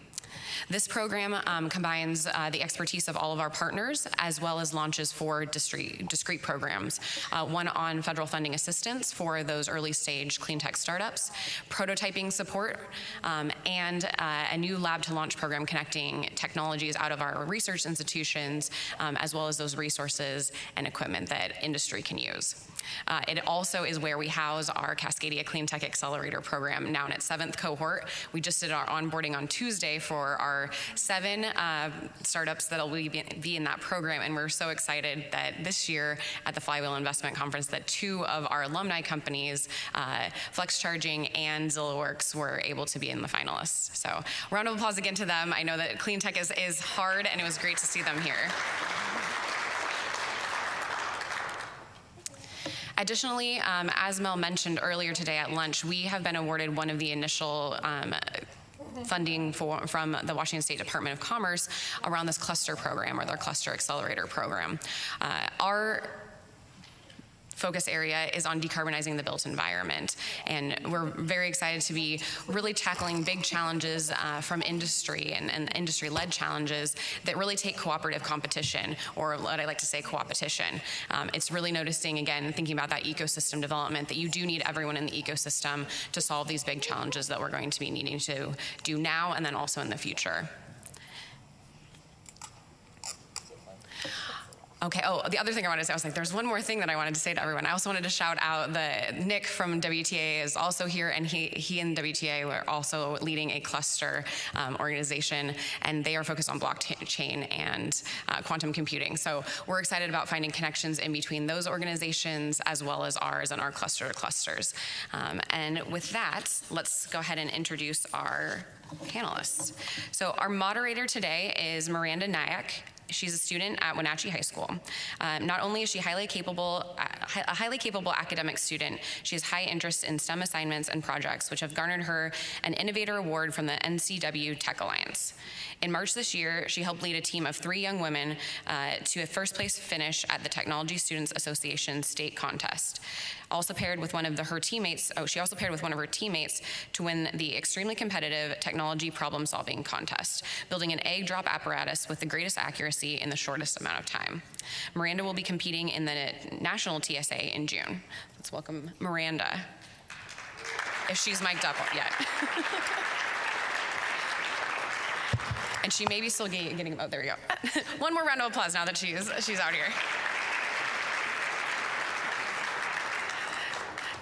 This program combines the expertise of all of our partners, as well as launches four discrete programs. One on federal funding assistance for those early stage clean tech startups, prototyping support, and a new lab to launch program connecting technologies out of our research institutions, as well as those resources and equipment that industry can use. It also is where we house our Cascadia Clean Tech Accelerator program, now in its 7th cohort. We just did our onboarding on Tuesday for our 7 startups that will be in that program, and we're so excited that this year at the Flywheel Investment Conference that 2 of our alumni companies, Flex Charging and ZillowWorks, were able to be in the finalists. So round of applause again to them. I know that clean tech is hard, and it was great to see them here. Additionally, as Mel mentioned earlier today at lunch, we have been awarded one of the initial funding from the Washington State Department of Commerce around this cluster program, or their cluster accelerator program. Our focus area is on decarbonizing the built environment, and we're very excited to be really tackling big challenges from industry and industry-led challenges that really take cooperative competition, or what I like to say, co-opetition. It's really noticing, again, thinking about that ecosystem development, that you do need everyone in the ecosystem to solve these big challenges that we're going to be needing to do now and then also in the future. Okay, the other thing I wanted to say, I was like, there's one more thing that I wanted to say to everyone. I also wanted to shout out Nick from WTA is also here, and he and WTA were also leading a cluster organization, and they are focused on blockchain and quantum computing. So we're excited about finding connections in between those organizations as well as ours and our clusters. And with that, let's go ahead and introduce our panelists. So our moderator today is Miranda Nayak. She's a student at Wenatchee High School. Not only is she a highly capable academic student, she has high interest in STEM assignments and projects, which have garnered her an Innovator Award from the NCW Tech Alliance. In March this year, she helped lead a team of 3 young women to a first place finish at the Technology Students Association state contest. She also paired with one of her teammates to win the extremely competitive technology problem-solving contest, building an egg drop apparatus with the greatest accuracy in the shortest amount of time. Miranda will be competing in the National TSA in June. Let's welcome Miranda, if she's mic'd up yet. And she may be still getting, oh, there we go. One more round of applause now that she's out here.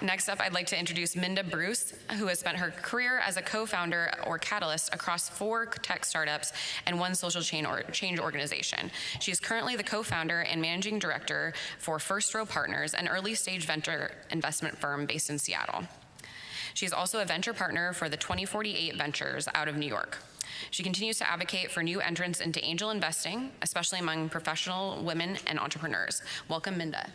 Next up, I'd like to introduce Minda Bruce, who has spent her career as a co-founder or catalyst across 4 tech startups and 1 social change organization. She is currently the co-founder and managing director for First Row Partners, an early-stage venture investment firm based in Seattle. She is also a venture partner for the 2048 Ventures out of New York. She continues to advocate for new entrants into angel investing, especially among professional women and entrepreneurs. Welcome, Minda.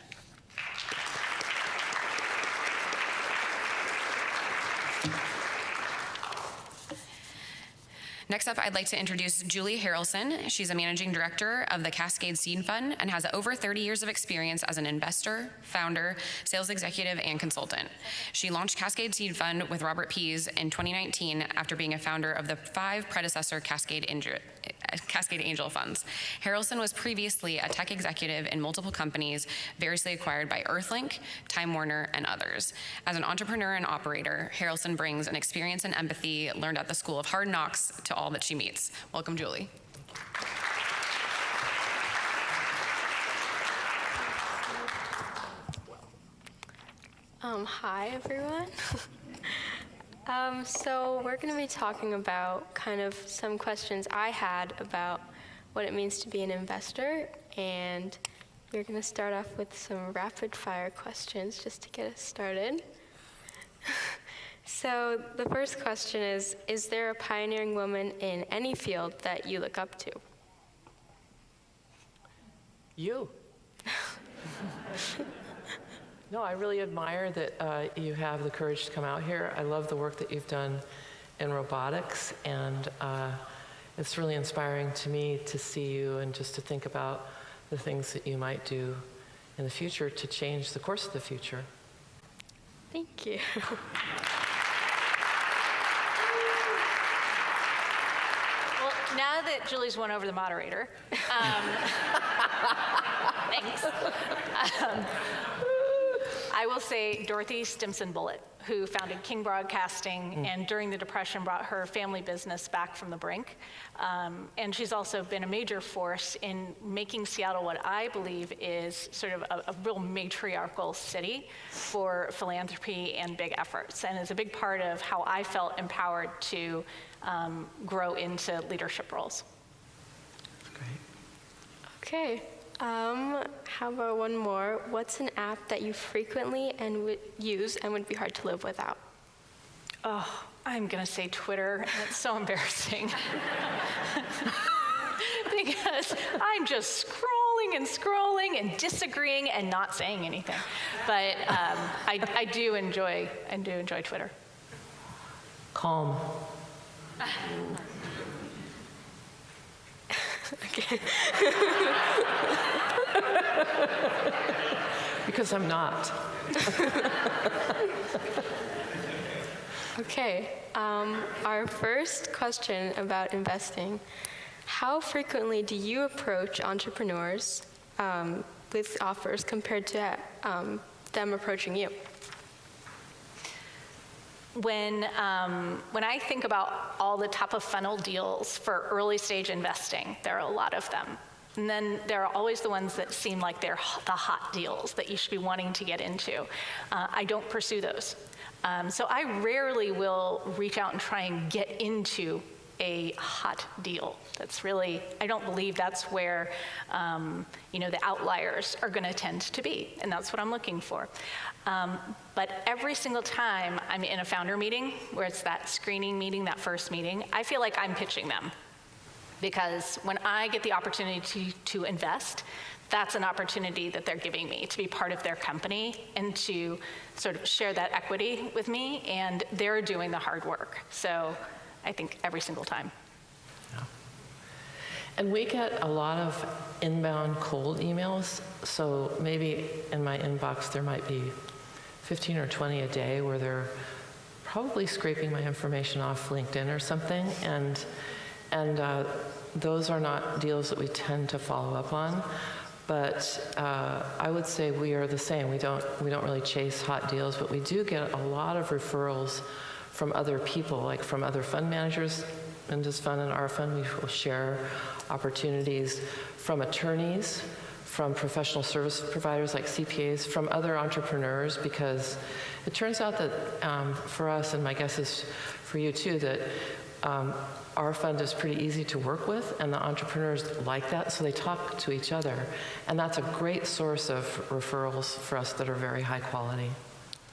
Next up, I'd like to introduce Julie Harrelson. She's a managing director of the Cascade Seed Fund and has over 30 years of experience as an investor, founder, sales executive, and consultant. She launched Cascade Seed Fund with Robert Pease in 2019 after being a founder of the 5 predecessor Cascade Cascade Angel funds. Harrelson was previously a tech executive in multiple companies, variously acquired by Earthlink, Time Warner, and others. As an entrepreneur and operator, Harrelson brings an experience and empathy learned at the School of Hard Knocks to all that she meets. Welcome, Julie. Hi, everyone. So we're going to be talking about kind of some questions I had about what it means to be an investor, and we're going to start off with some rapid-fire questions just to get us started. So the first question is there a pioneering woman in any field that you look up to? You. No, I really admire that you have the courage to come out here. I love the work that you've done in robotics, and it's really inspiring to me to see you and just to think about the things that you might do in the future to change the course of the future. Thank you. Well, now that Julie's won over the moderator, thanks. I will say Dorothy Stimson-Bullitt, who founded King Broadcasting and during the Depression brought her family business back from the brink. And she's also been a major force in making Seattle what I believe is sort of a real matriarchal city for philanthropy and big efforts. And is a big part of how I felt empowered to grow into leadership roles. Okay. How about one more? What's an app that you frequently and would use and would be hard to live without? Oh, I'm gonna say Twitter, and it's so embarrassing. Because I'm just scrolling and disagreeing and not saying anything. But I do enjoy Twitter. Calm. Okay. Because I'm not. Okay. Our first question about investing. How frequently do you approach entrepreneurs with offers compared to them approaching you? When I think about all the top of funnel deals for early stage investing, there are a lot of them. And then there are always the ones that seem like they're the hot deals that you should be wanting to get into. I don't pursue those. So I rarely will reach out and try and get into a hot deal. That's really, I don't believe that's where the outliers are going to tend to be, and that's what I'm looking for. But every single time I'm in a founder meeting, where it's that screening meeting, that first meeting, I feel like I'm pitching them. Because when I get the opportunity to invest, that's an opportunity that they're giving me to be part of their company and to sort of share that equity with me, and they're doing the hard work. So I think every single time. Yeah. And we get a lot of inbound cold emails, so maybe in my inbox there might be 15 or 20 a day where they're probably scraping my information off LinkedIn or something, and those are not deals that we tend to follow up on. But I would say we are the same. We don't really chase hot deals, but we do get a lot of referrals from other people, like from other fund managers in this fund and our fund. We will share opportunities from attorneys, from professional service providers like CPAs, from other entrepreneurs, because it turns out that for us, and my guess is for you too, that our fund is pretty easy to work with, and the entrepreneurs like that, so they talk to each other. And that's a great source of referrals for us that are very high quality.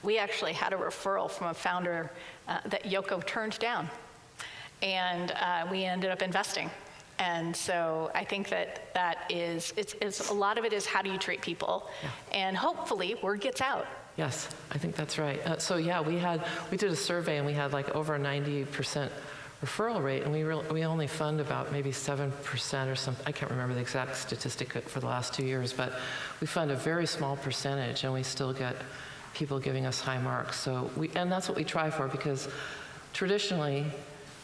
We actually had a referral from a founder that Yoko turned down, and we ended up investing. And so I think that is, it's a lot of it is how do you treat people, and hopefully word gets out. Yes, I think that's right. So yeah, we did a survey and we had like over a 90% referral rate, and we only fund about maybe 7% or something. I can't remember the exact statistic for the last 2 years, but we fund a very small percentage, and we still get people giving us high marks. So and that's what we try for, because traditionally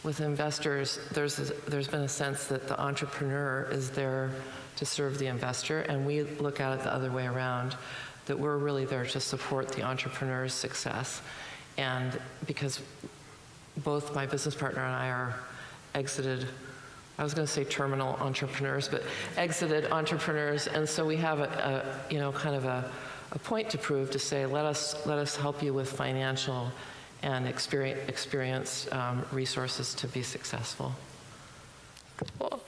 with investors, there's been a sense that the entrepreneur is there to serve the investor, and we look at it the other way around, that we're really there to support the entrepreneur's success. And because both my business partner and I are exited, I was going to say terminal entrepreneurs, but exited entrepreneurs, and so we have a point to prove to say, let us help you with financial and experience resources to be successful. Cool.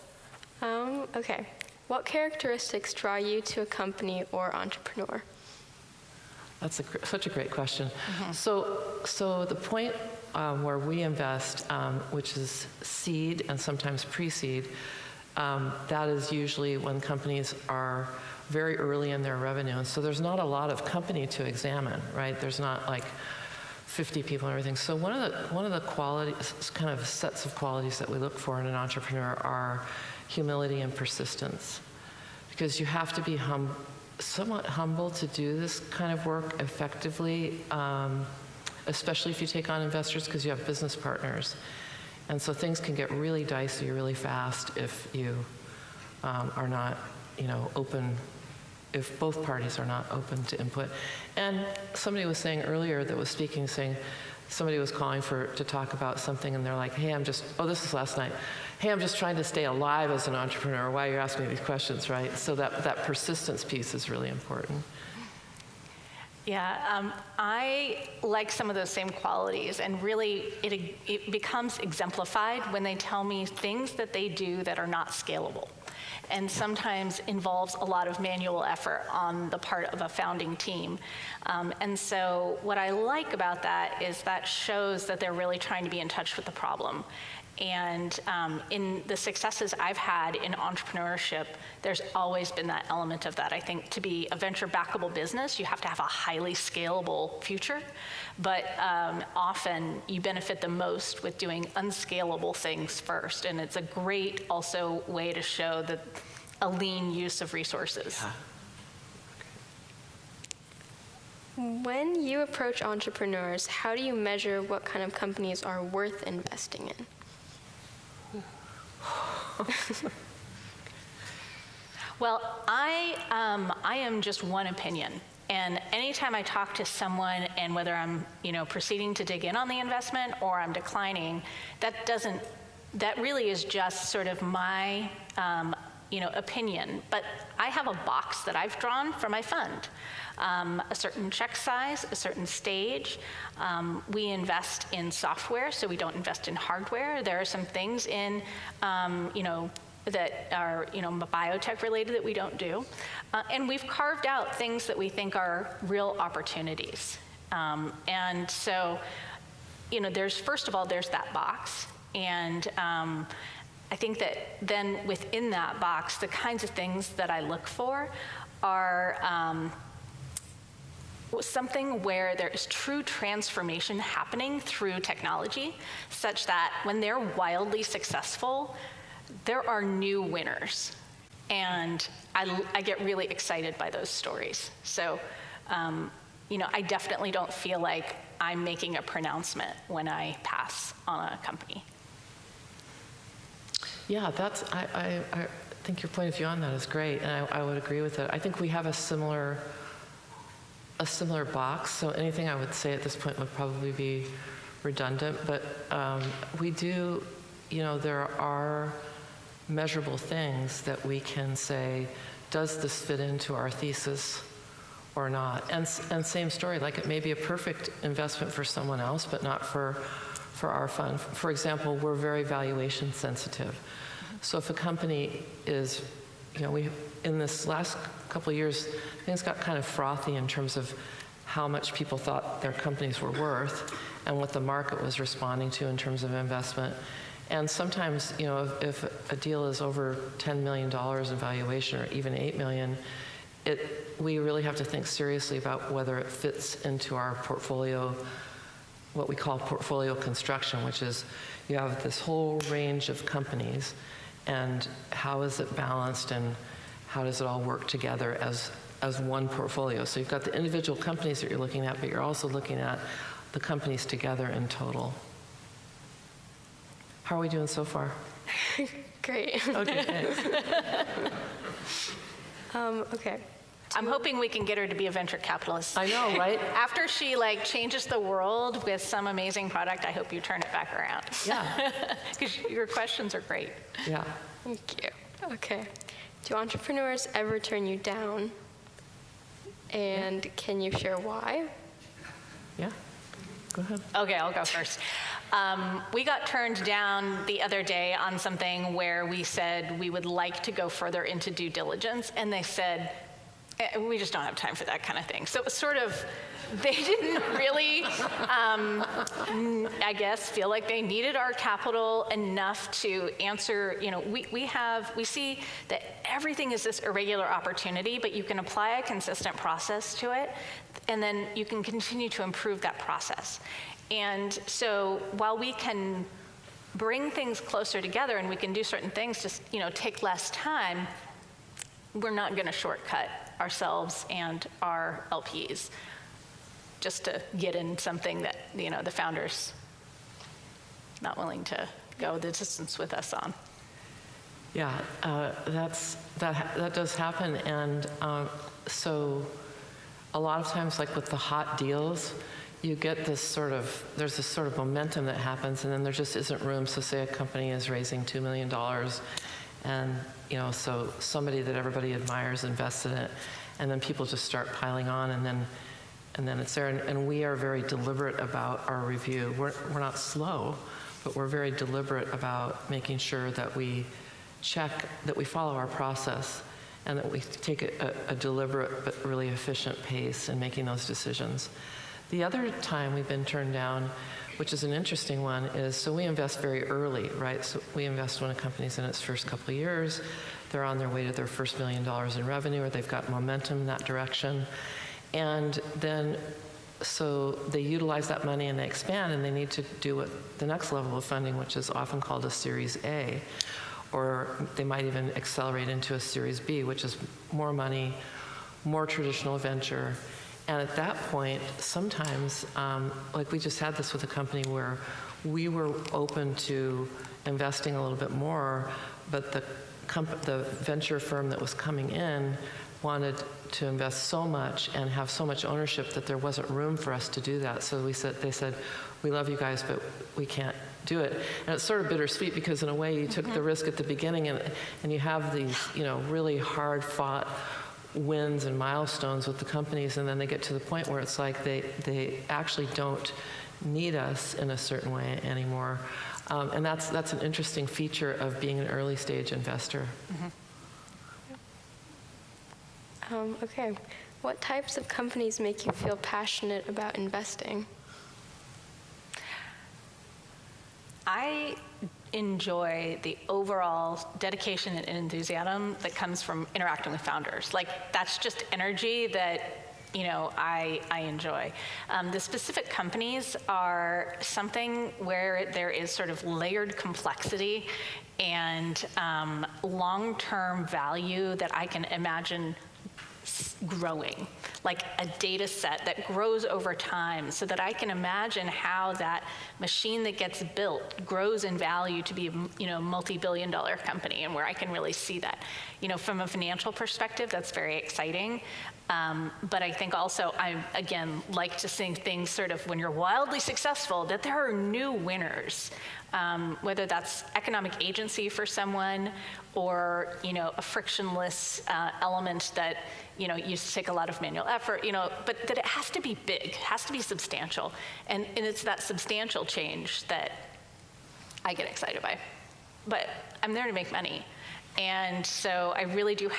Okay. What characteristics draw you to a company or entrepreneur? That's such a great question. Mm-hmm. So the point where we invest, which is seed and sometimes pre-seed, that is usually when companies are very early in their revenue. And so there's not a lot of company to examine, right? There's not like 50 people and everything. So one of the qualities, kind of sets of qualities that we look for in an entrepreneur are humility and persistence. Because you have to be somewhat humble to do this kind of work effectively, especially if you take on investors, because you have business partners. And so things can get really dicey really fast if you are not, open, if both parties are not open to input. And somebody was saying earlier that was speaking, saying somebody was calling to talk about something, and they're like, hey, this was last night. Hey, I'm just trying to stay alive as an entrepreneur. Why are you asking me these questions, right? So that persistence piece is really important. Yeah, I like some of those same qualities, and really it becomes exemplified when they tell me things that they do that are not scalable, and sometimes involves a lot of manual effort on the part of a founding team. And so what I like about that is that shows that they're really trying to be in touch with the problem. And in the successes I've had in entrepreneurship, there's always been that element of that. I think to be a venture-backable business, you have to have a highly scalable future, but often you benefit the most with doing unscalable things first, and it's a great also way to show that a lean use of resources. When you approach entrepreneurs, how do you measure what kind of companies are worth investing in? Well, I am just one opinion, and anytime I talk to someone, and whether I'm proceeding to dig in on the investment or I'm declining, that really is just sort of my opinion. But I have a box that I've drawn for my fund. A certain check size, a certain stage. We invest in software, so we don't invest in hardware. There are some things in, that are, biotech related that we don't do. And we've carved out things that we think are real opportunities. And so, first of all, there's that box. And I think that then within that box, the kinds of things that I look for are something where there is true transformation happening through technology, such that when they're wildly successful, there are new winners. And I get really excited by those stories. So, I definitely don't feel like I'm making a pronouncement when I pass on a company. Yeah, I think your point of view on that is great, and I would agree with it. I think we have a similar box, so anything I would say at this point would probably be redundant, but we do, there are measurable things that we can say, does this fit into our thesis or not? And same story, like it may be a perfect investment for someone else, but not for our fund. For example, we're very valuation sensitive. So if a company is, in this last couple of years, things got kind of frothy in terms of how much people thought their companies were worth and what the market was responding to in terms of investment. And sometimes, if a deal is over $10 million in valuation or even $8 million, we really have to think seriously about whether it fits into our portfolio, what we call portfolio construction, which is you have this whole range of companies, and how is it balanced, and how does it all work together as one portfolio? So you've got the individual companies that you're looking at, but you're also looking at the companies together in total. How are we doing so far? Great. Okay, thanks. Okay. I'm hoping we can get her to be a venture capitalist. I know, right? After she changes the world with some amazing product, I hope you turn it back around. Yeah. Because your questions are great. Yeah. Thank you. Okay. Do entrepreneurs ever turn you down? And can you share why? Yeah. Go ahead. Okay, I'll go first. We got turned down the other day on something where we said we would like to go further into due diligence, and they said, we just don't have time for that kind of thing. So it was sort of, they didn't really, I guess, feel like they needed our capital enough to answer, we see that everything is this irregular opportunity, but you can apply a consistent process to it, and then you can continue to improve that process. And so while we can bring things closer together and we can do certain things to, take less time, we're not going to shortcut ourselves and our LPs just to get in something that, the founders not willing to go the distance with us on. Yeah, that does happen, and so a lot of times, like with the hot deals, you get there's this sort of momentum that happens, and then there just isn't room. So say a company is raising $2 million, and so somebody that everybody admires invests in it, and then people just start piling on, and then it's there. And we are very deliberate about our review. We're not slow, but we're very deliberate about making sure that we check, that we follow our process, and that we take a deliberate but really efficient pace in making those decisions. The other time we've been turned down, which is an interesting one, is so we invest very early, right? So we invest when a company's in its first couple of years. They're on their way to their first $1 million in revenue, or they've got momentum in that direction. And then, so they utilize that money and they expand, and they need to do the next level of funding, which is often called a Series A. Or they might even accelerate into a Series B, which is more money, more traditional venture. And at that point, sometimes, like we just had this with a company where we were open to investing a little bit more, but the venture firm that was coming in wanted to invest so much and have so much ownership that there wasn't room for us to do that. So they said, we love you guys, but we can't do it. And it's sort of bittersweet because in a way you took the risk at the beginning, and you have these, really hard fought wins and milestones with the companies, and then they get to the point where it's like they actually don't need us in a certain way anymore. And that's an interesting feature of being an early stage investor. Okay. What types of companies make you feel passionate about investing? I enjoy the overall dedication and enthusiasm that comes from interacting with founders. That's just energy that, I enjoy. The specific companies are something where there is sort of layered complexity and long-term value that I can imagine growing, like a data set that grows over time, so that I can imagine how that machine that gets built grows in value to be a multi-billion-dollar company, and where I can really see that. From a financial perspective, that's very exciting. But I think also I, again, like to see things sort of when you're wildly successful, that there are new winners, whether that's economic agency for someone or, a frictionless element that, used to take a lot of manual effort, but that it has to be big, has to be substantial. And it's that substantial change that I get excited by. But I'm there to make money. And so I really do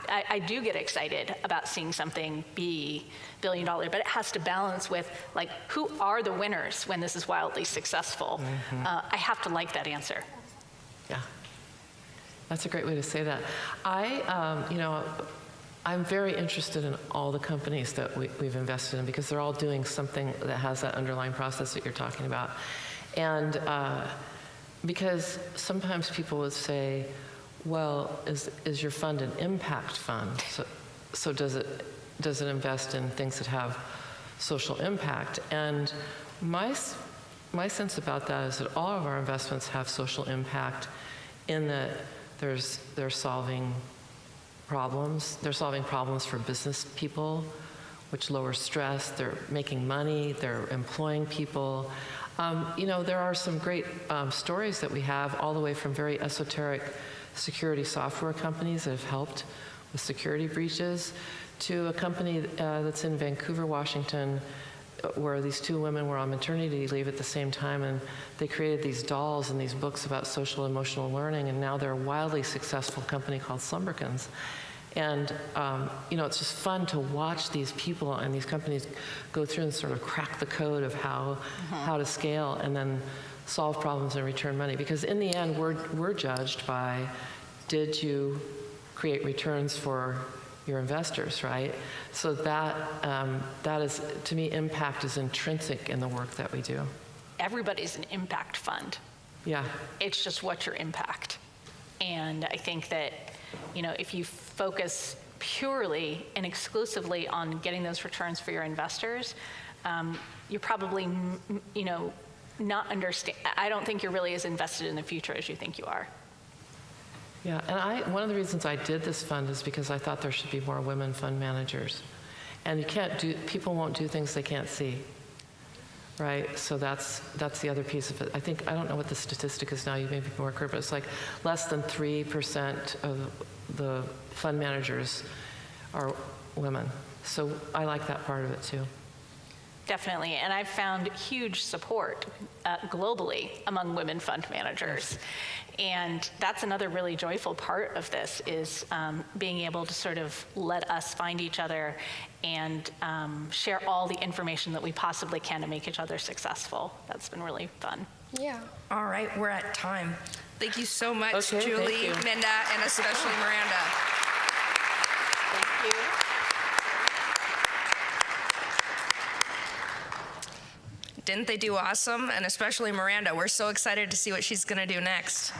I do get excited about seeing something be $1 billion, but it has to balance with, who are the winners when this is wildly successful? I have to like that answer. Yeah, that's a great way to say that. I'm very interested in all the companies that we've invested in, because they're all doing something that has that underlying process that you're talking about. And because sometimes people would say, well, is your fund an impact fund? So does it invest in things that have social impact? And my my sense about that is that all of our investments have social impact in that they're solving problems. They're solving problems for business people, which lowers stress. They're making money. They're employing people. There are some great stories that we have, all the way from very esoteric security software companies that have helped with security breaches to a company that's in Vancouver, Washington, where these two women were on maternity leave at the same time, and they created these dolls and these books about social emotional learning, and now they're a wildly successful company called Slumberkins. And it's just fun to watch these people and these companies go through and sort of crack the code of how to scale and then solve problems and return money. Because in the end, we're judged by, did you create returns for your investors, right? So that is, to me, impact is intrinsic in the work that we do. Everybody's an impact fund. Yeah. It's just what's your impact. And I think that, if you focus purely and exclusively on getting those returns for your investors, you're probably, not understand. I don't think you're really as invested in the future as you think you are. Yeah, and one of the reasons I did this fund is because I thought there should be more women fund managers. And people won't do things they can't see, right? So that's the other piece of it. I don't know what the statistic is now, you may be more accurate, but it's like less than 3% of the fund managers are women. So I like that part of it too. Definitely, and I've found huge support globally among women fund managers. And that's another really joyful part of this, is being able to sort of let us find each other and share all the information that we possibly can to make each other successful. That's been really fun. Yeah. All right, we're at time. Thank you so much, Okay, Julie, thank you. Minda, and especially Miranda. Thank you. Didn't they do awesome? And especially Miranda. We're so excited to see what she's going to do next.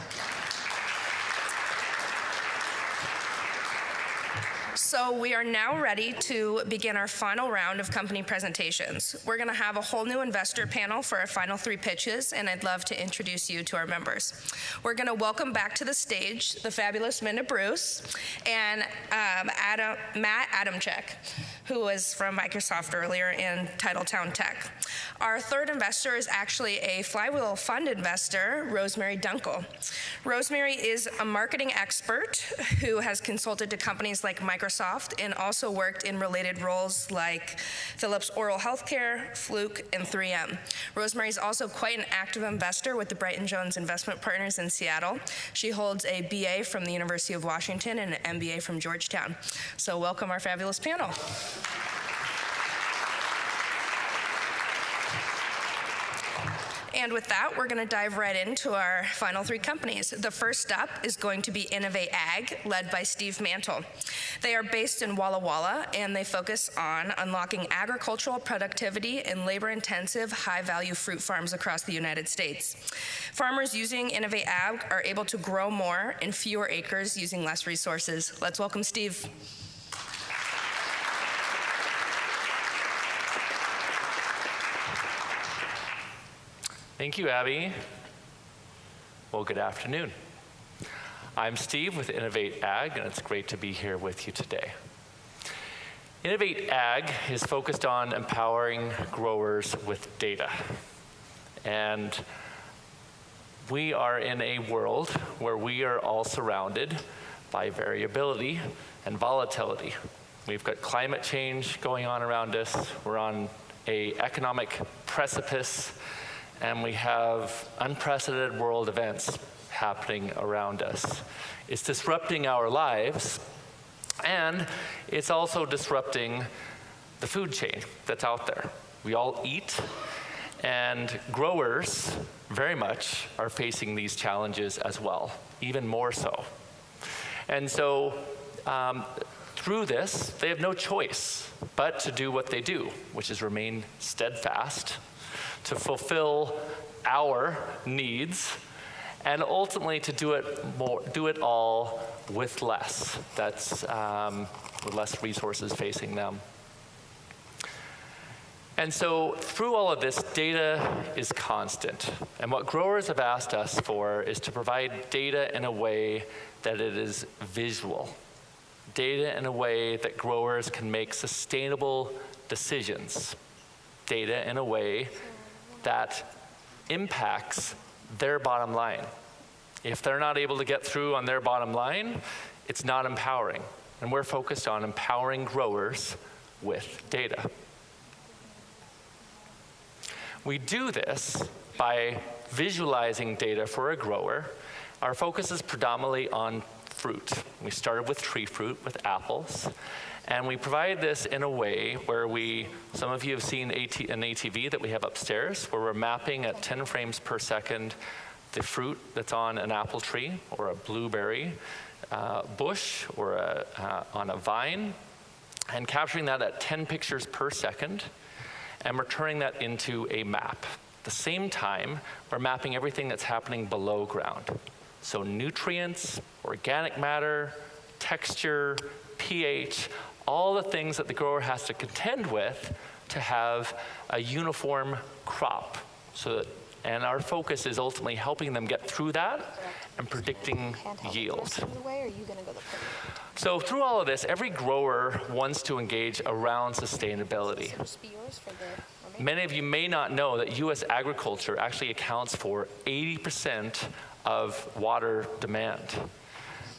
So we are now ready to begin our final round of company presentations. We're going to have a whole new investor panel for our final 3 pitches, and I'd love to introduce you to our members. We're going to welcome back to the stage the fabulous Minda Bruce and Matt Adamczyk, who was from Microsoft earlier in Titletown Tech. Our third investor is actually a Flywheel fund investor, Rosemary Dunkel. Rosemary is a marketing expert who has consulted to companies like Microsoft and also worked in related roles like Philips Oral Healthcare, Fluke, and 3M. Rosemary is also quite an active investor with the Brighton Jones Investment Partners in Seattle. She holds a BA from the University of Washington and an MBA from Georgetown. So welcome our fabulous panel. And with that, we're going to dive right into our final 3 companies. The first up is going to be Innovate Ag, led by Steve Mantle. They are based in Walla Walla, and they focus on unlocking agricultural productivity in labor-intensive, high-value fruit farms across the United States. Farmers using Innovate Ag are able to grow more in fewer acres using less resources. Let's welcome Steve. Thank you, Abby. Well, good afternoon. I'm Steve with Innovate Ag, and it's great to be here with you today. Innovate Ag is focused on empowering growers with data. And we are in a world where we are all surrounded by variability and volatility. We've got climate change going on around us. We're on an economic precipice, and we have unprecedented world events happening around us. It's disrupting our lives, and it's also disrupting the food chain that's out there. We all eat, and growers very much are facing these challenges as well, even more so. And so through this, they have no choice but to do what they do, which is remain steadfast, to fulfill our needs, and ultimately to do it all with less. That's with less resources facing them. And so through all of this, data is constant. And what growers have asked us for is to provide data in a way that it is visual. Data in a way that growers can make sustainable decisions. Data in a way that impacts their bottom line. If they're not able to get through on their bottom line, it's not empowering. And we're focused on empowering growers with data. We do this by visualizing data for a grower. Our focus is predominantly on fruit. We started with tree fruit, with apples, and we provide this in a way where some of you have seen an ATV that we have upstairs, where we're mapping at 10 frames per second the fruit that's on an apple tree or a blueberry bush or on a vine, and capturing that at 10 pictures per second, and we're turning that into a map. At the same time, we're mapping everything that's happening below ground. So nutrients, organic matter, texture, pH, all the things that the grower has to contend with to have a uniform crop. And our focus is ultimately helping them get through that and predicting yield. So through all of this, every grower wants to engage around sustainability. Many of you may not know that U.S. agriculture actually accounts for 80% of water demand.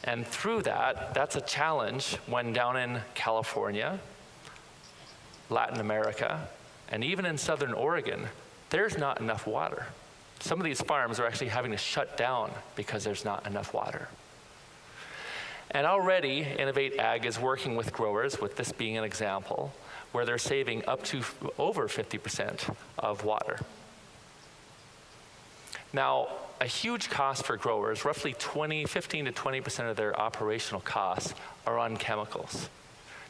And through that, that's a challenge when down in California, Latin America, and even in Southern Oregon, there's not enough water. Some of these farms are actually having to shut down because there's not enough water. And already, Innovate Ag is working with growers, with this being an example, where they're saving up to over 50% of water. Now, a huge cost for growers, roughly 15 to 20% of their operational costs are on chemicals.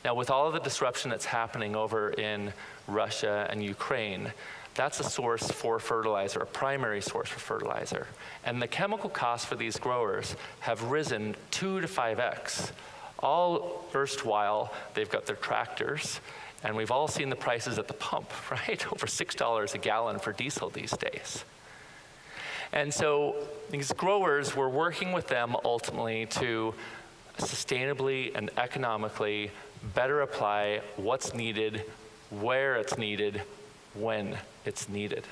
Now, with all of the disruption that's happening over in Russia and Ukraine, that's a source for fertilizer, a primary source for fertilizer. And the chemical costs for these growers have risen 2 to 5x. All erstwhile, they've got their tractors, and we've all seen the prices at the pump, right? Over $6 a gallon for diesel these days. And so these growers, we're working with them ultimately to sustainably and economically better apply what's needed, where it's needed, when it's needed.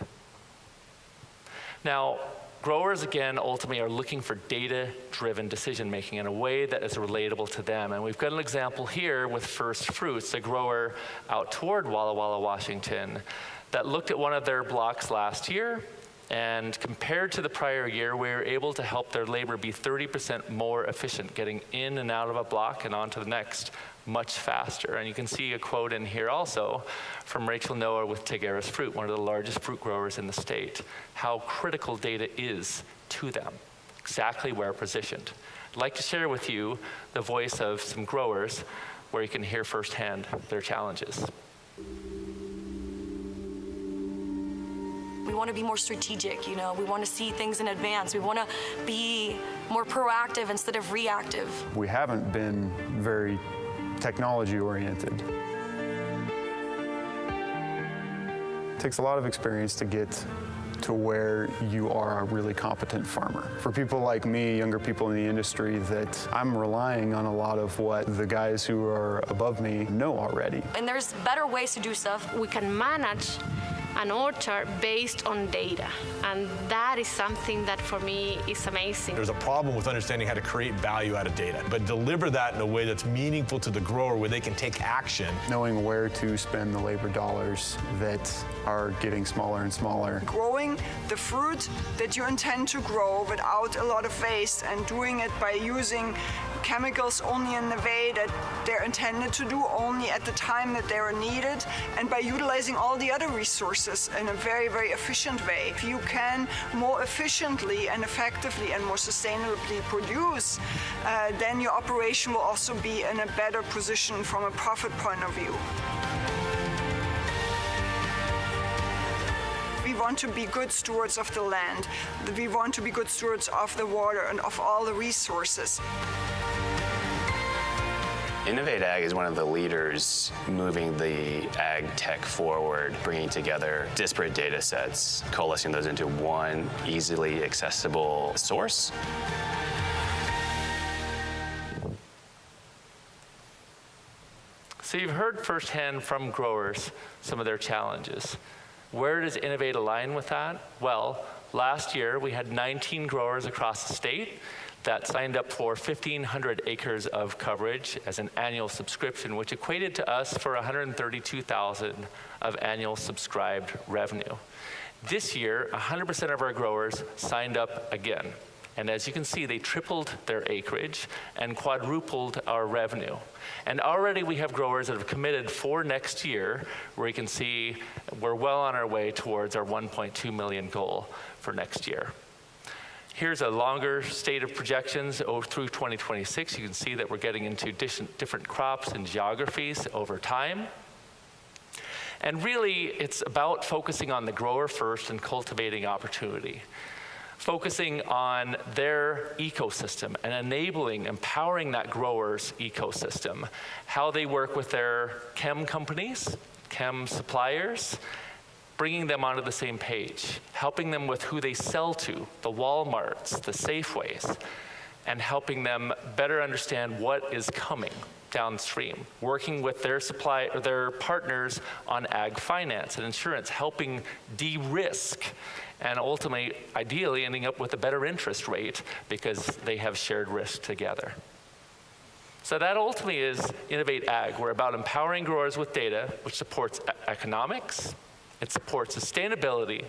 Now, growers, again, ultimately are looking for data-driven decision-making in a way that is relatable to them. And we've got an example here with First Fruits, a grower out toward Walla Walla, Washington, that looked at one of their blocks last year, and compared to the prior year, we were able to help their labor be 30% more efficient, getting in and out of a block and onto the next much faster. And you can see a quote in here also from Rachelle Ames with Tigueras Fruit, one of the largest fruit growers in the state, how critical data is to them, exactly where positioned. I'd like to share with you the voice of some growers where you can hear firsthand their challenges. We want to be more strategic, you know, we want to see things in advance. We want to be more proactive instead of reactive. We haven't been very technology oriented. It takes a lot of experience to get to where you are a really competent farmer. For people like me, younger people in the industry, that I'm relying on a lot of what the guys who are above me know already. And there's better ways to do stuff. We can manage an orchard based on data, and that is something that for me is amazing. There's a problem with understanding how to create value out of data, but deliver that in a way that's meaningful to the grower where they can take action. Knowing where to spend the labor dollars that are getting smaller and smaller. Growing the fruit that you intend to grow without a lot of waste, and doing it by using chemicals only in the way that they're intended to do, only at the time that they are needed, and by utilizing all the other resources in a very, very efficient way. If you can more efficiently and effectively and more sustainably produce, then your operation will also be in a better position from a profit point of view. We want to be good stewards of the land. We want to be good stewards of the water and of all the resources. Innovate Ag is one of the leaders moving the ag tech forward, bringing together disparate data sets, coalescing those into one easily accessible source. So you've heard firsthand from growers some of their challenges. Where does Innovate align with that? Well, last year we had 19 growers across the state that signed up for 1,500 acres of coverage as an annual subscription, which equated to us for $132,000 of annual subscribed revenue. This year, 100% of our growers signed up again. And as you can see, they tripled their acreage and quadrupled our revenue. And already we have growers that have committed for next year, where you can see we're well on our way towards our 1.2 million goal for next year. Here's a longer state of projections through 2026. You can see that we're getting into different crops and geographies over time. And really, it's about focusing on the grower first and cultivating opportunity. Focusing on their ecosystem and enabling, empowering that grower's ecosystem, how they work with their chem companies, chem suppliers, bringing them onto the same page, helping them with who they sell to, the Walmarts, the Safeways, and helping them better understand what is coming downstream, working with their partners on ag finance and insurance, helping de-risk, and ultimately, ideally, ending up with a better interest rate because they have shared risk together. So that ultimately is Innovate Ag. We're about empowering growers with data, which supports economics, it supports sustainability,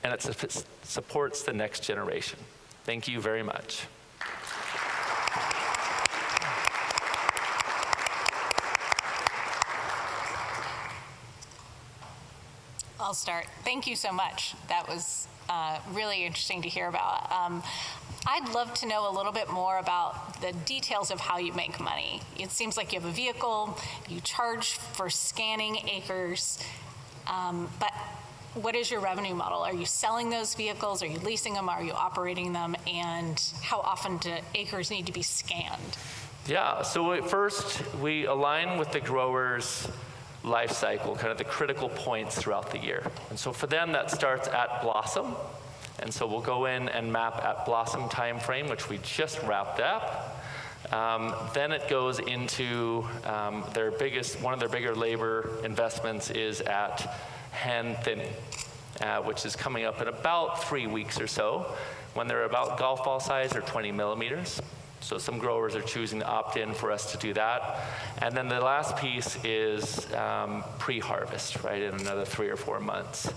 and it supports the next generation. Thank you very much. I'll start. Thank you so much. That was really interesting to hear about. I'd love to know a little bit more about the details of how you make money. It seems like you have a vehicle, you charge for scanning acres, but what is your revenue model? Are you selling those vehicles? Are you leasing them? Are you operating them? And how often do acres need to be scanned? Yeah, so first we align with the growers' life cycle, kind of the critical points throughout the year. And so for them, that starts at blossom. And so we'll go in and map at blossom time frame, which we just wrapped up. Then it goes into one of their bigger labor investments is at hand thinning, which is coming up in about 3 weeks or so, when they're about golf ball size or 20 millimeters. So some growers are choosing to opt in for us to do that. And then the last piece is pre-harvest, right, in another 3 or 4 months.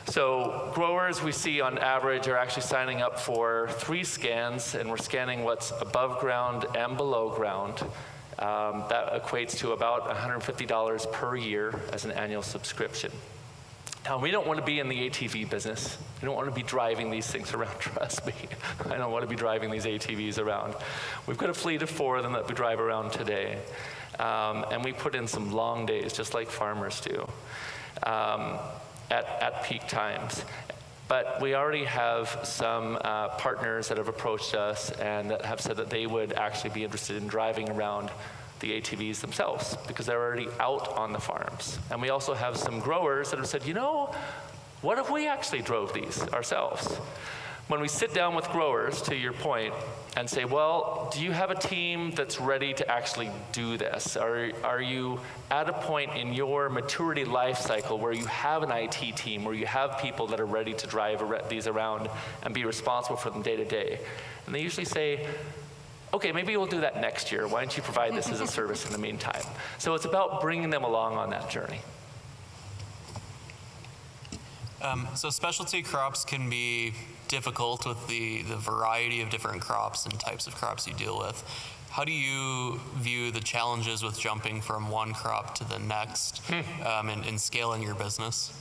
So growers we see on average are actually signing up for 3 scans, and we're scanning what's above ground and below ground. That equates to about $150 per year as an annual subscription. Now, we don't want to be in the ATV business. We don't want to be driving these things around, trust me. I don't want to be driving these ATVs around. We've got a fleet of 4 of them that we drive around today. And we put in some long days, just like farmers do, at peak times. But we already have some partners that have approached us and that have said that they would actually be interested in driving around the ATVs themselves because they're already out on the farms. And we also have some growers that have said, you know, what if we actually drove these ourselves? When we sit down with growers, to your point, and say, well, do you have a team that's ready to actually do this? Are you at a point in your maturity life cycle where you have an IT team, where you have people that are ready to drive these around and be responsible for them day to day? And they usually say, okay, maybe we'll do that next year. Why don't you provide this as a service in the meantime? So it's about bringing them along on that journey. So specialty crops can be difficult with the variety of different crops and types of crops you deal with. How do you view the challenges with jumping from one crop to the next in scaling your business?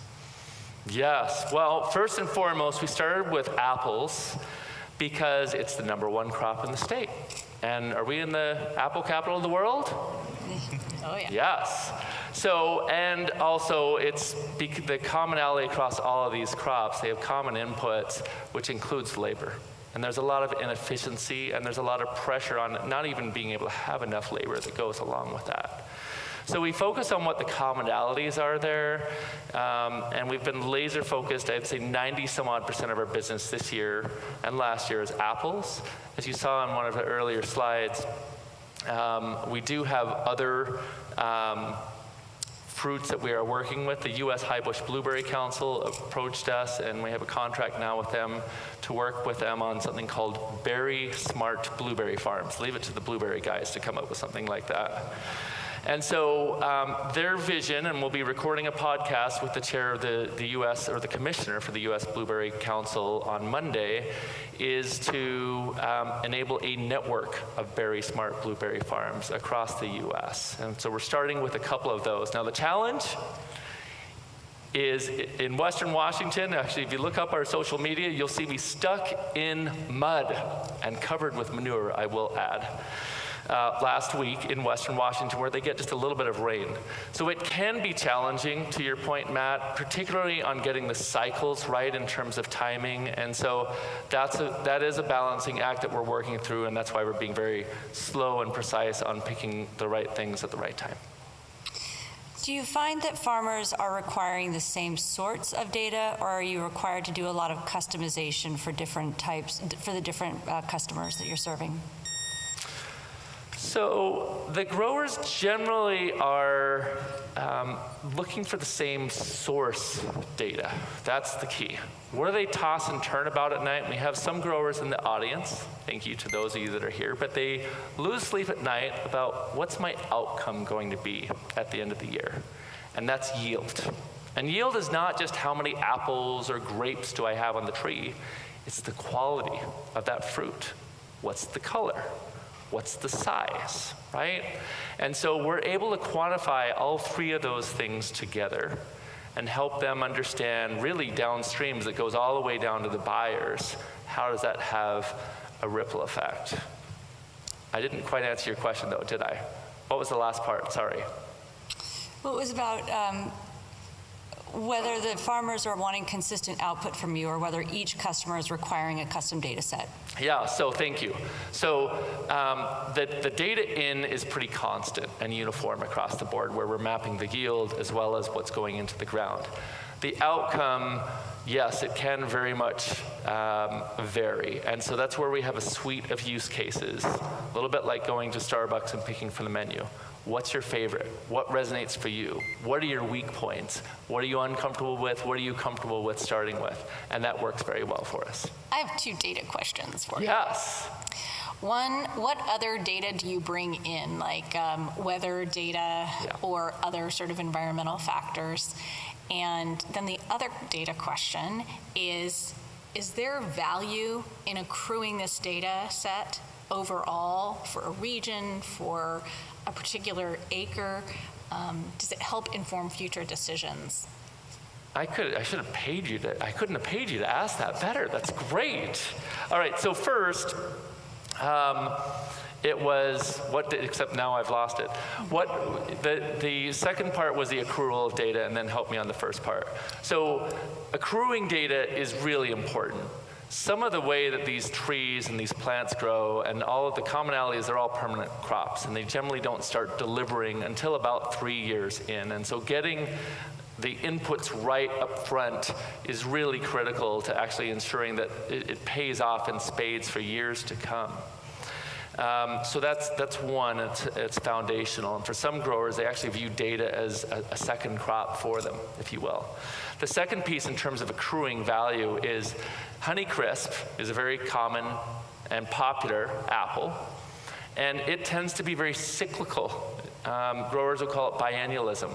Yes, well, first and foremost, we started with apples because it's the #1 crop in the state. And are we in the apple capital of the world? Oh, yeah. Yes. So, and also it's the commonality across all of these crops. They have common inputs, which includes labor. And there's a lot of inefficiency, and there's a lot of pressure on not even being able to have enough labor that goes along with that. So we focus on what the commonalities are there, and we've been laser focused. I'd say 90-some-odd% of our business this year and last year is apples. As you saw on one of the earlier slides, we do have other fruits that we are working with. The U.S. Highbush Blueberry Council approached us, and we have a contract now with them to work with them on something called Berry Smart Blueberry Farms. Leave it to the blueberry guys to come up with something like that. And so their vision, and we'll be recording a podcast with the chair of the U.S., or the commissioner for the U.S. Blueberry Council on Monday, is to enable a network of Berry Smart Blueberry Farms across the U.S. And so we're starting with a couple of those. Now the challenge is in Western Washington. Actually, if you look up our social media, you'll see me stuck in mud and covered with manure, I will add. Last week in Western Washington, where they get just a little bit of rain. So it can be challenging, to your point, Matt, particularly on getting the cycles right in terms of timing. And so that is a balancing act that we're working through, and that's why we're being very slow and precise on picking the right things at the right time. Do you find that farmers are requiring the same sorts of data, or are you required to do a lot of customization for different types, for the different customers that you're serving? So the growers generally are looking for the same source data. That's the key. What do they toss and turn about at night? And we have some growers in the audience, thank you to those of you that are here, but they lose sleep at night about what's my outcome going to be at the end of the year. And that's yield. And yield is not just how many apples or grapes do I have on the tree. It's the quality of that fruit. What's the color? What's the size, right? And so we're able to quantify all three of those things together and help them understand really downstream, as it goes all the way down to the buyers, how does that have a ripple effect? I didn't quite answer your question though, did I? What was the last part? Sorry. Well, it was about whether the farmers are wanting consistent output from you, or whether each customer is requiring a custom data set. Yeah, so thank you. So the data in is pretty constant and uniform across the board, where we're mapping the yield as well as what's going into the ground. The outcome, yes, it can very much vary. And so that's where we have a suite of use cases, a little bit like going to Starbucks and picking from the menu. What's your favorite? What resonates for you? What are your weak points? What are you uncomfortable with? What are you comfortable with starting with? And that works very well for us. I have two data questions for you. Yes. One, what other data do you bring in, like weather data or other sort of environmental factors? And then the other data question is there value in accruing this data set overall for a region, for a particular acre? Does it help inform future decisions? I couldn't have paid you to ask that better. That's great. All right, so first, it was, except now I've lost it. The second part was the accrual of data, and then help me on the first part. So accruing data is really important. Some of the way that these trees and these plants grow and all of the commonalities, they're all permanent crops, and they generally don't start delivering until about 3 years in. And so getting the inputs right up front is really critical to actually ensuring that it pays off in spades for years to come. So that's one, it's foundational. And for some growers, they actually view data as a second crop for them, if you will. The second piece in terms of accruing value is Honeycrisp is a very common and popular apple, and it tends to be very cyclical. Growers will call it biennialism,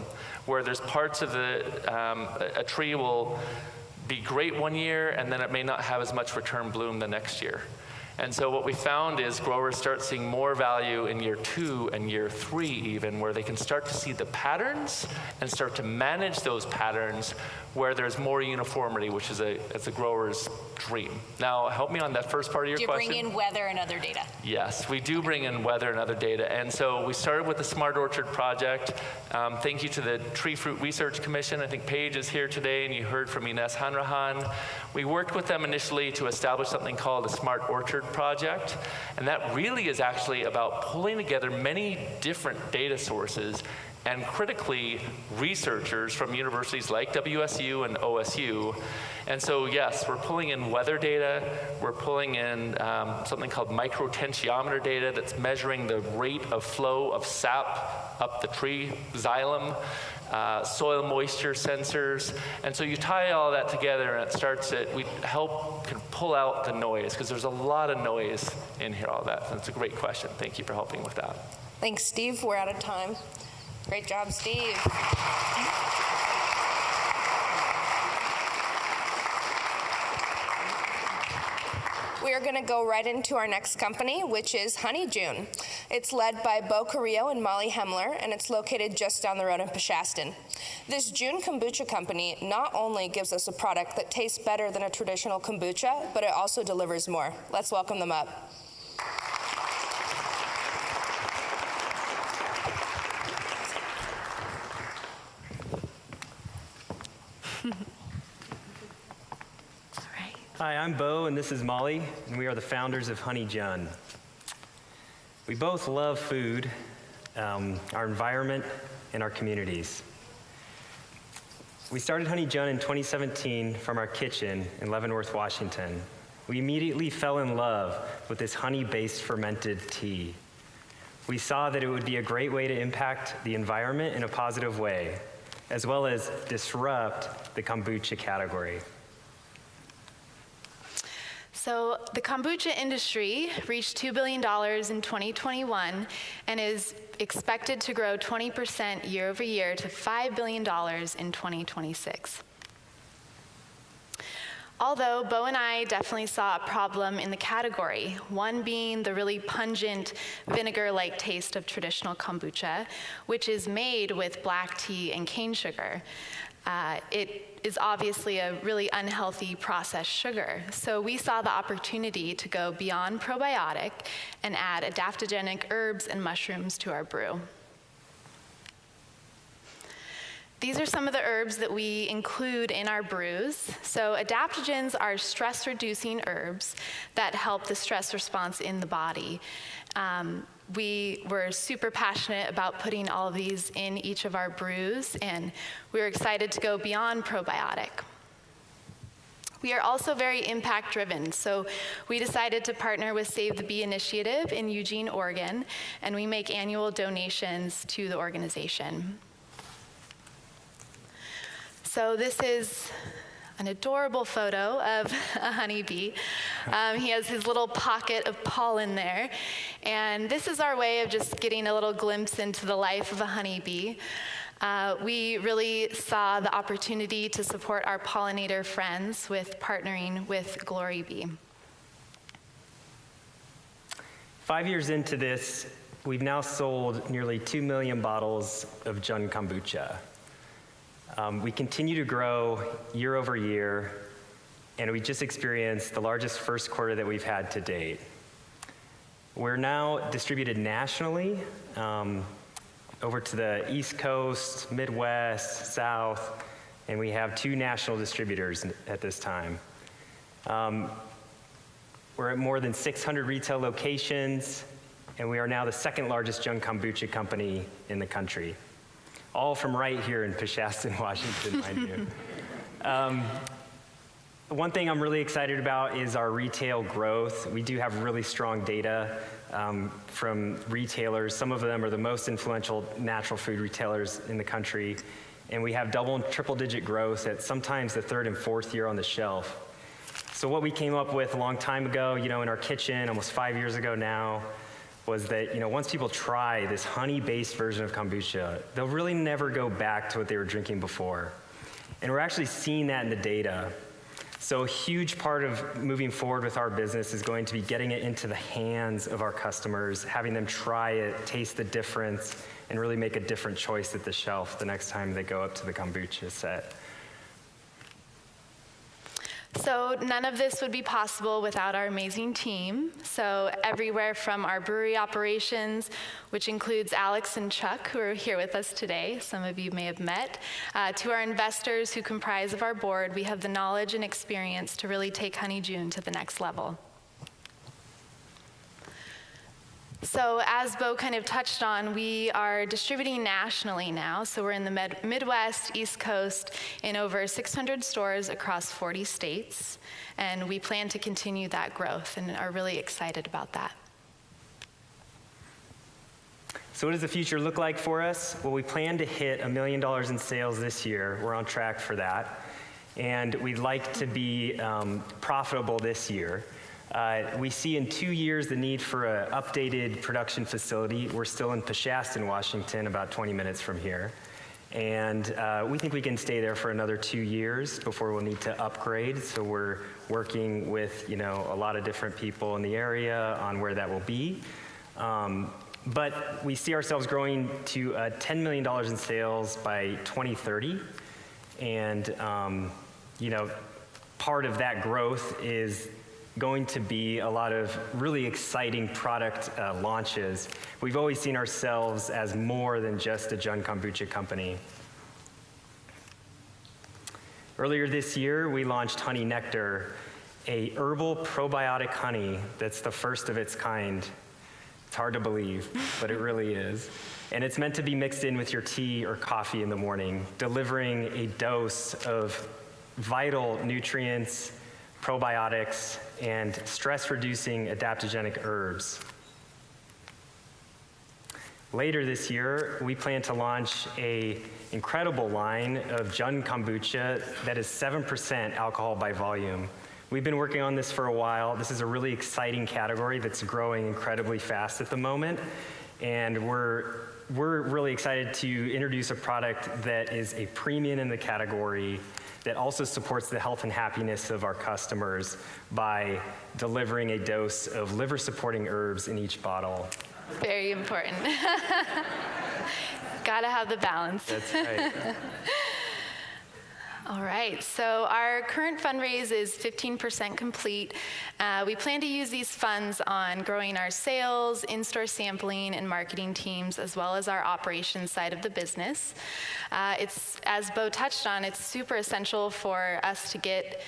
where there's parts of a tree will be great one year, and then it may not have as much return bloom the next year. And so what we found is growers start seeing more value in year 2 and year 3 even, where they can start to see the patterns and start to manage those patterns where there's more uniformity, which is a grower's dream. Now, help me on that first part of your question. Do you bring in weather and other data? Yes, we do bring in weather and other data. And so we started with the Smart Orchard project. Thank you to the Tree Fruit Research Commission. I think Paige is here today, and you heard from Ines Hanrahan. We worked with them initially to establish something called the Smart Orchard project. And that really is actually about pulling together many different data sources and critically researchers from universities like WSU and OSU. And so yes, we're pulling in weather data, we're pulling in something called microtentiometer data that's measuring the rate of flow of sap up the tree xylem, soil moisture sensors. And so you tie all that together and it starts at, we help pull out the noise, because there's a lot of noise in here, all that. So it's a great question. Thank you for helping with that. Thanks, Steve. We're out of time. Great job, Steve. We are going to go right into our next company, which is Honeyjune. It's led by Bo Carrillo and Molly Hemler, and it's located just down the road in Peshastin. This June kombucha company not only gives us a product that tastes better than a traditional kombucha, but it also delivers more. Let's welcome them up. Hi, I'm Bo, and this is Molly, and we are the founders of Honeyjune. We both love food, our environment, and our communities. We started Honeyjune in 2017 from our kitchen in Leavenworth, Washington. We immediately fell in love with this honey-based fermented tea. We saw that it would be a great way to impact the environment in a positive way, as well as disrupt the kombucha category. So the kombucha industry reached $2 billion in 2021 and is expected to grow 20% year over year to $5 billion in 2026. Although Bo and I definitely saw a problem in the category, one being the really pungent vinegar-like taste of traditional kombucha, which is made with black tea and cane sugar. It is obviously a really unhealthy processed sugar. So we saw the opportunity to go beyond probiotic and add adaptogenic herbs and mushrooms to our brew. These are some of the herbs that we include in our brews. So adaptogens are stress-reducing herbs that help the stress response in the body. We were super passionate about putting all of these in each of our brews, and we were excited to go beyond probiotic. We are also very impact-driven, so we decided to partner with Save the Bee Initiative in Eugene, Oregon, and we make annual donations to the organization. So this is an adorable photo of a honeybee. He has his little pocket of pollen there. And this is our way of just getting a little glimpse into the life of a honeybee. We really saw the opportunity to support our pollinator friends with partnering with Glory Bee. 5 years into this, we've now sold nearly 2 million bottles of June kombucha. We continue to grow year over year, and we just experienced the largest first quarter that we've had to date. We're now distributed nationally, over to the East Coast, Midwest, South, and we have 2 national distributors at this time. We're at more than 600 retail locations, and we are now the second largest June kombucha company in the country. All from right here in Peshastin, Washington, mind you. One thing I'm really excited about is our retail growth. We do have really strong data from retailers. Some of them are the most influential natural food retailers in the country. And we have double and triple digit growth at sometimes the 3rd and 4th year on the shelf. So what we came up with a long time ago, in our kitchen, almost 5 years ago now, was that, once people try this honey-based version of kombucha, they'll really never go back to what they were drinking before. And we're actually seeing that in the data. So a huge part of moving forward with our business is going to be getting it into the hands of our customers, having them try it, taste the difference, and really make a different choice at the shelf the next time they go up to the kombucha set. So none of this would be possible without our amazing team. So everywhere from our brewery operations, which includes Alex and Chuck, who are here with us today, some of you may have met, to our investors who comprise of our board, we have the knowledge and experience to really take Honeyjune to the next level. So as Bo kind of touched on, we are distributing nationally now. So we're in the Midwest, East Coast, in over 600 stores across 40 states. And we plan to continue that growth and are really excited about that. So what does the future look like for us? Well, we plan to hit $1 million in sales this year. We're on track for that. And we'd like to be profitable this year. We see in 2 years the need for an updated production facility. We're still in Peshastin, Washington, about 20 minutes from here. And we think we can stay there for another 2 years before we'll need to upgrade. So we're working with a lot of different people in the area on where that will be. But we see ourselves growing to $10 million in sales by 2030. And part of that growth is going to be a lot of really exciting product launches. We've always seen ourselves as more than just a Jun Kombucha company. Earlier this year, we launched Honey Nectar, a herbal probiotic honey that's the first of its kind. It's hard to believe, but it really is. And it's meant to be mixed in with your tea or coffee in the morning, delivering a dose of vital nutrients, probiotics, and stress-reducing adaptogenic herbs. Later this year, we plan to launch an incredible line of Jun Kombucha that is 7% alcohol by volume. We've been working on this for a while. This is a really exciting category that's growing incredibly fast at the moment. And we're really excited to introduce a product that is a premium in the category that also supports the health and happiness of our customers by delivering a dose of liver-supporting herbs in each bottle. Very important. Gotta have the balance. That's right. All right, so our current fundraise is 15% complete. We plan to use these funds on growing our sales, in-store sampling, and marketing teams, as well as our operations side of the business. It's, as Bo touched on, it's super essential for us to get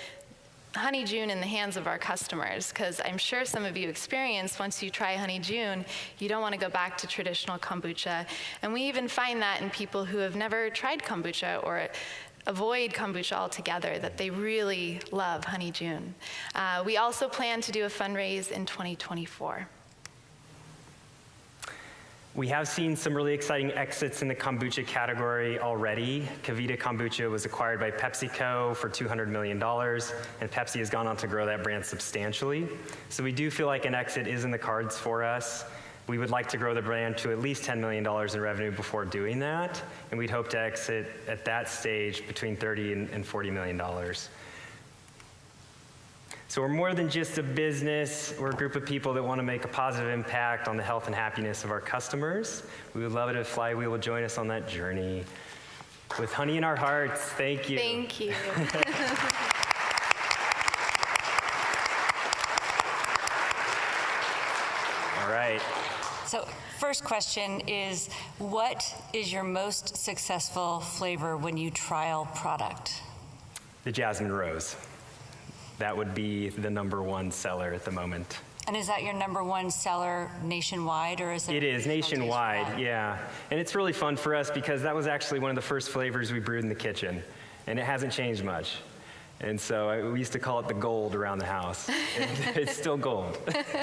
Honeyjune in the hands of our customers, because I'm sure some of you experience once you try Honeyjune, you don't want to go back to traditional kombucha. And we even find that in people who have never tried kombucha or avoid kombucha altogether, that they really love Honeyjune. We also plan to do a fundraise in 2024. We have seen some really exciting exits in the kombucha category already. Kavita Kombucha was acquired by PepsiCo for $200 million, and Pepsi has gone on to grow that brand substantially. So we do feel like an exit is in the cards for us. We would like to grow the brand to at least $10 million in revenue before doing that, and we'd hope to exit at that stage between $30 and $40 million. So we're more than just a business. We're a group of people that want to make a positive impact on the health and happiness of our customers. We would love it if Flywheel would join us on that journey. With honey in our hearts, thank you. Thank you. All right. So first question is, what is your most successful flavor when you trial product? The Jasmine Rose. That would be the #1 seller at the moment. And is that your #1 seller nationwide, or is it? It is nationwide, yeah. And it's really fun for us because that was actually one of the first flavors we brewed in the kitchen, and it hasn't changed much. And so we used to call it the gold around the house. It's still gold.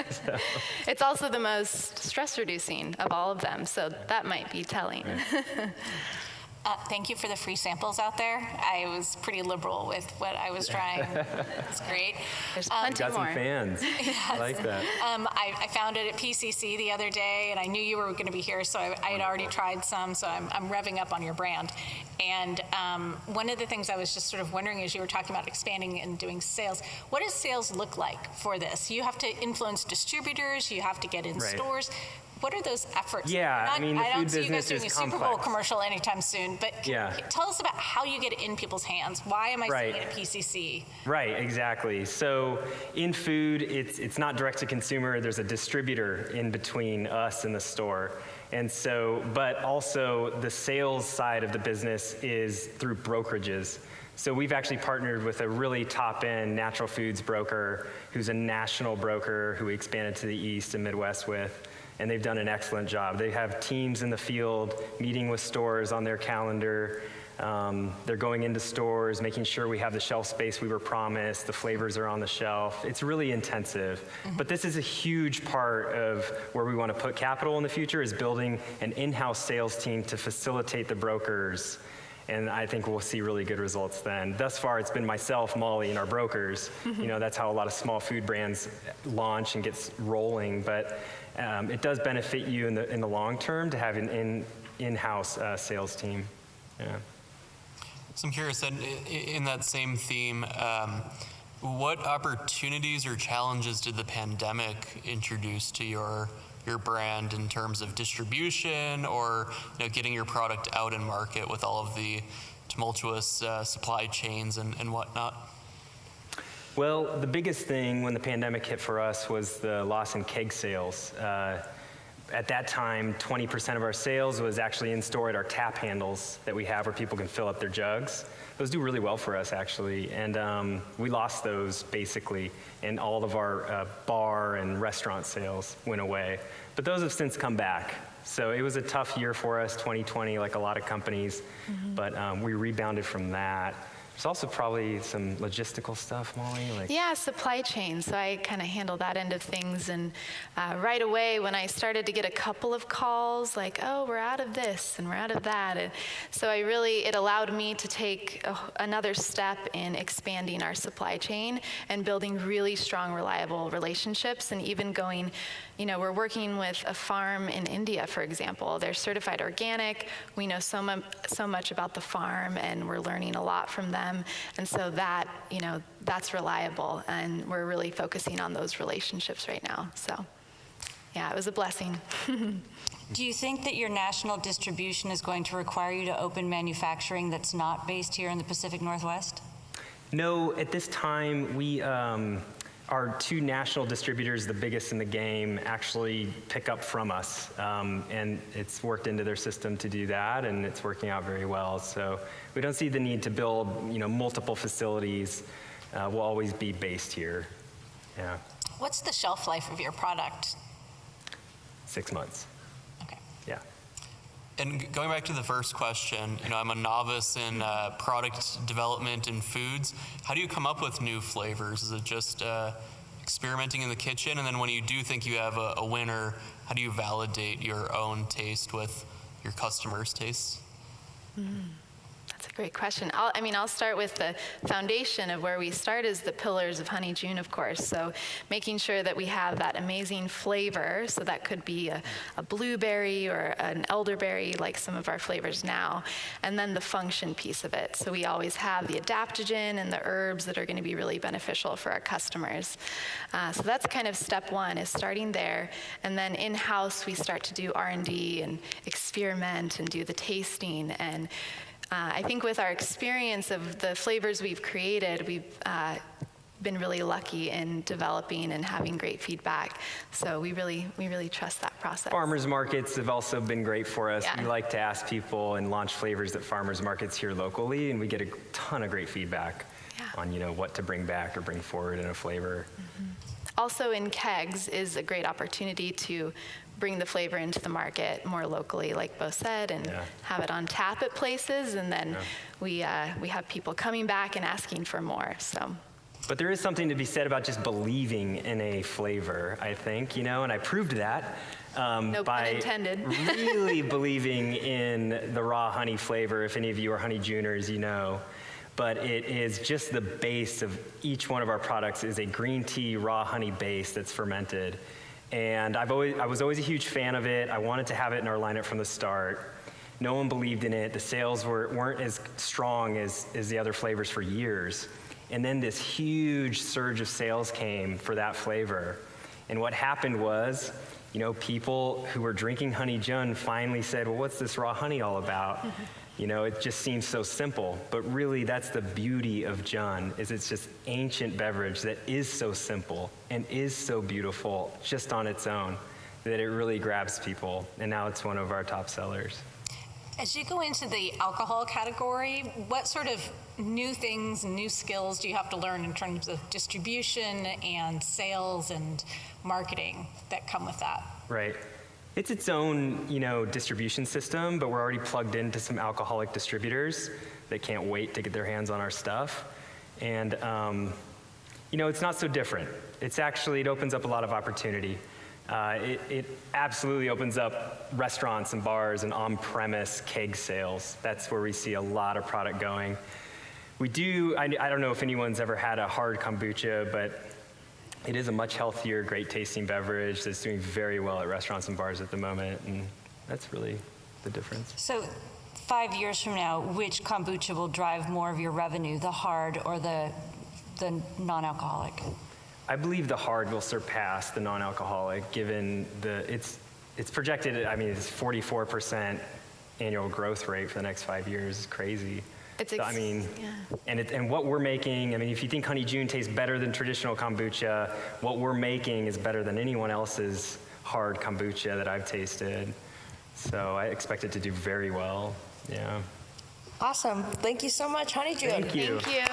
So. It's also the most stress-reducing of all of them, so that might be telling. Right. Thank you for the free samples out there. I was pretty liberal with what I was trying. It's great. There's plenty got more. Some fans. Yes. I like that. I found it at PCC the other day, and I knew you were going to be here, so I had already tried some, so I'm revving up on your brand. And one of the things I was just sort of wondering is you were talking about expanding and doing sales. What does sales look like for this? You have to influence distributors, you have to get in stores. What are those efforts? Yeah, I mean, the I don't food see you guys business doing a is Super Bowl complex. commercial anytime soon, but tell us about how you get it in people's hands. Why am I seeing it at PCC? Right, exactly. So in food, it's not direct to consumer. There's a distributor in between us and the store. And so, but also the sales side of the business is through brokerages. So we've actually partnered with a really top-end natural foods broker who's a national broker who we expanded to the East and Midwest with. And they've done an excellent job. They have teams in the field, meeting with stores on their calendar. They're going into stores, making sure we have the shelf space we were promised, the flavors are on the shelf. It's really intensive. But this is a huge part of where we want to put capital in the future, is building an in-house sales team to facilitate the brokers. And I think we'll see really good results then. Thus far, it's been myself, Molly, and our brokers. You know, that's how a lot of small food brands launch and gets rolling. But it does benefit you in the long term to have an in-house sales team. Yeah. So I'm curious, in that same theme, what opportunities or challenges did the pandemic introduce to your brand in terms of distribution or getting your product out in market with all of the tumultuous supply chains and whatnot? Well, the biggest thing when the pandemic hit for us was the loss in keg sales. At that time, 20% of our sales was actually in store at our tap handles that we have where people can fill up their jugs. Those do really well for us, actually. And we lost those, basically, and all of our bar and restaurant sales went away. But those have since come back. So it was a tough year for us, 2020, like a lot of companies. But we rebounded from that. There's also probably some logistical stuff, Molly? Yeah, supply chain. So I kind of handle that end of things. And right away, when I started to get a couple of calls, like, oh, we're out of this and we're out of that. And so it allowed me to take another step in expanding our supply chain and building really strong, reliable relationships. And even going, we're working with a farm in India, for example. They're certified organic. We know so much about the farm, and we're learning a lot from them. And so that, that's reliable, and we're really focusing on those relationships right now. So, yeah, it was a blessing. Do you think that your national distribution is going to require you to open manufacturing that's not based here in the Pacific Northwest? No, at this time, our two national distributors, the biggest in the game, actually pick up from us. And it's worked into their system to do that, and it's working out very well. So we don't see the need to build, multiple facilities. We'll always be based here. Yeah. What's the shelf life of your product? 6 months. Okay. Yeah. And going back to the first question, I'm a novice in product development in foods. How do you come up with new flavors? Is it just experimenting in the kitchen? And then when you do think you have a winner, how do you validate your own taste with your customers' tastes? That's a great question. I'll start with the foundation of where we start is the pillars of Honeyjune, of course. So making sure that we have that amazing flavor. So that could be a blueberry or an elderberry, like some of our flavors now. And then the function piece of it. So we always have the adaptogen and the herbs that are going to be really beneficial for our customers. So that's kind of step one, is starting there. And then in-house, we start to do R&D and experiment and do the tasting. And I think with our experience of the flavors we've created, we've been really lucky in developing and having great feedback. So we really trust that process. Farmers markets have also been great for us. Yeah. We like to ask people and launch flavors at farmers markets here locally, and we get a ton of great feedback on what to bring back or bring forward in a flavor. Also in kegs is a great opportunity to bring the flavor into the market more locally, like Bo said, and have it on tap at places, and then we have people coming back and asking for more. So. But there is something to be said about just believing in a flavor, I think, and I proved that No by pun intended. really believing in the raw honey flavor. If any of you are Honeyjuners, you know. But it is just the base of each one of our products is a green tea raw honey base that's fermented. And I was always a huge fan of it. I wanted to have it in our lineup from the start. No one believed in it. The sales weren't as strong as the other flavors for years. And then this huge surge of sales came for that flavor. And what happened was, you know, people who were drinking Honeyjune finally said, well, what's this raw honey all about? You know, it just seems so simple, but really that's the beauty of Jun, is it's just ancient beverage that is so simple and is so beautiful just on its own that it really grabs people, and now it's one of our top sellers. As you go into the alcohol category, what sort of new things and new skills do you have to learn in terms of distribution and sales and marketing that come with that? Right. It's its own, you know, distribution system, but we're already plugged into some alcoholic distributors that can't wait to get their hands on our stuff. And, you know, it's not so different. It's actually, it opens up a lot of opportunity. It absolutely opens up restaurants and bars and on-premise keg sales. That's where we see a lot of product going. We do, I don't know if anyone's ever had a hard kombucha, but it is a much healthier, great tasting beverage that's doing very well at restaurants and bars at the moment, and that's really the difference. So 5 years from now, which kombucha will drive more of your revenue, the hard or the non-alcoholic? I believe the hard will surpass the non-alcoholic, given it's projected, I mean, it's 44% annual growth rate for the next 5 years. It's crazy. I mean, yeah. And what we're making, I mean, if you think Honeyjune tastes better than traditional kombucha, what we're making is better than anyone else's hard kombucha that I've tasted. So I expect it to do very well, yeah. Awesome. Thank you so much, Honeyjune. Thank you. Thank you.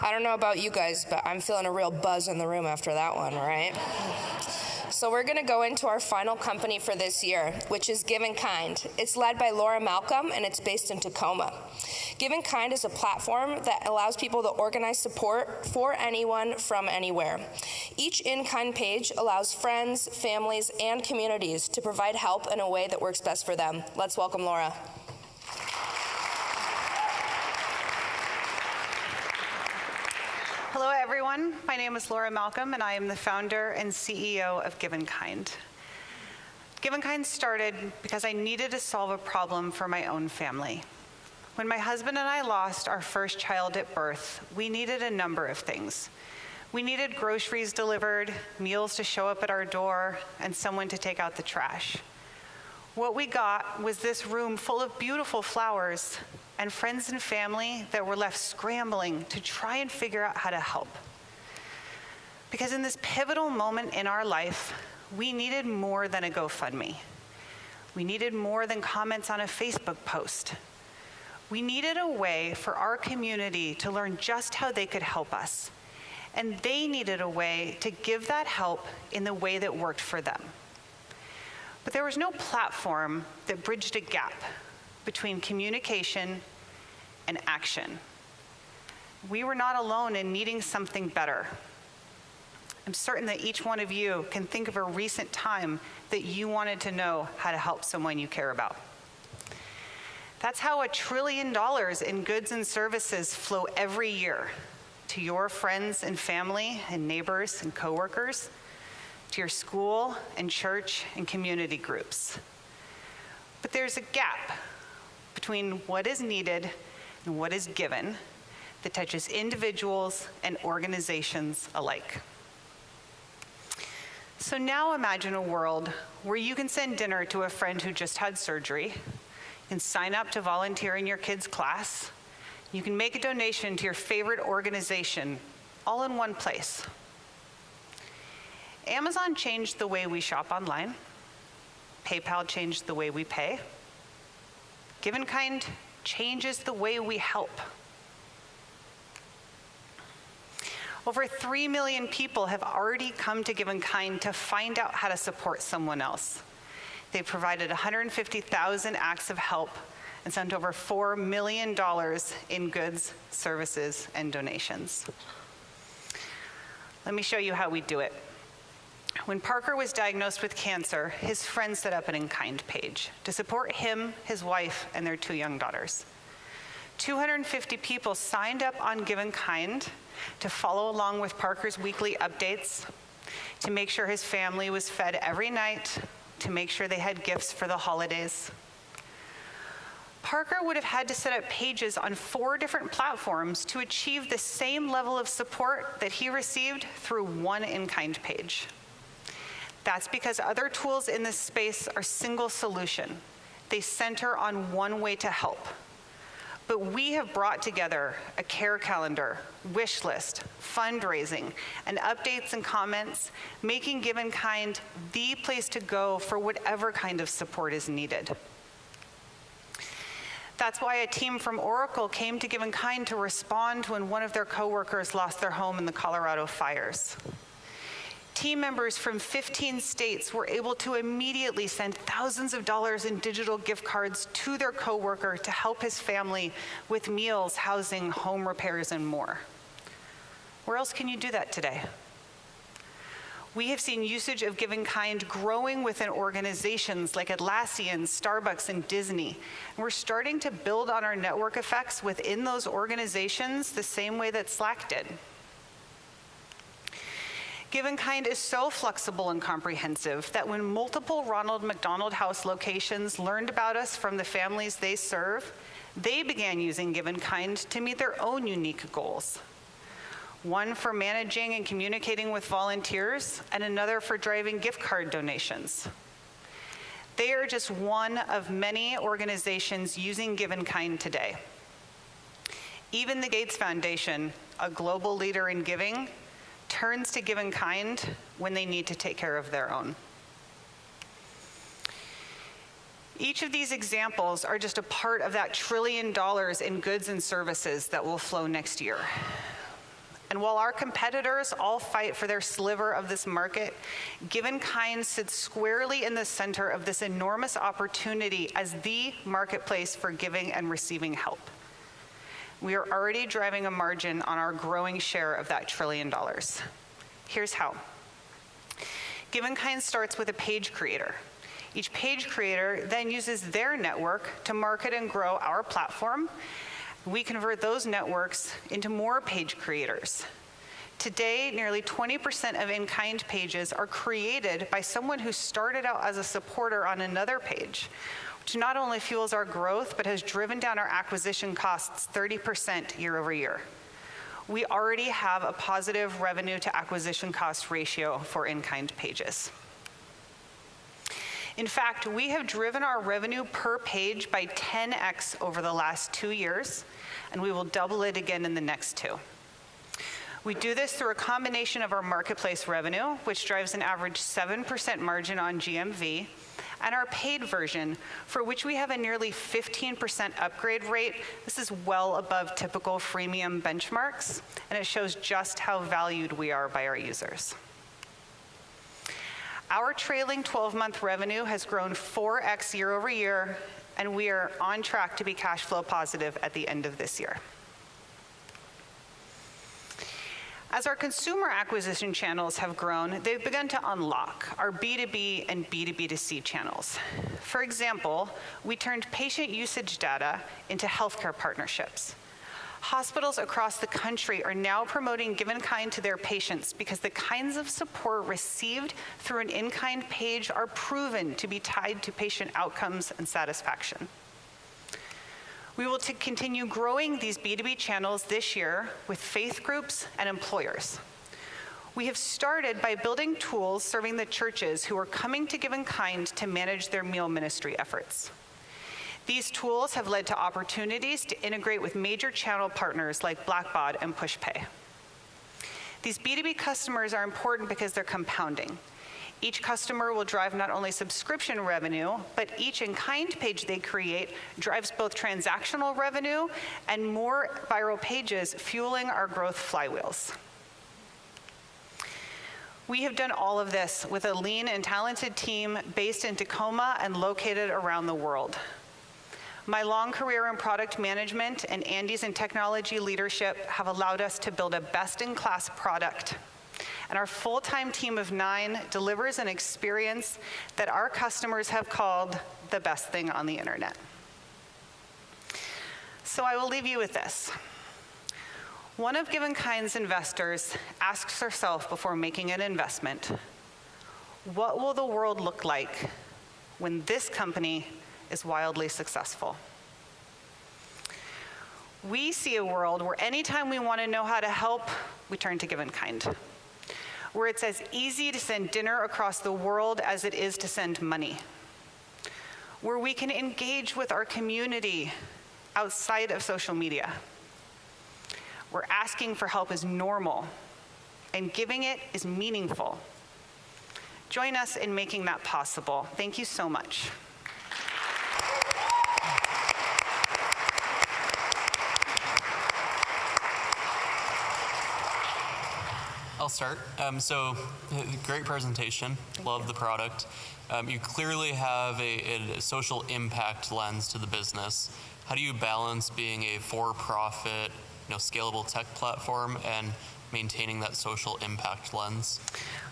I don't know about you guys, but I'm feeling a real buzz in the room after that one, right? So we're going to go into our final company for this year, which is Give in Kind. It's led by Laura Malcolm, and it's based in Tacoma. Give in Kind is a platform that allows people to organize support for anyone from anywhere. Each in-kind page allows friends, families, and communities to provide help in a way that works best for them. Let's welcome Laura. Hello, everyone. My name is Laura Malcolm, and I am the founder and CEO of Give in Kind. Give in Kind started because I needed to solve a problem for my own family. When my husband and I lost our first child at birth, we needed a number of things. We needed groceries delivered, meals to show up at our door, and someone to take out the trash. What we got was this room full of beautiful flowers and friends and family that were left scrambling to try and figure out how to help. Because in this pivotal moment in our life, we needed more than a GoFundMe. We needed more than comments on a Facebook post. We needed a way for our community to learn just how they could help us. And they needed a way to give that help in the way that worked for them. But there was no platform that bridged a gap between communication and action. We were not alone in needing something better. I'm certain that each one of you can think of a recent time that you wanted to know how to help someone you care about. That's how $1 trillion in goods and services flow every year to your friends and family and neighbors and coworkers, to your school and church and community groups. But there's a gap between what is needed and what is given that touches individuals and organizations alike. So now imagine a world where you can send dinner to a friend who just had surgery, you can sign up to volunteer in your kid's class, you can make a donation to your favorite organization, all in one place. Amazon changed the way we shop online. PayPal changed the way we pay. Give in Kind changes the way we help. Over 3 million people have already come to Give in Kind to find out how to support someone else. They've provided 150,000 acts of help and sent over $4 million in goods, services, and donations. Let me show you how we do it. When Parker was diagnosed with cancer, his friend set up an in-kind page to support him, his wife, and their 2 young daughters. 250 people signed up on Give in Kind to follow along with Parker's weekly updates, to make sure his family was fed every night, to make sure they had gifts for the holidays. Parker would have had to set up pages on 4 different platforms to achieve the same level of support that he received through one in-kind page. That's because other tools in this space are single solution. They center on one way to help. But we have brought together a care calendar, wish list, fundraising, and updates and comments, making Give in Kind the place to go for whatever kind of support is needed. That's why a team from Oracle came to Give in Kind to respond when one of their coworkers lost their home in the Colorado fires. Team members from 15 states were able to immediately send thousands of dollars in digital gift cards to their coworker to help his family with meals, housing, home repairs, and more. Where else can you do that today? We have seen usage of Give in Kind growing within organizations like Atlassian, Starbucks, and Disney. And we're starting to build on our network effects within those organizations the same way that Slack did. Give in Kind is so flexible and comprehensive that when multiple Ronald McDonald House locations learned about us from the families they serve, they began using Give in Kind to meet their own unique goals. One for managing and communicating with volunteers, and another for driving gift card donations. They are just one of many organizations using Give in Kind today. Even the Gates Foundation, a global leader in giving, turns to Give in Kind when they need to take care of their own. Each of these examples are just a part of that $1 trillion in goods and services that will flow next year. And while our competitors all fight for their sliver of this market, Give in Kind sits squarely in the center of this enormous opportunity as the marketplace for giving and receiving help. We are already driving a margin on our growing share of that $1 trillion. Here's how. Give in Kind starts with a page creator. Each page creator then uses their network to market and grow our platform. We convert those networks into more page creators. Today, nearly 20% of in-kind pages are created by someone who started out as a supporter on another page, which not only fuels our growth, but has driven down our acquisition costs 30% year over year. We already have a positive revenue to acquisition cost ratio for in-kind pages. In fact, we have driven our revenue per page by 10x over the last 2 years, and we will double it again in the next 2. We do this through a combination of our marketplace revenue, which drives an average 7% margin on GMV, and our paid version, for which we have a nearly 15% upgrade rate. This is well above typical freemium benchmarks, and it shows just how valued we are by our users. Our trailing 12-month revenue has grown 4x year over year, and we are on track to be cash flow positive at the end of this year. As our consumer acquisition channels have grown, they've begun to unlock our B2B and B2B2C channels. For example, we turned patient usage data into healthcare partnerships. Hospitals across the country are now promoting Give in Kind to their patients because the kinds of support received through an in-kind page are proven to be tied to patient outcomes and satisfaction. We will continue growing these B2B channels this year with faith groups and employers. We have started by building tools serving the churches who are coming to Give in Kind to manage their meal ministry efforts. These tools have led to opportunities to integrate with major channel partners like Blackbaud and PushPay. These B2B customers are important because they're compounding. Each customer will drive not only subscription revenue, but each in-kind page they create drives both transactional revenue and more viral pages, fueling our growth flywheels. We have done all of this with a lean and talented team based in Tacoma and located around the world. My long career in product management and Andy's in technology leadership have allowed us to build a best-in-class product And our full-time team of 9 delivers an experience that our customers have called the best thing on the internet. So I will leave you with this. One of GivenKind's investors asks herself before making an investment, what will the world look like when this company is wildly successful? We see a world where anytime we want to know how to help, we turn to GivenKind, where it's as easy to send dinner across the world as it is to send money, where we can engage with our community outside of social media, where asking for help is normal and giving it is meaningful. Join us in making that possible. Thank you so much. I'll start. Great presentation. Love the product. You clearly have a social impact lens to the business. How do you balance being a for-profit, scalable tech platform and maintaining that social impact lens?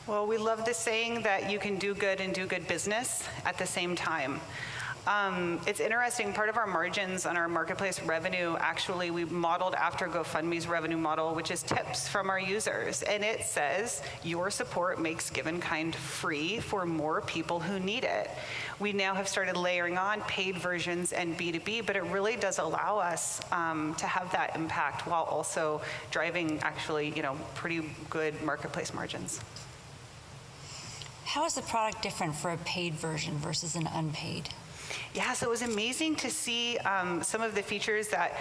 Well, we love the saying that you can do good and do good business at the same time. It's interesting, part of our margins on our marketplace revenue, actually we modeled after GoFundMe's revenue model, which is tips from our users. And it says, your support makes GivenKind free for more people who need it. We now have started layering on paid versions and B2B, but it really does allow us to have that impact while also driving actually, pretty good marketplace margins. How is the product different for a paid version versus an unpaid? Yeah, so it was amazing to see some of the features that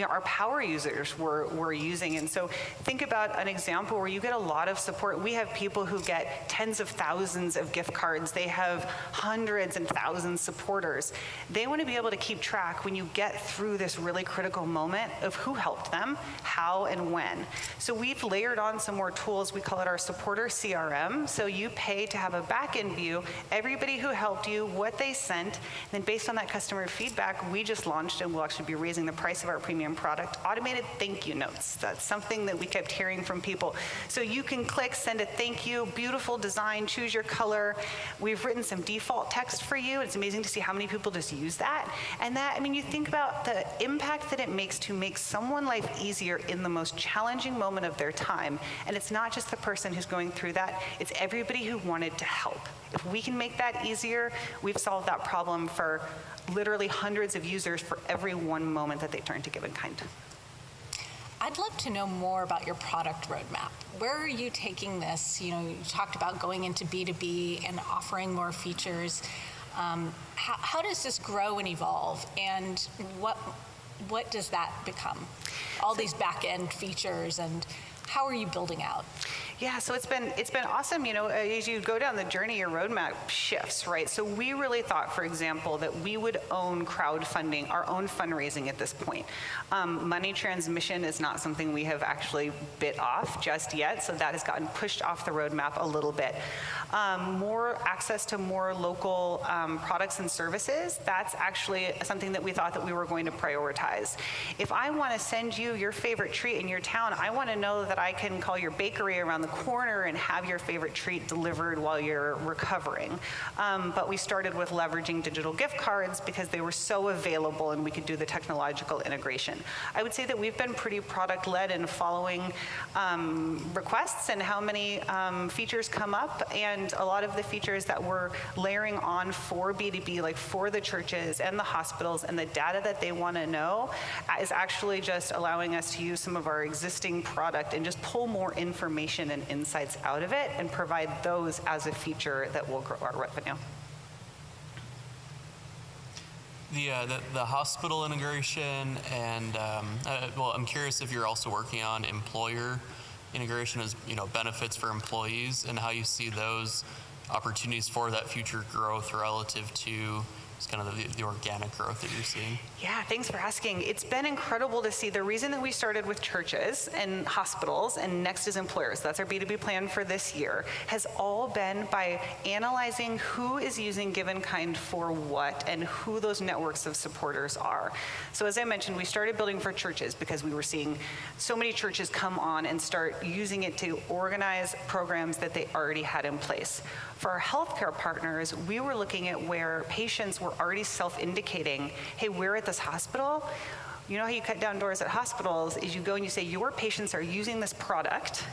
our power users were using. And so think about an example where you get a lot of support. We have people who get tens of thousands of gift cards. They have hundreds and thousands of supporters. They want to be able to keep track when you get through this really critical moment of who helped them, how and when. So we've layered on some more tools. We call it our supporter CRM. So you pay to have a back-end view, everybody who helped you, what they sent, and then based on that customer feedback, we just launched, and we'll actually be raising the price of our premium product, automated thank you notes. That's something that we kept hearing from people. So you can click, send a thank you, beautiful design, choose your color. We've written some default text for you. It's amazing to see how many people just use that. And that, you think about the impact that it makes to make someone's life easier in the most challenging moment of their time. And it's not just the person who's going through that, it's everybody who wanted to help. If we can make that easier, we've solved that problem for literally hundreds of users for every one moment that they turn to GivenKind. I'd love to know more about your product roadmap. Where are you taking this? You talked about going into B2B and offering more features. How does this grow and evolve? And what does that become? All these back-end features, and how are you building out? Yeah, so it's been awesome. As you go down the journey, your roadmap shifts, right? So we really thought, for example, that we would own crowdfunding, our own fundraising at this point. Money transmission is not something we have actually bit off just yet, so that has gotten pushed off the roadmap a little bit. More access to more local products and services, that's actually something that we thought that we were going to prioritize. If I want to send you your favorite treat in your town, I want to know that I can call your bakery around the corner and have your favorite treat delivered while you're recovering. But we started with leveraging digital gift cards because they were so available and we could do the technological integration. I would say that we've been pretty product-led in following requests and how many features come up, and a lot of the features that we're layering on for B2B, like for the churches and the hospitals and the data that they want to know, is actually just allowing us to use some of our existing product and just pull more information and insights out of it and provide those as a feature that will grow our revenue. The hospital integration, and I'm curious if you're also working on employer integration as benefits for employees, and how you see those opportunities for that future growth relative to It's kind of the organic growth that you're seeing. Yeah, thanks for asking. It's been incredible to see. The reason that we started with churches and hospitals and next is employers, that's our B2B plan for this year, has all been by analyzing who is using Give in Kind for what and who those networks of supporters are. So as I mentioned, we started building for churches because we were seeing so many churches come on and start using it to organize programs that they already had in place. For our healthcare partners, we were looking at where patients were already self-indicating, hey, we're at this hospital. You know how you cut down doors at hospitals is you go and you say, your patients are using this product,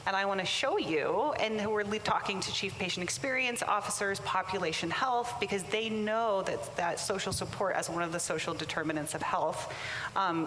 and I want to show you, and we're talking to chief patient experience officers, population health, because they know that social support as one of the social determinants of health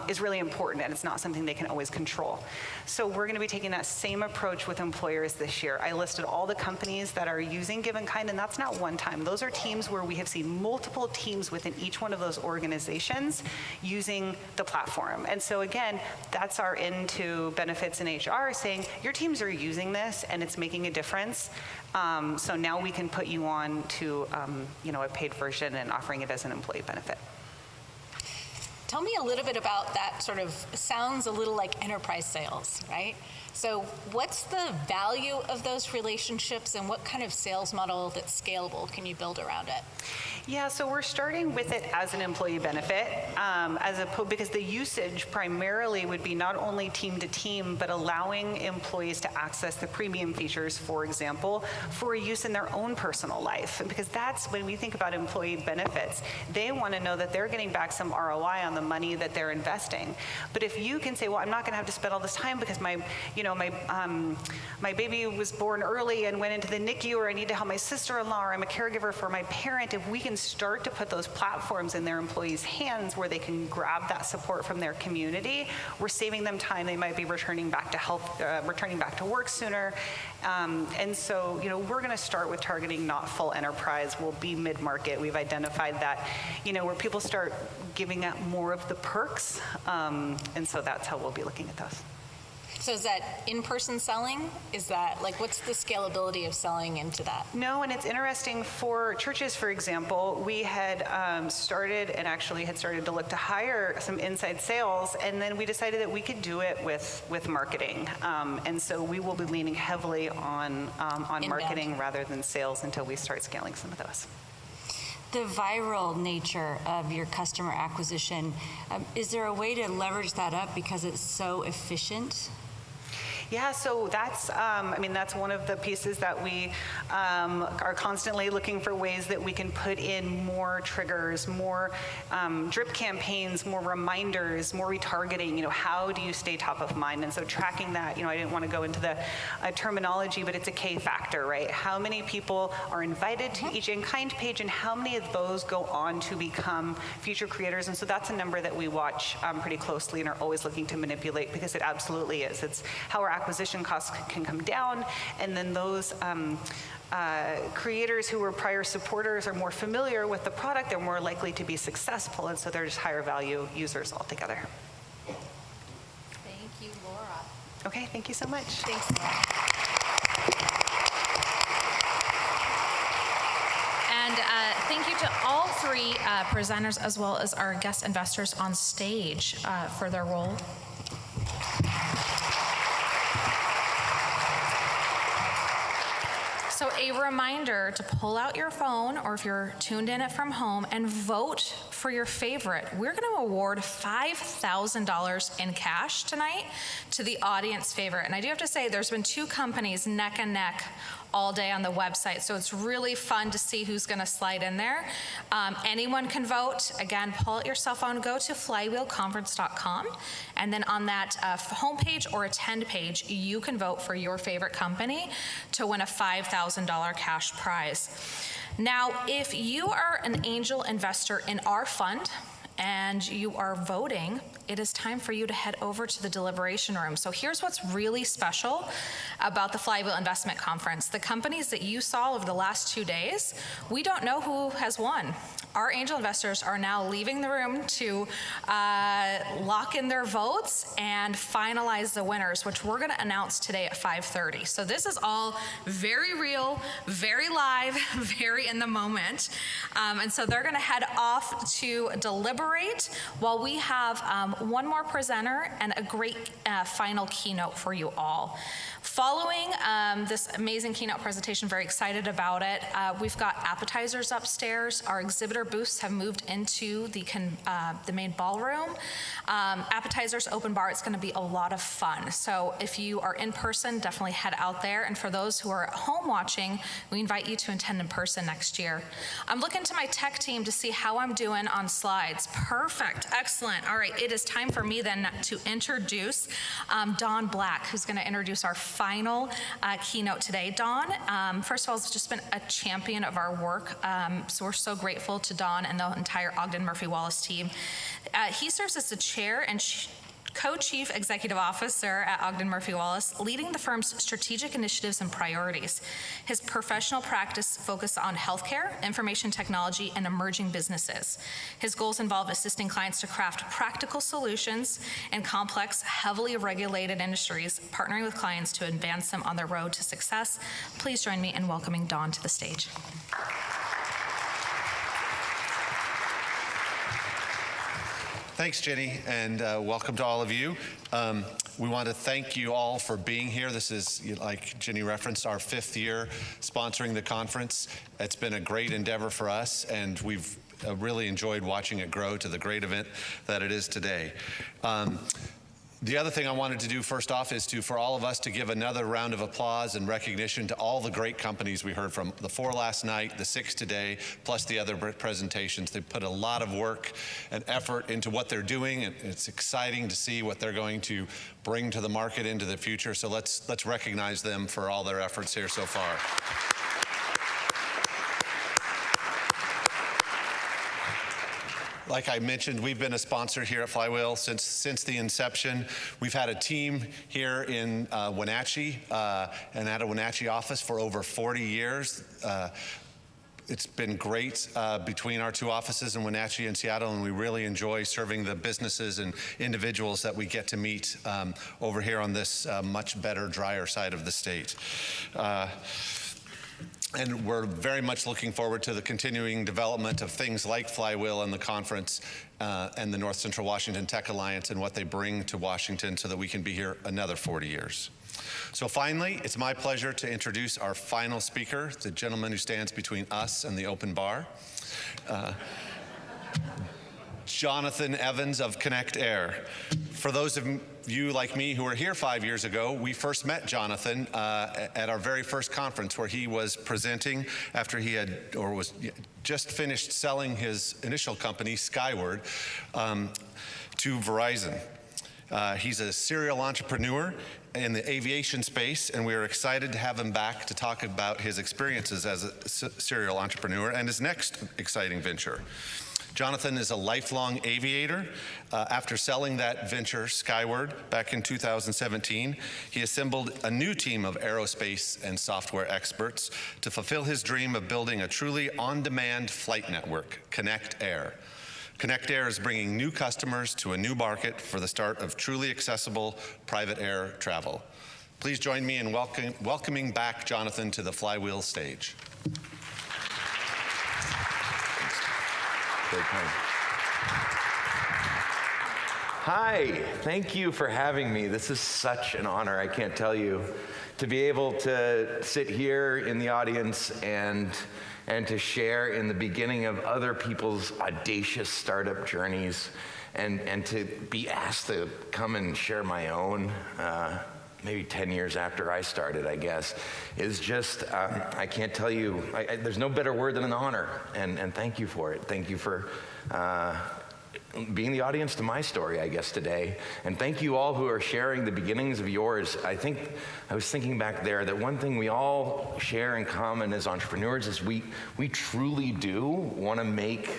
is really important, and it's not something they can always control. So we're going to be taking that same approach with employers this year. I listed all the companies that are using Give in Kind, and that's not one time. Those are teams where we have seen multiple teams within each one of those organizations using the platform. And so again, that's our into benefits and HR saying, your teams are using this and it's making a difference. So now we can put you on to a paid version and offering it as an employee benefit. Tell me a little bit about that. Sort of sounds a little like enterprise sales, right? So what's the value of those relationships and what kind of sales model that's scalable can you build around it? Yeah, so we're starting with it as an employee benefit, because the usage primarily would be not only team to team, but allowing employees to access the premium features, for example, for use in their own personal life. Because that's when we think about employee benefits, they want to know that they're getting back some ROI on the money that they're investing. But if you can say, well, I'm not going to have to spend all this time because my baby was born early and went into the NICU, or I need to help my sister-in-law, or I'm a caregiver for my parent, if we can start to put those platforms in their employees' hands where they can grab that support from their community, we're saving them time. They might be returning back to health, returning back to work sooner. And so, we're going to start with targeting not full enterprise. We'll be mid-market. We've identified that, where people start giving up more of the perks. And so that's how we'll be looking at those. So is that in-person selling? Is that, what's the scalability of selling into that? No, and it's interesting for churches, for example, we had started to look to hire some inside sales, and then we decided that we could do it with marketing. And so we will be leaning heavily on marketing rather than sales until we start scaling some of those. The viral nature of your customer acquisition, is there a way to leverage that up because it's so efficient? Yeah, so that's one of the pieces that we are constantly looking for ways that we can put in more triggers, more drip campaigns, more reminders, more retargeting. How do you stay top of mind? And so tracking that, I didn't want to go into the terminology, but it's a K factor, right? How many people are invited to each in-kind page, and how many of those go on to become future creators? And so that's a number that we watch pretty closely and are always looking to manipulate, because it absolutely is. It's how our acquisition costs can come down, and then those creators who were prior supporters are more familiar with the product, they're more likely to be successful, and so they're just higher value users altogether. Thank you, Laura. Okay, thank you so much. Thanks, Laura. And thank you to all three presenters, as well as our guest investors on stage for their role. So a reminder to pull out your phone, or if you're tuned in from home, and vote for your favorite. We're going to award $5,000 in cash tonight to the audience favorite. And I do have to say, there's been two companies neck and neck all day on the website, so it's really fun to see who's going to slide in there. Anyone can vote. Again, pull out your cell phone, go to flywheelconference.com, and then on that homepage or attend page, you can vote for your favorite company to win a $5,000 cash prize. Now, if you are an angel investor in our fund, and you are voting, it is time for you to head over to the deliberation room. So here's what's really special about the Flywheel Investment Conference. The companies that you saw over the last 2 days, we don't know who has won. Our angel investors are now leaving the room to lock in their votes and finalize the winners, which we're going to announce today at 5:30. So this is all very real, very live, very in the moment. And so they're going to head off to deliberate while we have one more presenter and a great final keynote for you all. Following this amazing keynote presentation, very excited about it, we've got appetizers upstairs. Our exhibitor booths have moved into the main ballroom. Appetizers, open bar, it's going to be a lot of fun. So if you are in person, definitely head out there. And for those who are at home watching, we invite you to attend in person next year. I'm looking to my tech team to see how I'm doing on slides. Perfect, excellent. All right, it is time for me then to introduce Dawn Black, who's going to introduce our final keynote today. Dawn, first of all, has just been a champion of our work, so we're so grateful to Dawn and the entire Ogden Murphy Wallace team. He serves as the chair and co-chief executive officer at Ogden Murphy Wallace, leading the firm's strategic initiatives and priorities. His professional practice focuses on healthcare, information technology, and emerging businesses. His goals involve assisting clients to craft practical solutions in complex, heavily regulated industries, partnering with clients to advance them on their road to success. Please join me in welcoming Dawn to the stage. Thanks, Jenny, and welcome to all of you. We want to thank you all for being here. This is, like Jenny referenced, our 5th year sponsoring the conference. It's been a great endeavor for us, and we've really enjoyed watching it grow to the great event that it is today. The other thing I wanted to do first off is for all of us to give another round of applause and recognition to all the great companies we heard from, the 4 last night, the 6 today, plus the other presentations. They put a lot of work and effort into what they're doing, and it's exciting to see what they're going to bring to the market into the future. So let's recognize them for all their efforts here so far. Like I mentioned, we've been a sponsor here at Flywheel since the inception. We've had a team here in Wenatchee and at a Wenatchee office for over 40 years. It's been great between our 2 offices in Wenatchee and Seattle, and we really enjoy serving the businesses and individuals that we get to meet over here on this much better, drier side of the state. And we're very much looking forward to the continuing development of things like Flywheel and the conference and the North Central Washington Tech Alliance and what they bring to Washington so that we can be here another 40 years. So finally, it's my pleasure to introduce our final speaker, the gentleman who stands between us and the open bar. Jonathan Evans of Connect Air. For those of you like me who were here 5 years ago, we first met Jonathan at our very first conference where he was presenting after he had, or was just finished selling his initial company, Skyward, to Verizon. He's a serial entrepreneur in the aviation space, and we are excited to have him back to talk about his experiences as a serial entrepreneur and his next exciting venture. Jonathan is a lifelong aviator. After selling that venture, Skyward, back in 2017, he assembled a new team of aerospace and software experts to fulfill his dream of building a truly on-demand flight network, Connect Air. Connect Air is bringing new customers to a new market for the start of truly accessible private air travel. Please join me in welcoming back Jonathan to the Flywheel stage. Hi, thank you for having me. This is such an honor, I can't tell you, to be able to sit here in the audience and to share in the beginning of other people's audacious startup journeys and to be asked to come and share my own, maybe 10 years after I started, I guess, is just, I can't tell you, there's no better word than an honor, and thank you for it. Thank you for being the audience to my story, I guess, today. And thank you all who are sharing the beginnings of yours. I was thinking back there that one thing we all share in common as entrepreneurs is we truly do want to make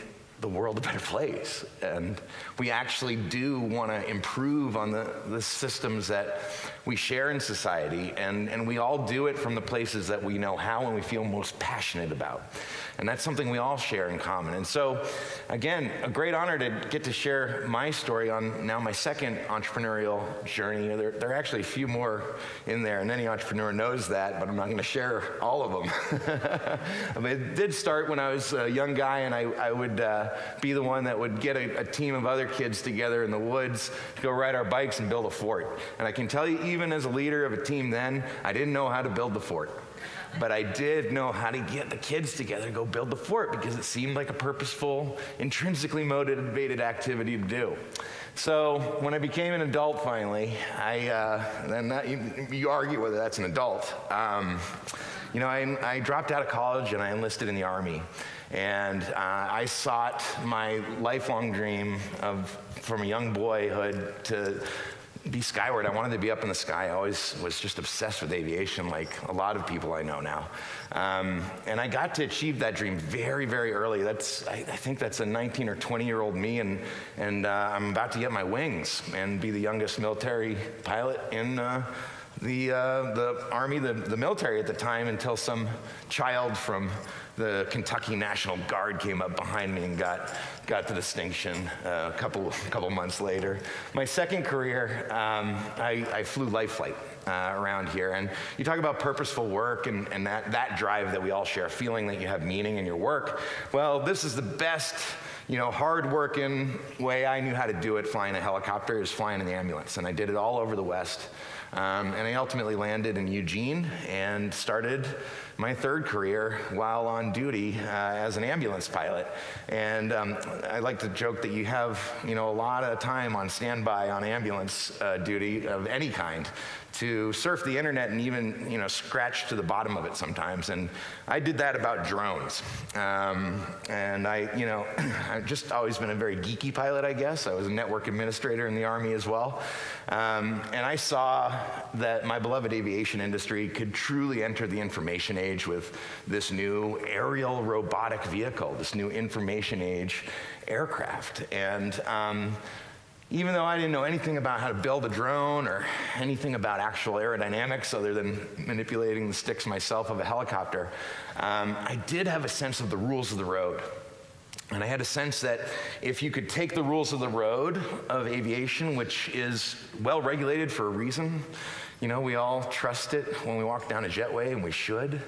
the world a better place. And we actually do want to improve on the systems that we share in society, and we all do it from the places that we know how and we feel most passionate about. And that's something we all share in common. And so, again, a great honor to get to share my story on now my second entrepreneurial journey. There are actually a few more in there, and any entrepreneur knows that, but I'm not going to share all of them. I mean, it did start when I was a young guy, and I would be the one that would get a team of other kids together in the woods to go ride our bikes and build a fort. And I can tell you, even as a leader of a team then, I didn't know how to build the fort. But I did know how to get the kids together to go build the fort because it seemed like a purposeful, intrinsically motivated activity to do. So when I became an adult finally, you argue whether that's an adult. I dropped out of college and I enlisted in the Army. And I sought my lifelong dream from a young boyhood to be skyward. I wanted to be up in the sky. I always was just obsessed with aviation, like a lot of people I know now. And I got to achieve that dream very, very early. I think that's a 19 or 20-year-old me, and I'm about to get my wings and be the youngest military pilot in the Army, the military at the time, until some child from the Kentucky National Guard came up behind me and got the distinction a couple months later. My second career, I flew life flight around here. And you talk about purposeful work and that drive that we all share, feeling that you have meaning in your work. Well, this is the best, hard-working way I knew how to do it, flying a helicopter, is flying in the ambulance. And I did it all over the West. And I ultimately landed in Eugene and started my third career while on duty as an ambulance pilot. And I like to joke that you have, a lot of time on standby on ambulance duty of any kind to surf the internet and even, scratch to the bottom of it sometimes. And I did that about drones. And I've just always been a very geeky pilot, I guess. I was a network administrator in the Army as well. And I saw that my beloved aviation industry could truly enter the information age with this new aerial robotic vehicle, this new information age aircraft. And even though I didn't know anything about how to build a drone or anything about actual aerodynamics other than manipulating the sticks myself of a helicopter, I did have a sense of the rules of the road. And I had a sense that if you could take the rules of the road of aviation, which is well regulated for a reason, we all trust it when we walk down a jetway, and we should.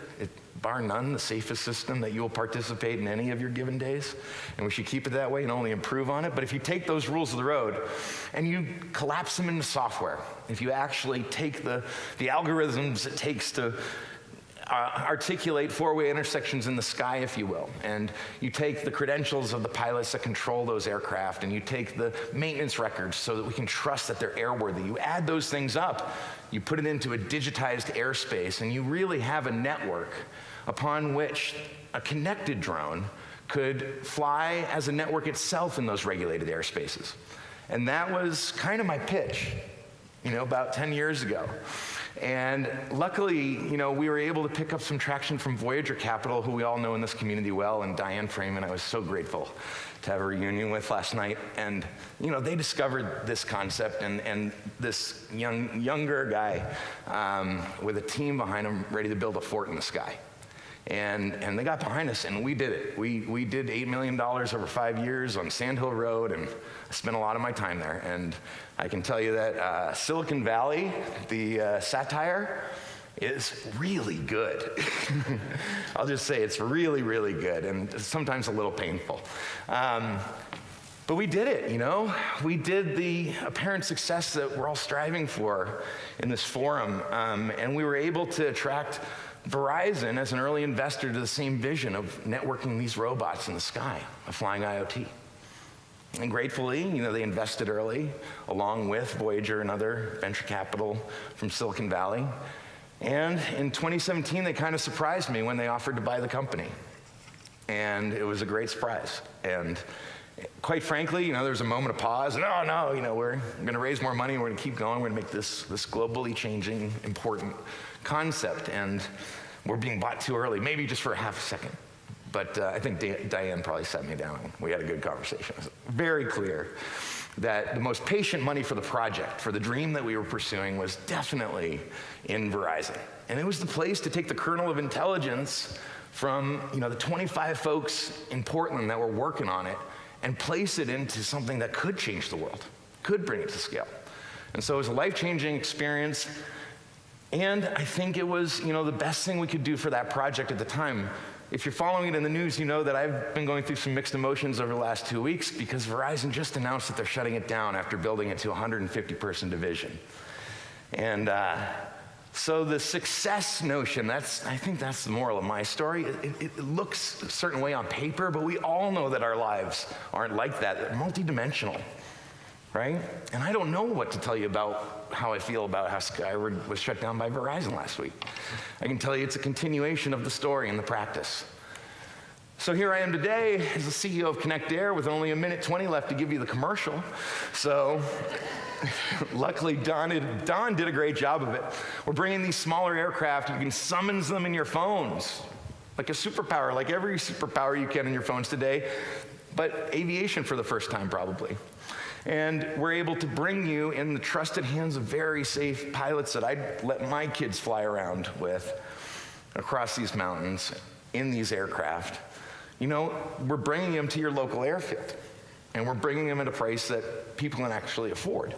Bar none, the safest system that you will participate in any of your given days. And we should keep it that way and only improve on it. But if you take those rules of the road and you collapse them into software, if you actually take the algorithms it takes to articulate four-way intersections in the sky, if you will, and you take the credentials of the pilots that control those aircraft, and you take the maintenance records so that we can trust that they're airworthy. You add those things up, you put it into a digitized airspace, and you really have a network upon which a connected drone could fly as a network itself in those regulated airspaces. And that was kind of my pitch, about 10 years ago. And luckily, we were able to pick up some traction from Voyager Capital, who we all know in this community well, and Diane Freeman, I was so grateful to have a reunion with last night. And, they discovered this concept, and this younger guy with a team behind him ready to build a fort in the sky. And they got behind us, and we did it. We did $8 million over 5 years on Sand Hill Road, and I spent a lot of my time there. And I can tell you that Silicon Valley, the satire, is really good. I'll just say it's really, really good, and sometimes a little painful. But we did it, We did the apparent success that we're all striving for in this forum, and we were able to attract Verizon as an early investor to the same vision of networking these robots in the sky, of flying IoT. And gratefully, they invested early, along with Voyager and other venture capital from Silicon Valley. And in 2017, they kind of surprised me when they offered to buy the company. And it was a great surprise. And quite frankly, there was a moment of pause. No, we're going to raise more money. We're going to keep going. We're going to make this globally changing, important concept. And we're being bought too early, maybe just for a half a second. but I think Diane probably sat me down. We had a good conversation. It was very clear that the most patient money for the project, for the dream that we were pursuing, was definitely in Verizon. And it was the place to take the kernel of intelligence from the 25 folks in Portland that were working on it and place it into something that could change the world, could bring it to scale. And so it was a life-changing experience. And I think it was, the best thing we could do for that project at the time. If you're following it in the news, you know that I've been going through some mixed emotions over the last 2 weeks because Verizon just announced that they're shutting it down after building it to a 150-person division. And so the success notion, I think that's the moral of my story. It looks a certain way on paper, but we all know that our lives aren't like that. They're multidimensional, right? And I don't know what to tell you about how I feel about how Skyward was shut down by Verizon last week. I can tell you it's a continuation of the story and the practice. So here I am today as the CEO of Connect Air with only 1:20 left to give you the commercial. So luckily, Don did a great job of it. We're bringing these smaller aircraft. You can summons them in your phones, like a superpower, like every superpower you can in your phones today, but aviation for the first time probably. And we're able to bring you in the trusted hands of very safe pilots that I'd let my kids fly around with across these mountains in these aircraft. We're bringing them to your local airfield, and we're bringing them at a price that people can actually afford.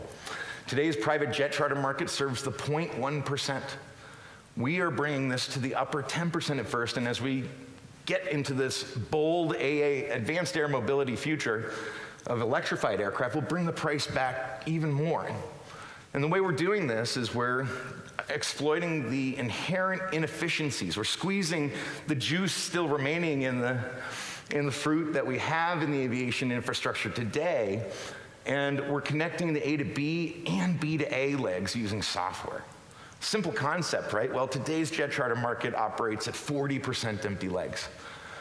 Today's private jet charter market serves the 0.1%. We are bringing this to the upper 10% at first, and as we get into this bold AA, advanced air mobility future of electrified aircraft, we'll bring the price back even more. And the way we're doing this is we're exploiting the inherent inefficiencies. We're squeezing the juice still remaining in the fruit that we have in the aviation infrastructure today, and we're connecting the A to B and B to A legs using software. Simple concept, right? Well, today's jet charter market operates at 40% empty legs.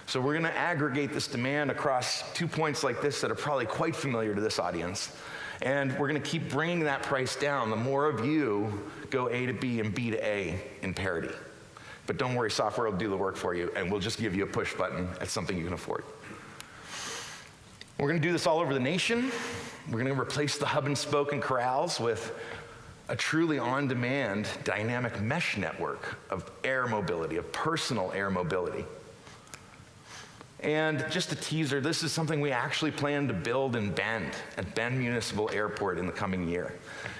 So we're going to aggregate this demand across 2 points like this that are probably quite familiar to this audience. And we're going to keep bringing that price down. The more of you go A to B and B to A in parity. But don't worry, software will do the work for you, and we'll just give you a push button at something you can afford. We're going to do this all over the nation. We're going to replace the hub and spoke and corrals with a truly on-demand dynamic mesh network of air mobility, of personal air mobility. And just a teaser, this is something we actually plan to build in Bend, at Bend Municipal Airport in the coming year.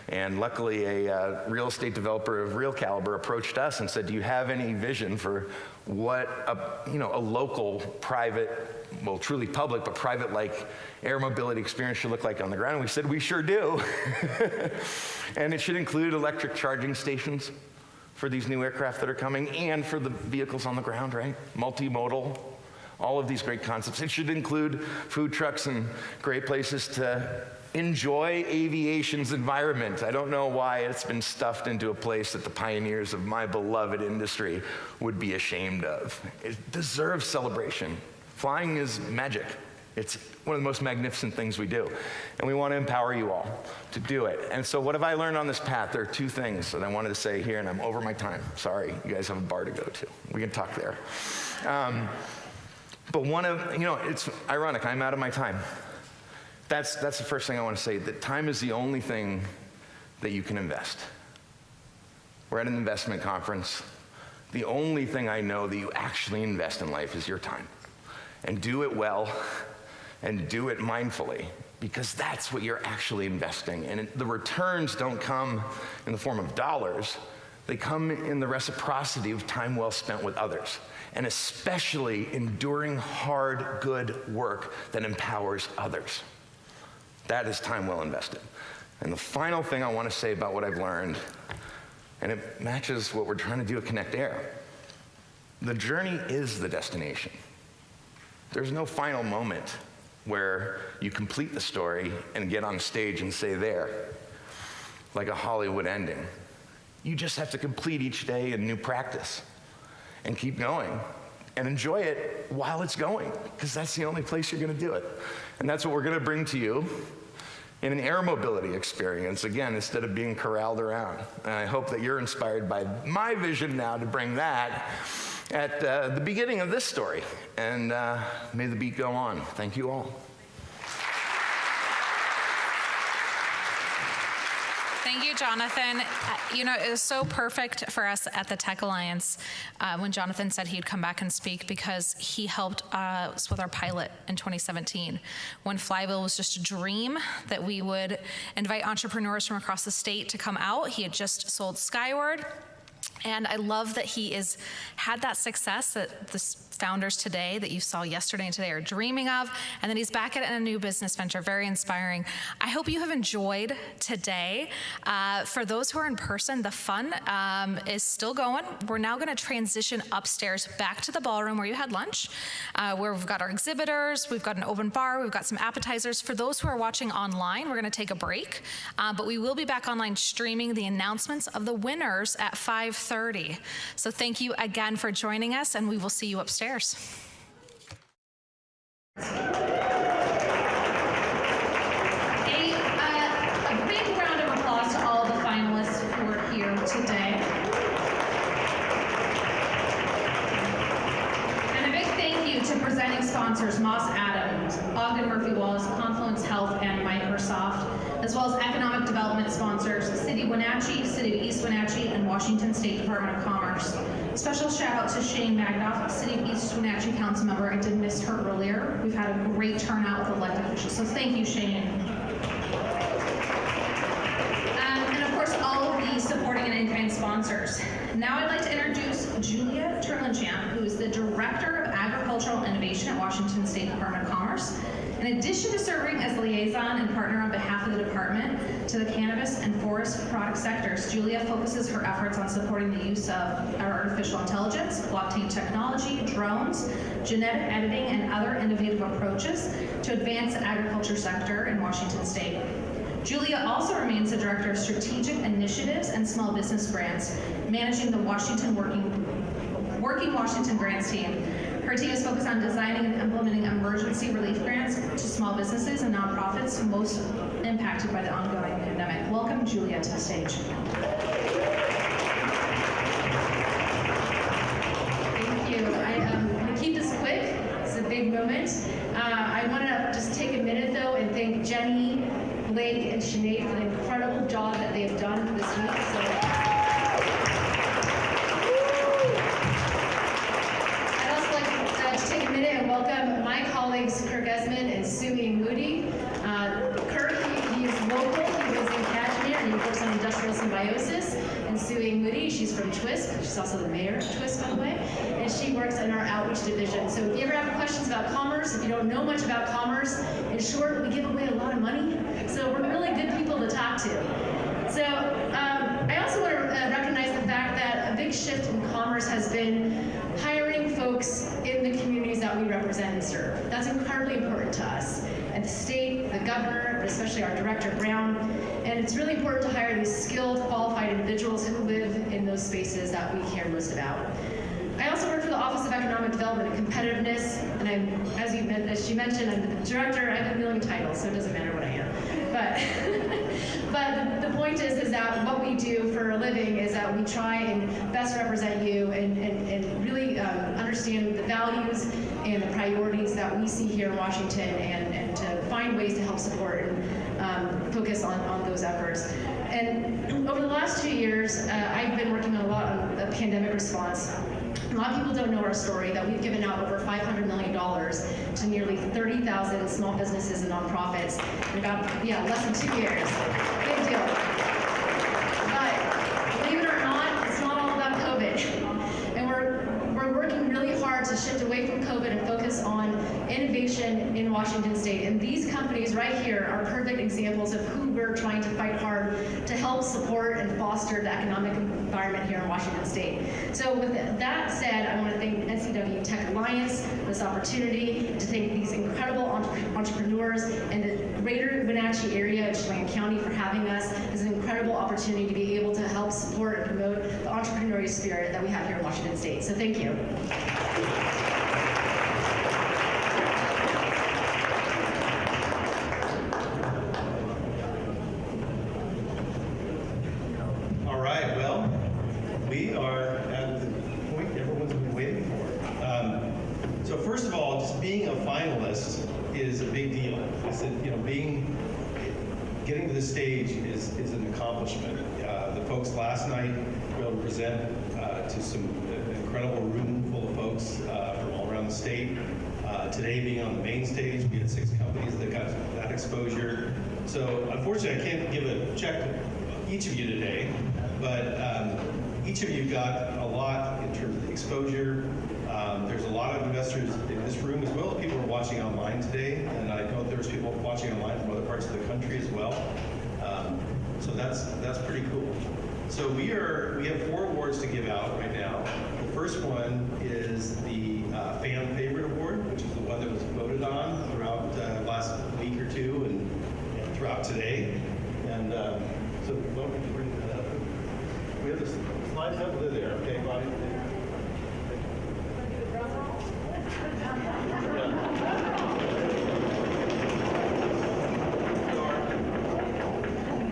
And luckily, a real estate developer of real caliber approached us and said, do you have any vision for what a local, private, well, truly public, but private-like air mobility experience should look like on the ground? And we said, we sure do. And it should include electric charging stations for these new aircraft that are coming and for the vehicles on the ground, right? Multimodal. All of these great concepts. It should include food trucks and great places to enjoy aviation's environment. I don't know why it's been stuffed into a place that the pioneers of my beloved industry would be ashamed of. It deserves celebration. Flying is magic. It's one of the most magnificent things we do. And we want to empower you all to do it. And so what have I learned on this path? There are two things that I wanted to say here, and I'm over my time. Sorry, you guys have a bar to go to. We can talk there. But it's ironic, I'm out of my time. That's the first thing I want to say, that time is the only thing that you can invest. We're at an investment conference. The only thing I know that you actually invest in life is your time. And do it well, and do it mindfully, because that's what you're actually investing. And the returns don't come in the form of dollars. They come in the reciprocity of time well spent with others, and especially enduring hard, good work that empowers others. That is time well invested. And the final thing I want to say about what I've learned, and it matches what we're trying to do at Connect Air, the journey is the destination. There's no final moment where you complete the story and get on stage and say there, like a Hollywood ending. You just have to complete each day in new practice and keep going and enjoy it while it's going, because that's the only place you're going to do it. And that's what we're going to bring to you in an air mobility experience, again, instead of being corralled around. And I hope that you're inspired by my vision now to bring that at the beginning of this story. And may the beat go on. Thank you all. Thank you, Jonathan. It was so perfect for us at the Tech Alliance when Jonathan said he'd come back and speak, because he helped us with our pilot in 2017 when Flywheel was just a dream that we would invite entrepreneurs from across the state to come out. He had just sold Skyward. And I love that he had that success that the founders today that you saw yesterday and today are dreaming of, and then he's back at a new business venture. Very inspiring. I hope you have enjoyed today. For those who are in person, the fun is still going. We're now going to transition upstairs back to the ballroom where you had lunch, where we've got our exhibitors, we've got an open bar, we've got some appetizers. For those who are watching online, we're going to take a break, but we will be back online streaming the announcements of the winners at 5:30. So thank you again for joining us, and we will see you upstairs. A big round of applause to all the finalists who are here today. And a big thank you to presenting sponsors Moss Adams, Ogden Murphy Wallace, Confluence Health, and Microsoft, as well as economic development sponsors City of Wenatchee, City of East Wenatchee, and Washington State Department of Commerce. Special shout out to Shane Magnoff, City of East Wenatchee council member. I did miss her earlier. We've had a great turnout with elected officials, so thank you, Shane. And of course, all of the supporting and in-kind sponsors. Now I'd like to introduce Julia Turlinchamp, who is the Director of Agricultural Innovation at Washington State Department of Commerce. In addition to serving as liaison and partner on behalf of the department to the cannabis and forest product sectors, Julia focuses her efforts on supporting the use of artificial intelligence, blockchain technology, drones, genetic editing, and other innovative approaches to advance the agriculture sector in Washington State. Julia also remains the Director of Strategic Initiatives and Small Business Grants, managing the Working Washington Grants team. Her team is focused on designing and implementing emergency relief grants to small businesses and nonprofits most impacted by the ongoing pandemic. Welcome, Julia, to the stage. Thank you. I'm going to keep this quick. It's a big moment. I want to just take a minute, though, and thank Jenny, Blake, and Sinead for the incredible job that they have done this week. Take a minute and welcome my colleagues Kirk Esmond and Sui Moody. Kirk, he is local, he lives in Kashmir, and he works on industrial symbiosis. And Sui Moody, she's from Twisk, she's also the mayor of Twisk, by the way, and she works in our outreach division. So if you ever have questions about commerce, if you don't know much about commerce, in short, we give away a lot of money, so we're really good people to talk to. So I also want to recognize the fact that a big shift in commerce has been hiring folks in the communities that we represent and serve. That's incredibly important to us. At the state, the governor, but especially our Director Brown. And it's really important to hire these skilled, qualified individuals who live in those spaces that we care most about. I also work for the Office of Economic Development and Competitiveness, and as she mentioned, I'm the director. I have a million titles, so it doesn't matter what I am. But the point is that what we do for a living is that we try and best represent you and really understand the values and the priorities that we see here in Washington, and to find ways to help support and focus on those efforts. And over the last 2 years, I've been working a lot on the pandemic response. A lot of people don't know our story, that we've given out over $500 million to nearly 30,000 small businesses and nonprofits in about, less than 2 years. Big deal. But believe it or not, it's not all about COVID. And we're working really hard to shift away from COVID and focus on innovation in Washington State. And these companies right here are perfect examples of who we're trying to fight hard to help support and foster the economic environment here in Washington State. So with that said, I want to thank NCW Tech Alliance for this opportunity, to thank these incredible entrepreneurs and the greater Wenatchee area of Chelan County for having us. It's an incredible opportunity to be able to help support and promote the entrepreneurial spirit that we have here in Washington State. So thank you. All right, well, we are at the point everyone's been waiting for. I said, getting to this stage is an accomplishment. The folks last night were able to present to some incredible room full of folks from all around the state. Today being on the main stage, we had 6 companies that got that exposure. So unfortunately, I can't give a check to each of you today, but each of you got a lot in terms of the exposure. There's a lot of investors in this room as well as people who are watching online today, and I know there's people watching online from other parts of the country as well. So that's pretty cool. So we have 4 awards to give out right now. The first one is the Fan Favorite Award, which is the one that was voted on throughout last week or two and throughout today. And so what we bring that up. We have the slides up there. Okay, Bobby.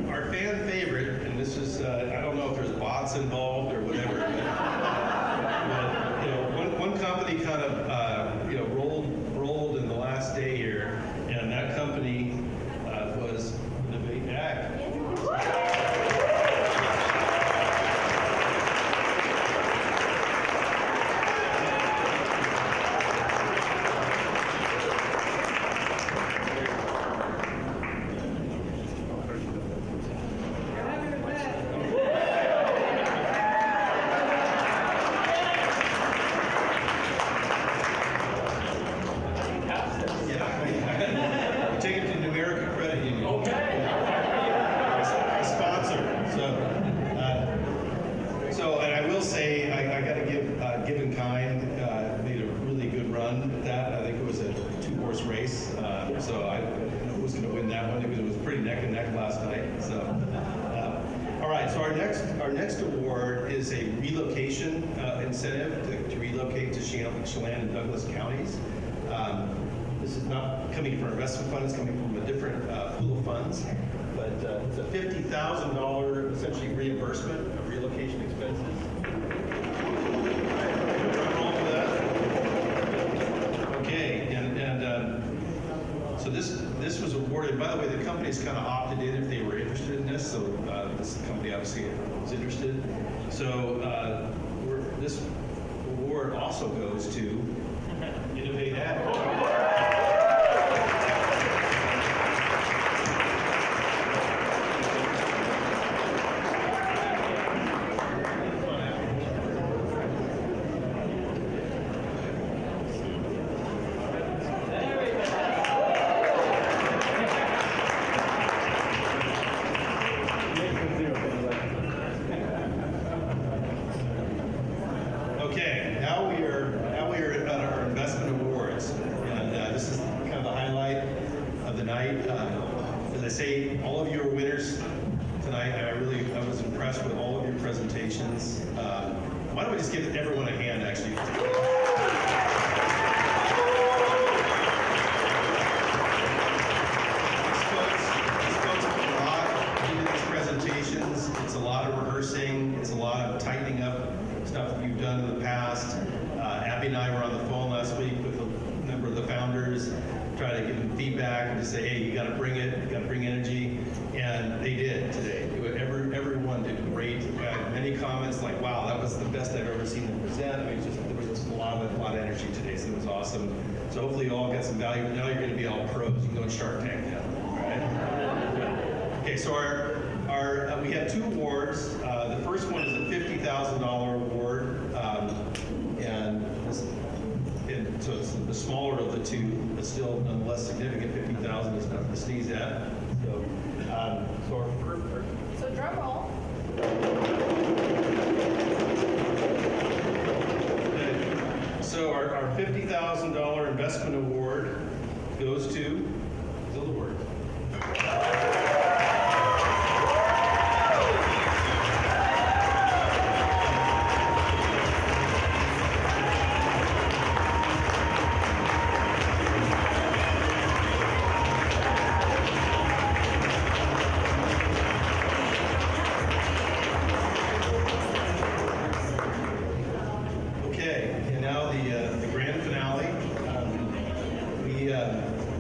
Our fan favorite, and this is, I don't know if there's bots involved or whatever, but one company kind of, rolled in the last day here, and that company was Innovate Ag. Our next award is a relocation incentive to relocate to Chelan and Douglas counties. This is not coming from investment fund, it's coming from a different pool of funds, but it's a $50,000 essentially reimbursement of relocation expenses. Okay, so this was awarded. By the way, the companies kind of opted in if they were interested in this. So this company obviously was interested. So this award also goes to Innovate Ag. Why don't we just give everyone a hand, actually? These folks have a lot into these presentations. It's a lot of rehearsing. It's a lot of tightening up stuff that you've done in the past. Abby and I were on the phone last week with a number of the founders, trying to give them feedback and just say, hey, you got to bring it, you got to bring energy. And they did today. Everyone did great. I had many comments like, wow, that was the best I've ever seen them present. I mean, there was just a lot of energy today, so it was awesome. So hopefully you all got some value. Now you're going to be all pros. You can go on Shark Tank now, right? Okay, so we have 2 awards. The first one is a $50,000 award, and so it's the smaller of the 2, but still nonetheless significant. 50,000 is nothing to sneeze at. So drum roll. So our $50,000 investment award goes to Zilloward.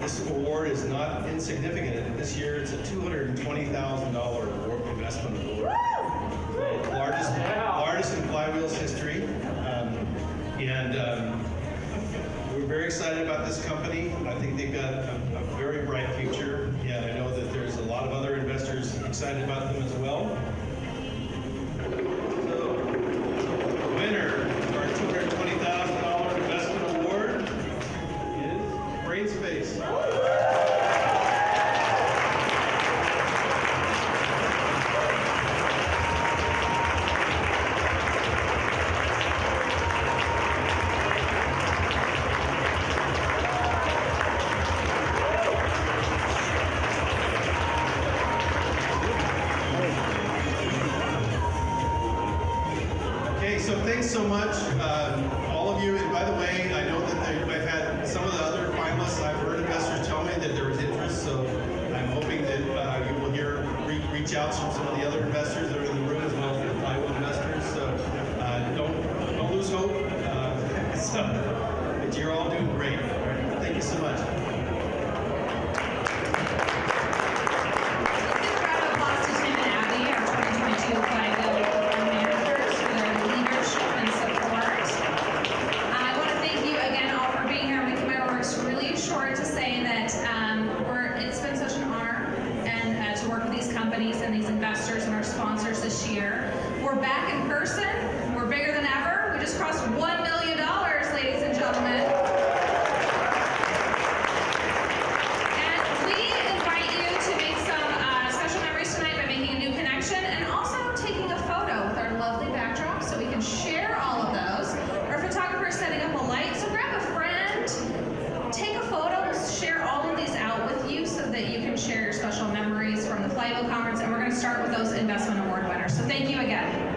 this award is not insignificant. This year it's a $220,000 investment award. Largest in Flywheel's history. We're very excited about this company. I think they've got a very bright future, and I know that there's a lot of other investors excited about them as well. So, the winner of our $220,000 investment award is BrainSpace. So thanks so much, all of you. And by the way, I know that I've had some of the other finalists. I've heard investors tell me that there was interest. So I'm hoping that you will reach out from some of the other investors that are in the room as well as the Flywheel investors. So don't lose hope. But you're all doing great. Thank you so much. And these investors and our sponsors this year. We're back in person. We're bigger than ever. We just crossed $1 million, ladies and gentlemen. And we invite you to make some special memories tonight by making a new connection and also taking a photo with our lovely backdrop so we can share all of those. Our photographer is setting up a light, so grab a friend, take a photo, we'll share all of these out with you so that you can share your special memories from the Flywheel Conference, and we're going to start with those investment award winners. So thank you again.